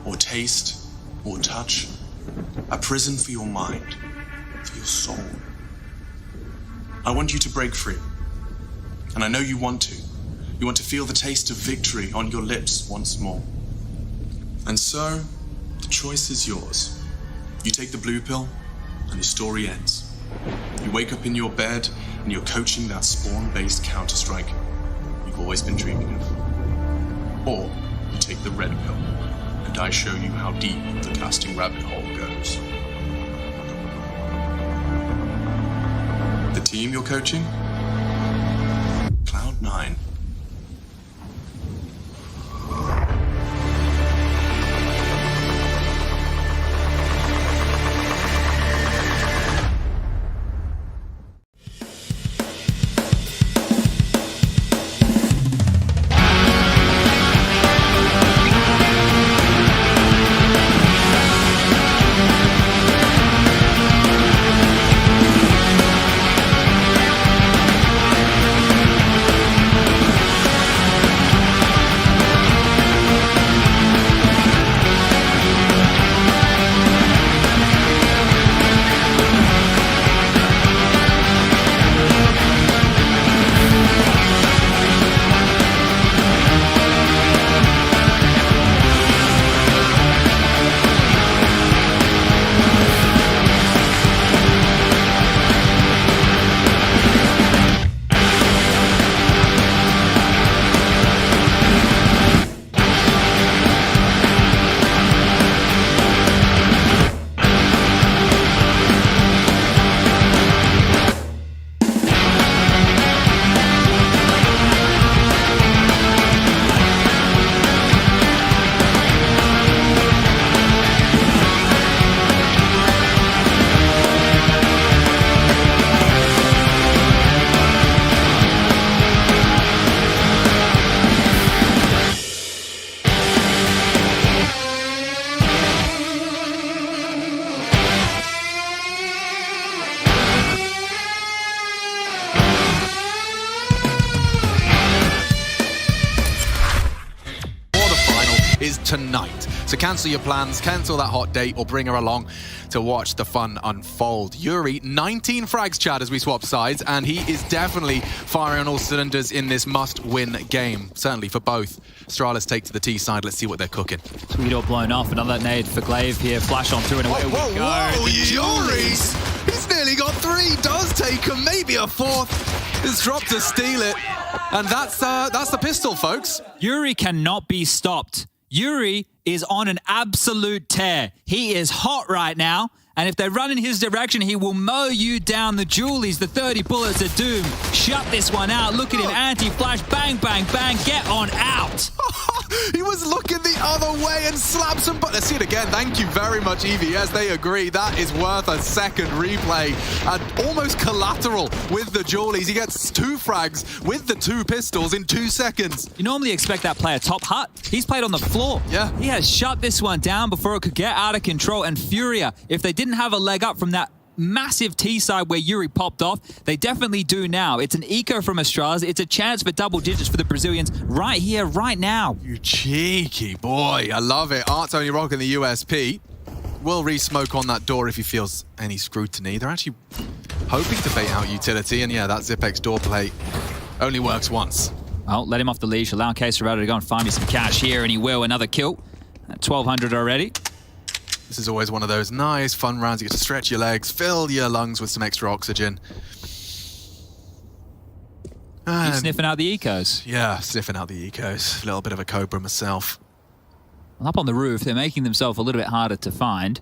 or taste, or touch. A prison for your mind, for your soul. I want you to break free. And I know you want to. You want to feel the taste of victory on your lips once more. And so, the choice is yours. You take the blue pill, and the story ends. You wake up in your bed, and you're coaching that spawn-based Counter-Strike you've always been dreaming of. Or, you take the red pill, and I show you how deep the casting rabbit hole goes. The team you're coaching? Cloud9. Tonight, So cancel your plans, cancel that hot date, or bring her along to watch the fun unfold. Yuri, 19 frags, Chad, as we swap sides, and he is definitely firing on all cylinders in this must-win game. Certainly for both. Astralis take to the T side. Let's see what they're cooking. Sweeto blown off. Another nade for Glaive here. Flash on through and away we go. Whoa, Yuri's! He's nearly got 3. Does take him, maybe a 4th. He's dropped to steal it. And that's the pistol, folks. Yuri cannot be stopped. Yuri is on an absolute tear. He is hot right now. And if they run in his direction, he will mow you down. The Julies, the 30 bullets of doom. Shut this one out. Look at him. Anti-flash. Bang, bang, bang. Get on out. He was looking the other way and slapped some, but let's see it again. Thank you very much, Evie. Yes, they agree. That is worth a second replay. And almost collateral with the Julies. He gets 2 frags with the 2 pistols in 2 seconds. You normally expect that player top hut. He's played on the floor. Yeah. He has shut this one down before it could get out of control. And Furia, if they didn't have a leg up from that massive T side where Yuri popped off, they definitely do now. It's an eco from Astralis. It's a chance for double digits for the Brazilians right here, right now. You cheeky boy. I love it. Art's only rocking the USP. Will re-smoke on that door if he feels any scrutiny. They're actually hoping to bait out utility, and yeah, that Zipex door plate only works once. Well, let him off the leash. Allow Quesarado to go and find me some cash here, and he will. Another kill at 1,200 already. This is always one of those nice, fun rounds. You get to stretch your legs, fill your lungs with some extra oxygen. Keep sniffing out the ecos. Yeah, sniffing out the ecos. A little bit of a Cobra myself. Well, up on the roof, they're making themselves a little bit harder to find.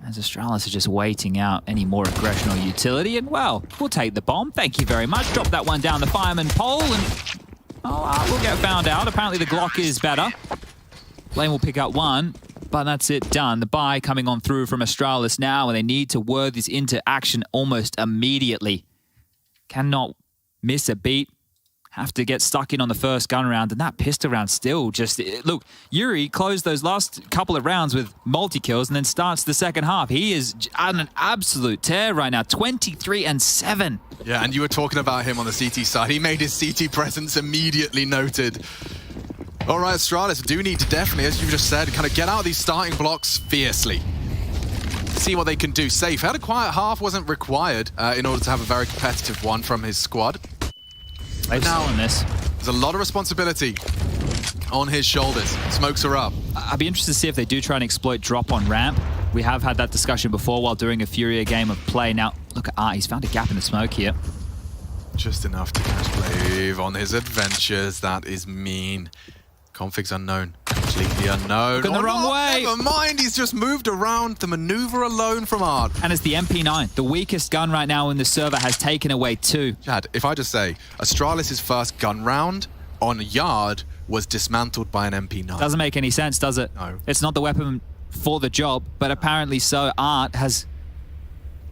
As Astralis is just waiting out any more aggression or utility. And, well, we'll take the bomb. Thank you very much. Drop that one down the fireman pole and... we'll get found out. Apparently the Glock is better. Lane will pick up 1, but that's it, done. The buy coming on through from Astralis now, and they need to word this into action almost immediately. Cannot miss a beat. Have to get stuck in on the first gun round, and that pistol round still just... Look, Yuri closed those last couple of rounds with multi-kills and then starts the second half. He is on an absolute tear right now, 23-7. Yeah, and you were talking about him on the CT side. He made his CT presence immediately noted. All right, Astralis do need to definitely, as you just said, kind of get out of these starting blocks fiercely. See what they can do. Safe. Had a quiet half wasn't required in order to have a very competitive one from his squad. Now on this. There's a lot of responsibility on his shoulders. Smokes are up. I'd be interested to see if they do try and exploit drop on ramp. We have had that discussion before while doing a Furia game of play. Now, look at Art. He's found a gap in the smoke here. Just enough to catch Glaive on his adventures. That is mean. Configs unknown. Completely unknown. Going the wrong way. Never mind. He's just moved around the maneuver alone from Art. And it's the MP9. The weakest gun right now in the server has taken away 2. Chad, if I just say, Astralis' first gun round on Yard was dismantled by an MP9. Doesn't make any sense, does it? No. It's not the weapon for the job, but apparently so. Art has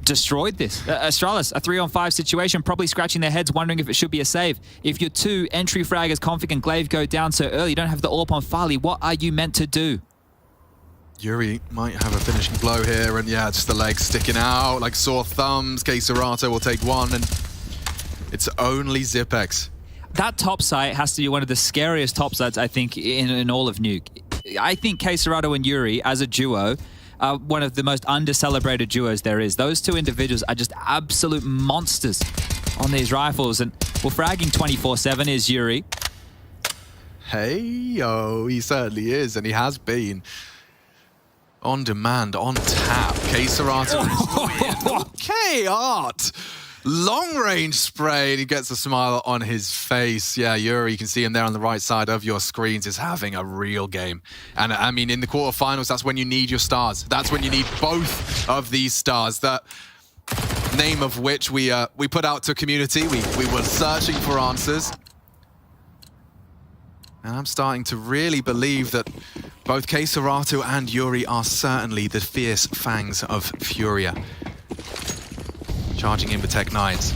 destroyed this. Astralis, a 3-on-5 situation, probably scratching their heads, wondering if it should be a save. If your 2 entry fraggers, Config and Glaive, go down so early, you don't have the AWP on Farley, what are you meant to do? Yuri might have a finishing blow here, and yeah, just the legs sticking out like sore thumbs. Quesarado will take 1, and it's only Zipex. That top site has to be one of the scariest top sites, I think, in all of Nuke. I think Quesarado and Yuri, as a duo, one of the most under-celebrated duos there is. Those 2 individuals are just absolute monsters on these rifles. And well, fragging 24/7 is Yuri. Hey, oh, he certainly is, and he has been on demand, on tap. Quesarado. Okay, Art. Long-range spray, and he gets a smile on his face. Yeah, Yuri, you can see him there on the right side of your screens, is having a real game. And I mean, in the quarterfinals, that's when you need your stars. That's when you need both of these stars. That name of which we put out to community. We were searching for answers. And I'm starting to really believe that both Quesarado and Yuri are certainly the fierce fangs of Furia. Charging in with Tech 9s.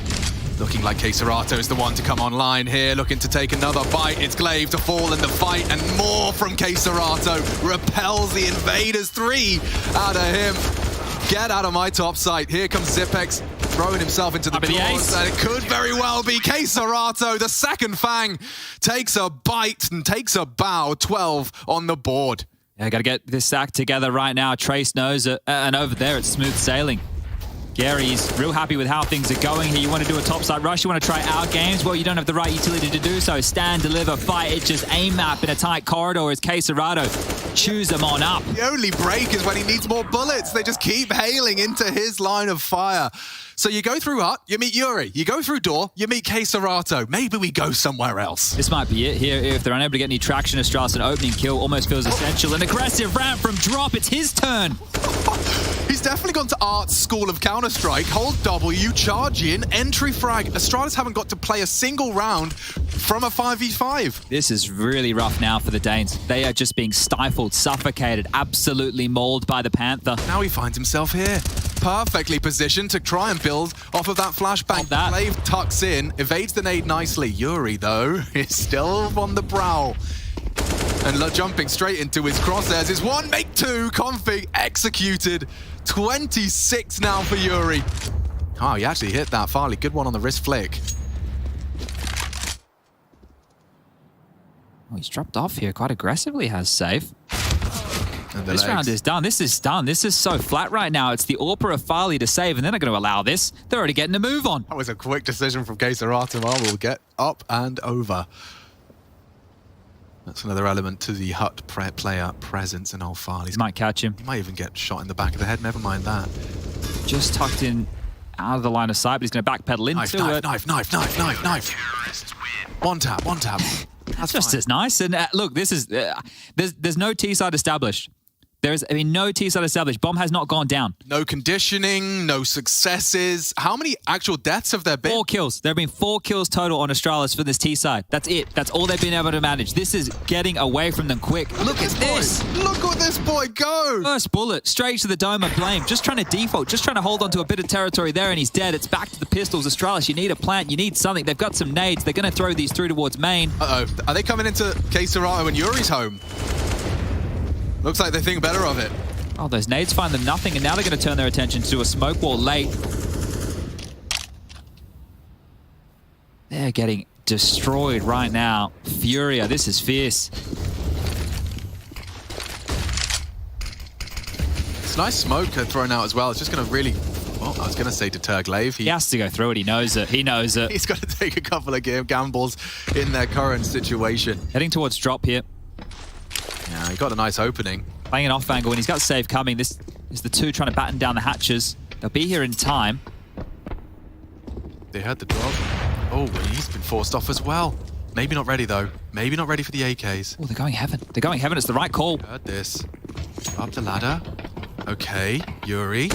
Looking like Quesarado is the one to come online here, looking to take another bite. It's Glaive to fall in the fight, and more from Quesarado. Repels the invaders. 3 out of him. Get out of my top site. Here comes Zipex. throwing himself into the claws, and it could very well be Keserato. The second Fang takes a bite and takes a bow. 12 on the board. Yeah, got to get this act together right now. Trace knows it, and over there it's smooth sailing. Gary's real happy with how things are going here. You want to do a topside rush, you want to try out games, well, you don't have the right utility to do so. Stand, deliver, fight. It's just aim map in a tight corridor as Keserato chews them on up. The only break is when he needs more bullets. They just keep hailing into his line of fire. So you go through hut, you meet Yuri. You go through door, you meet Keserato. Maybe we go somewhere else. This might be it here. If they're unable to get any traction, Astralis, an opening kill almost feels essential. An aggressive ramp from Drop. It's his turn. He's definitely gone to Art's School of Counter-Strike. Hold W, charge in, entry frag. Astralis haven't got to play a single round from a 5v5. This is really rough now for the Danes. They are just being stifled, suffocated, absolutely mauled by the Panther. Now he finds himself here. Perfectly positioned to try and build off of that flashbang. Glaive tucks in, evades the nade nicely. Yuri, though, is still on the prowl. And jumping straight into his crosshairs is one, make two. Config executed. 26 now for Yuri. Oh, he actually hit that. Farley, good one on the wrist flick. Oh, he's dropped off here quite aggressively, has safe. This legs. round is done. This is done. This is so flat right now. It's the Orpa of Farley to save, and they're not going to allow this. They're already getting a move on. That was a quick decision from Keserato. We'll get up and over. That's another element to the hut player presence in old Farley. Might catch him. He might even get shot in the back of the head. Never mind that. Just tucked in out of the line of sight, but he's going to backpedal into it. Knife. One tap. That's just as nice. And look, this is there's no T-side established. There's no T-side established. Bomb has not gone down. No conditioning, no successes. How many actual deaths have there been? 4 kills. There have been 4 kills total on Astralis for this T-side. That's it. That's all they've been able to manage. This is getting away from them quick. Look at this. Look at this boy go. First bullet, straight to the dome of Blame. Just trying to default, just trying to hold on to a bit of territory there, and he's dead. It's back to the pistols. Astralis, you need a plant. You need something. They've got some nades. They're going to throw these through towards main. Uh-oh. Are they coming into Keserato and Yuri's home? Looks like they think better of it. Oh, those nades find them nothing, and now they're going to turn their attention to a smoke wall late. They're getting destroyed right now. Furia, this is fierce. It's nice smoke thrown out as well. It's just going to really... Well, I was going to say deter Glaive. He has to go through it. He knows it. He knows it. He's got to take a couple of gambles in their current situation. Heading towards drop here. Yeah, he got a nice opening. Playing an off angle, and he's got save coming. This is the two trying to batten down the hatches. They'll be here in time. They heard the drop. Oh, and he's been forced off as well. Maybe not ready, though. Maybe not ready for the AKs. Oh, they're going heaven. They're going heaven. It's the right call. Heard this. Up the ladder. Okay, Yuri.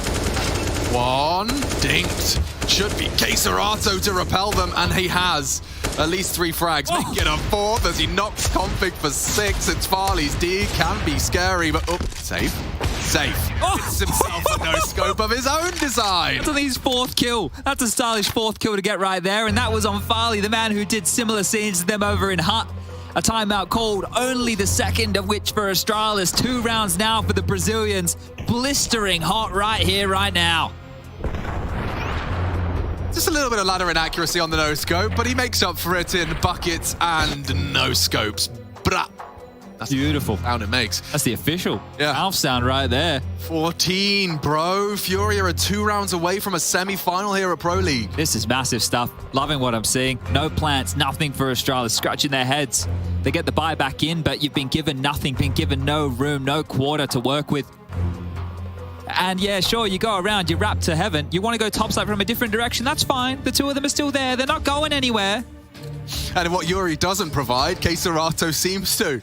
One. Dinked. Should be Keserato to repel them, and he has. At least 3 frags. Oh. Make it a 4th as he knocks Config for 6. It's Farley's D. Can be scary, but... Oh, safe. Oh. It's himself a no-scope of his own design. That's his 4th kill. That's a stylish 4th kill to get right there, and that was on Farley, the man who did similar scenes to them over in Hut. A timeout called, only the second of which for Astralis. 2 rounds now for the Brazilians. Blistering hot right here, right now. Just a little bit of ladder inaccuracy on the no-scope, but he makes up for it in buckets and no-scopes. Brah. That's beautiful. The sound it makes. That's the official mouth sound right there. 14, bro. Furia are 2 rounds away from a semi-final here at Pro League. This is massive stuff. Loving what I'm seeing. No plants, nothing for Astralis. Scratching their heads. They get the buy back in, but you've been given nothing, been given no room, no quarter to work with. And yeah, sure, you go around, you wrap to heaven. You want to go topside from a different direction, that's fine. The 2 of them are still there. They're not going anywhere. And what Yuri doesn't provide, Keserato seems to.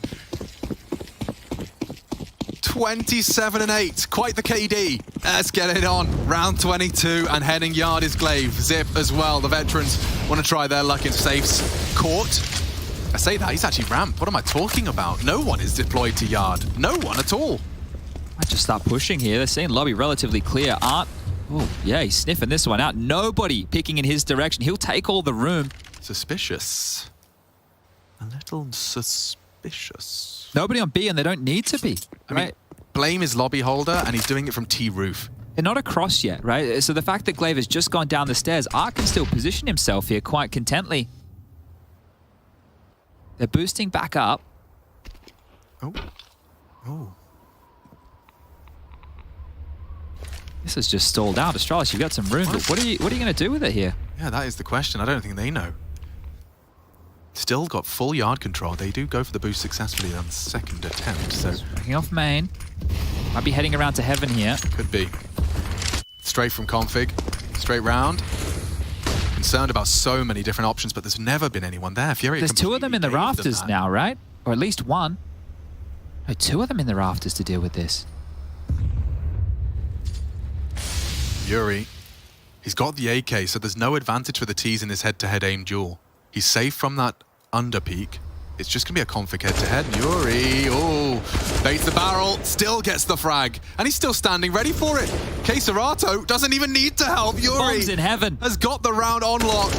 27-8, quite the KD. Let's get it on. Round 22, and heading yard is Glaive. Zip as well. The veterans want to try their luck in safes. Caught. I say that, he's actually ramp. What am I talking about? No one is deployed to yard. No one at all. Might just start pushing here. They're seeing lobby relatively clear. Art, oh yeah, he's sniffing this one out. Nobody picking in his direction. He'll take all the room. Suspicious. A little suspicious. Nobody on B, and they don't need to be. I mean, Blame is lobby holder, and he's doing it from T-roof. They're not across yet, right? So the fact that Glaive has just gone down the stairs, Art can still position himself here quite contently. They're boosting back up. Oh. Oh. This has just stalled out. Astralis, you've got some room, but what are you going to do with it here? Yeah, that is the question. I don't think they know. Still got full yard control. They do go for the boost successfully on the second attempt, so... Backing off main. Might be heading around to heaven here. Could be. Straight from config. Straight round. Concerned about so many different options, but there's never been anyone there. Furia There's two of them in the rafters now, right? Or at least one. No, two of them in the rafters to deal with this. Yuri, he's got the AK, so there's no advantage for the T's in this head-to-head aim duel. He's safe from that under peak. It's just going to be a config head-to-head. Yuri, oh, baits the barrel, still gets the frag. And he's still standing ready for it. Queserato doesn't even need to help. Yuri Bombs in heaven. Has got the round on lock.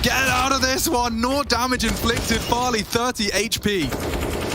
Get out of this one. No damage inflicted. Farley, 30 HP.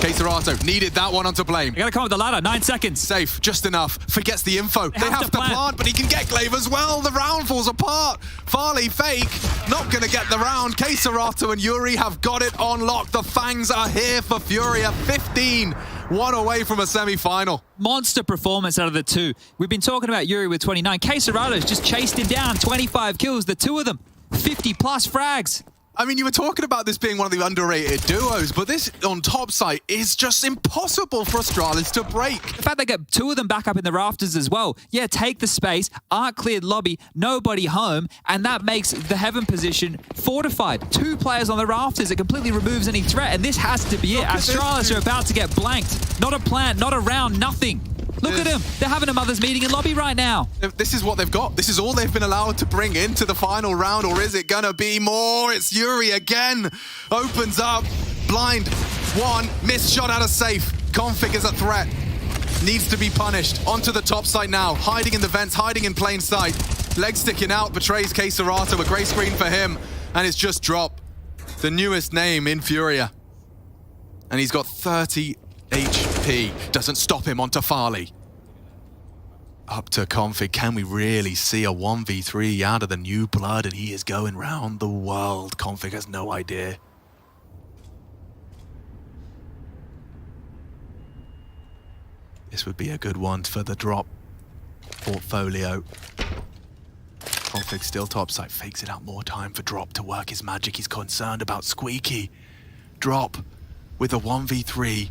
Queserato needed that one onto blame. You gotta come with the ladder, 9 seconds. Safe, just enough. Forgets the info. They have to plant, but he can get Glaive as well. The round falls apart. Farley fake, not gonna get the round. Queserato and Yuri have got it on lock. The Fangs are here for Furia. 15, one away from a semi-final. Monster performance out of the two. We've been talking about Yuri with 29. Queserato's just chased him down, 25 kills, the two of them. 50 plus frags. I mean, you were talking about this being one of the underrated duos, but this on top site is just impossible for Astralis to break. The fact they get two of them back up in the rafters as well. Yeah, take the space, Art cleared lobby, nobody home, and that makes the heaven position fortified. Two players on the rafters, it completely removes any threat, and this has to be it. Astralis are about to get blanked. Not a plant, not a round, nothing. Look at them. They're having a mother's meeting in lobby right now. This is what they've got. This is all they've been allowed to bring into the final round, or is it gonna be more? It's Yuri again. Opens up. Blind. One. Missed shot out of safe. Config is a threat. Needs to be punished. Onto the top side now. Hiding in the vents, hiding in plain sight. Leg sticking out, betrays Queserato. A grey screen for him. And it's just drop. The newest name in Furia. And he's got 30 HP. Doesn't stop him onto Farley. Up to config. Can we really see a 1v3 out of the new blood? And he is going round the world. Config has no idea. This would be a good one for the drop portfolio. Config still topside. Fakes it out more time for drop to work his magic. He's concerned about Squeaky. Drop with a 1v3.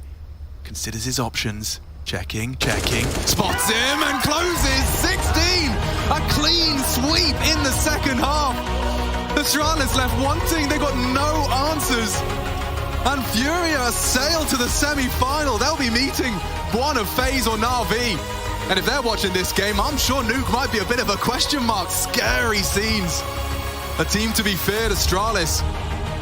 Considers his options. Checking. Spots him and closes. 16! A clean sweep in the second half. Astralis left wanting. They got no answers. And Furia sail to the semi-final. They'll be meeting one of FaZe or Na'Vi. And if they're watching this game, I'm sure Nuke might be a bit of a question mark. Scary scenes. A team to be feared, Astralis.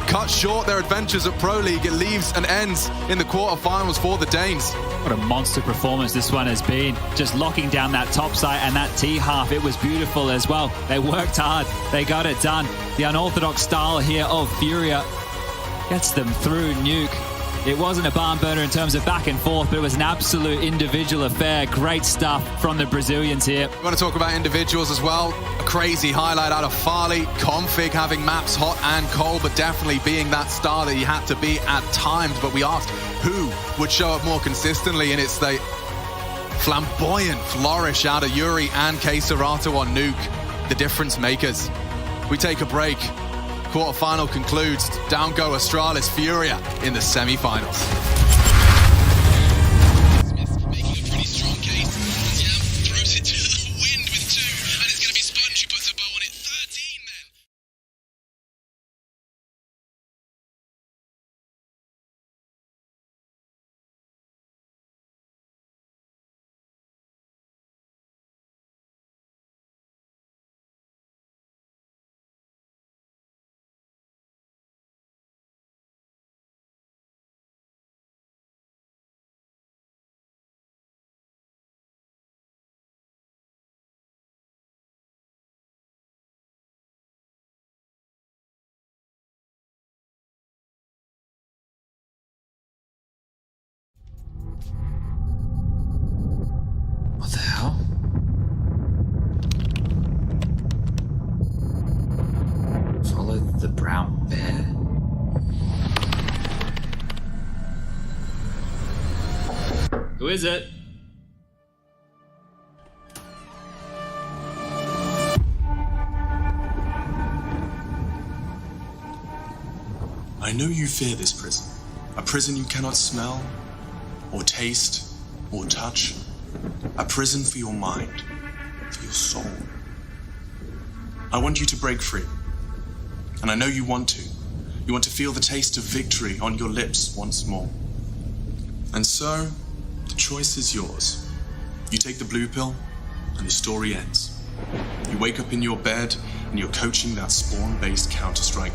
Cut short their adventures at Pro League. It leaves and ends in the quarterfinals for the Danes. What a monster performance this one has been. Just locking down that top side and that T half. It was beautiful as well. They worked hard. They got it done. The unorthodox style here of Furia gets them through Nuke. It wasn't a barn burner in terms of back and forth, but it was an absolute individual affair. Great stuff from the Brazilians here. We want to talk about individuals as well. A crazy highlight out of Farley. Config having maps hot and cold, but definitely being that star that he had to be at times. But we asked who would show up more consistently, and it's the flamboyant flourish out of Yuri and Queserato on Nuke. The difference makers. We take a break. Quarterfinal concludes. Down go Astralis Furia in the semi-finals. What the hell? is it? I know you fear this prison. A prison you cannot smell, or taste, or touch. A prison for your mind, for your soul. I want you to break free. And I know you want to. You want to feel the taste of victory on your lips once more. And so, the choice is yours. You take the blue pill, and the story ends. You wake up in your bed, and you're coaching that spawn-based Counter-Strike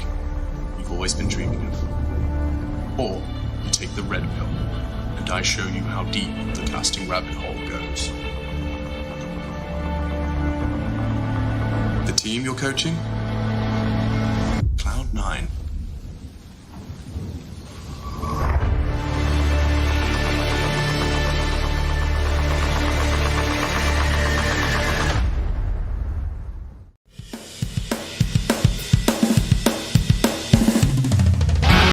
you've always been dreaming of. Or you take the red pill, and I show you how deep the casting rabbit hole goes. The team you're coaching? Cloud9.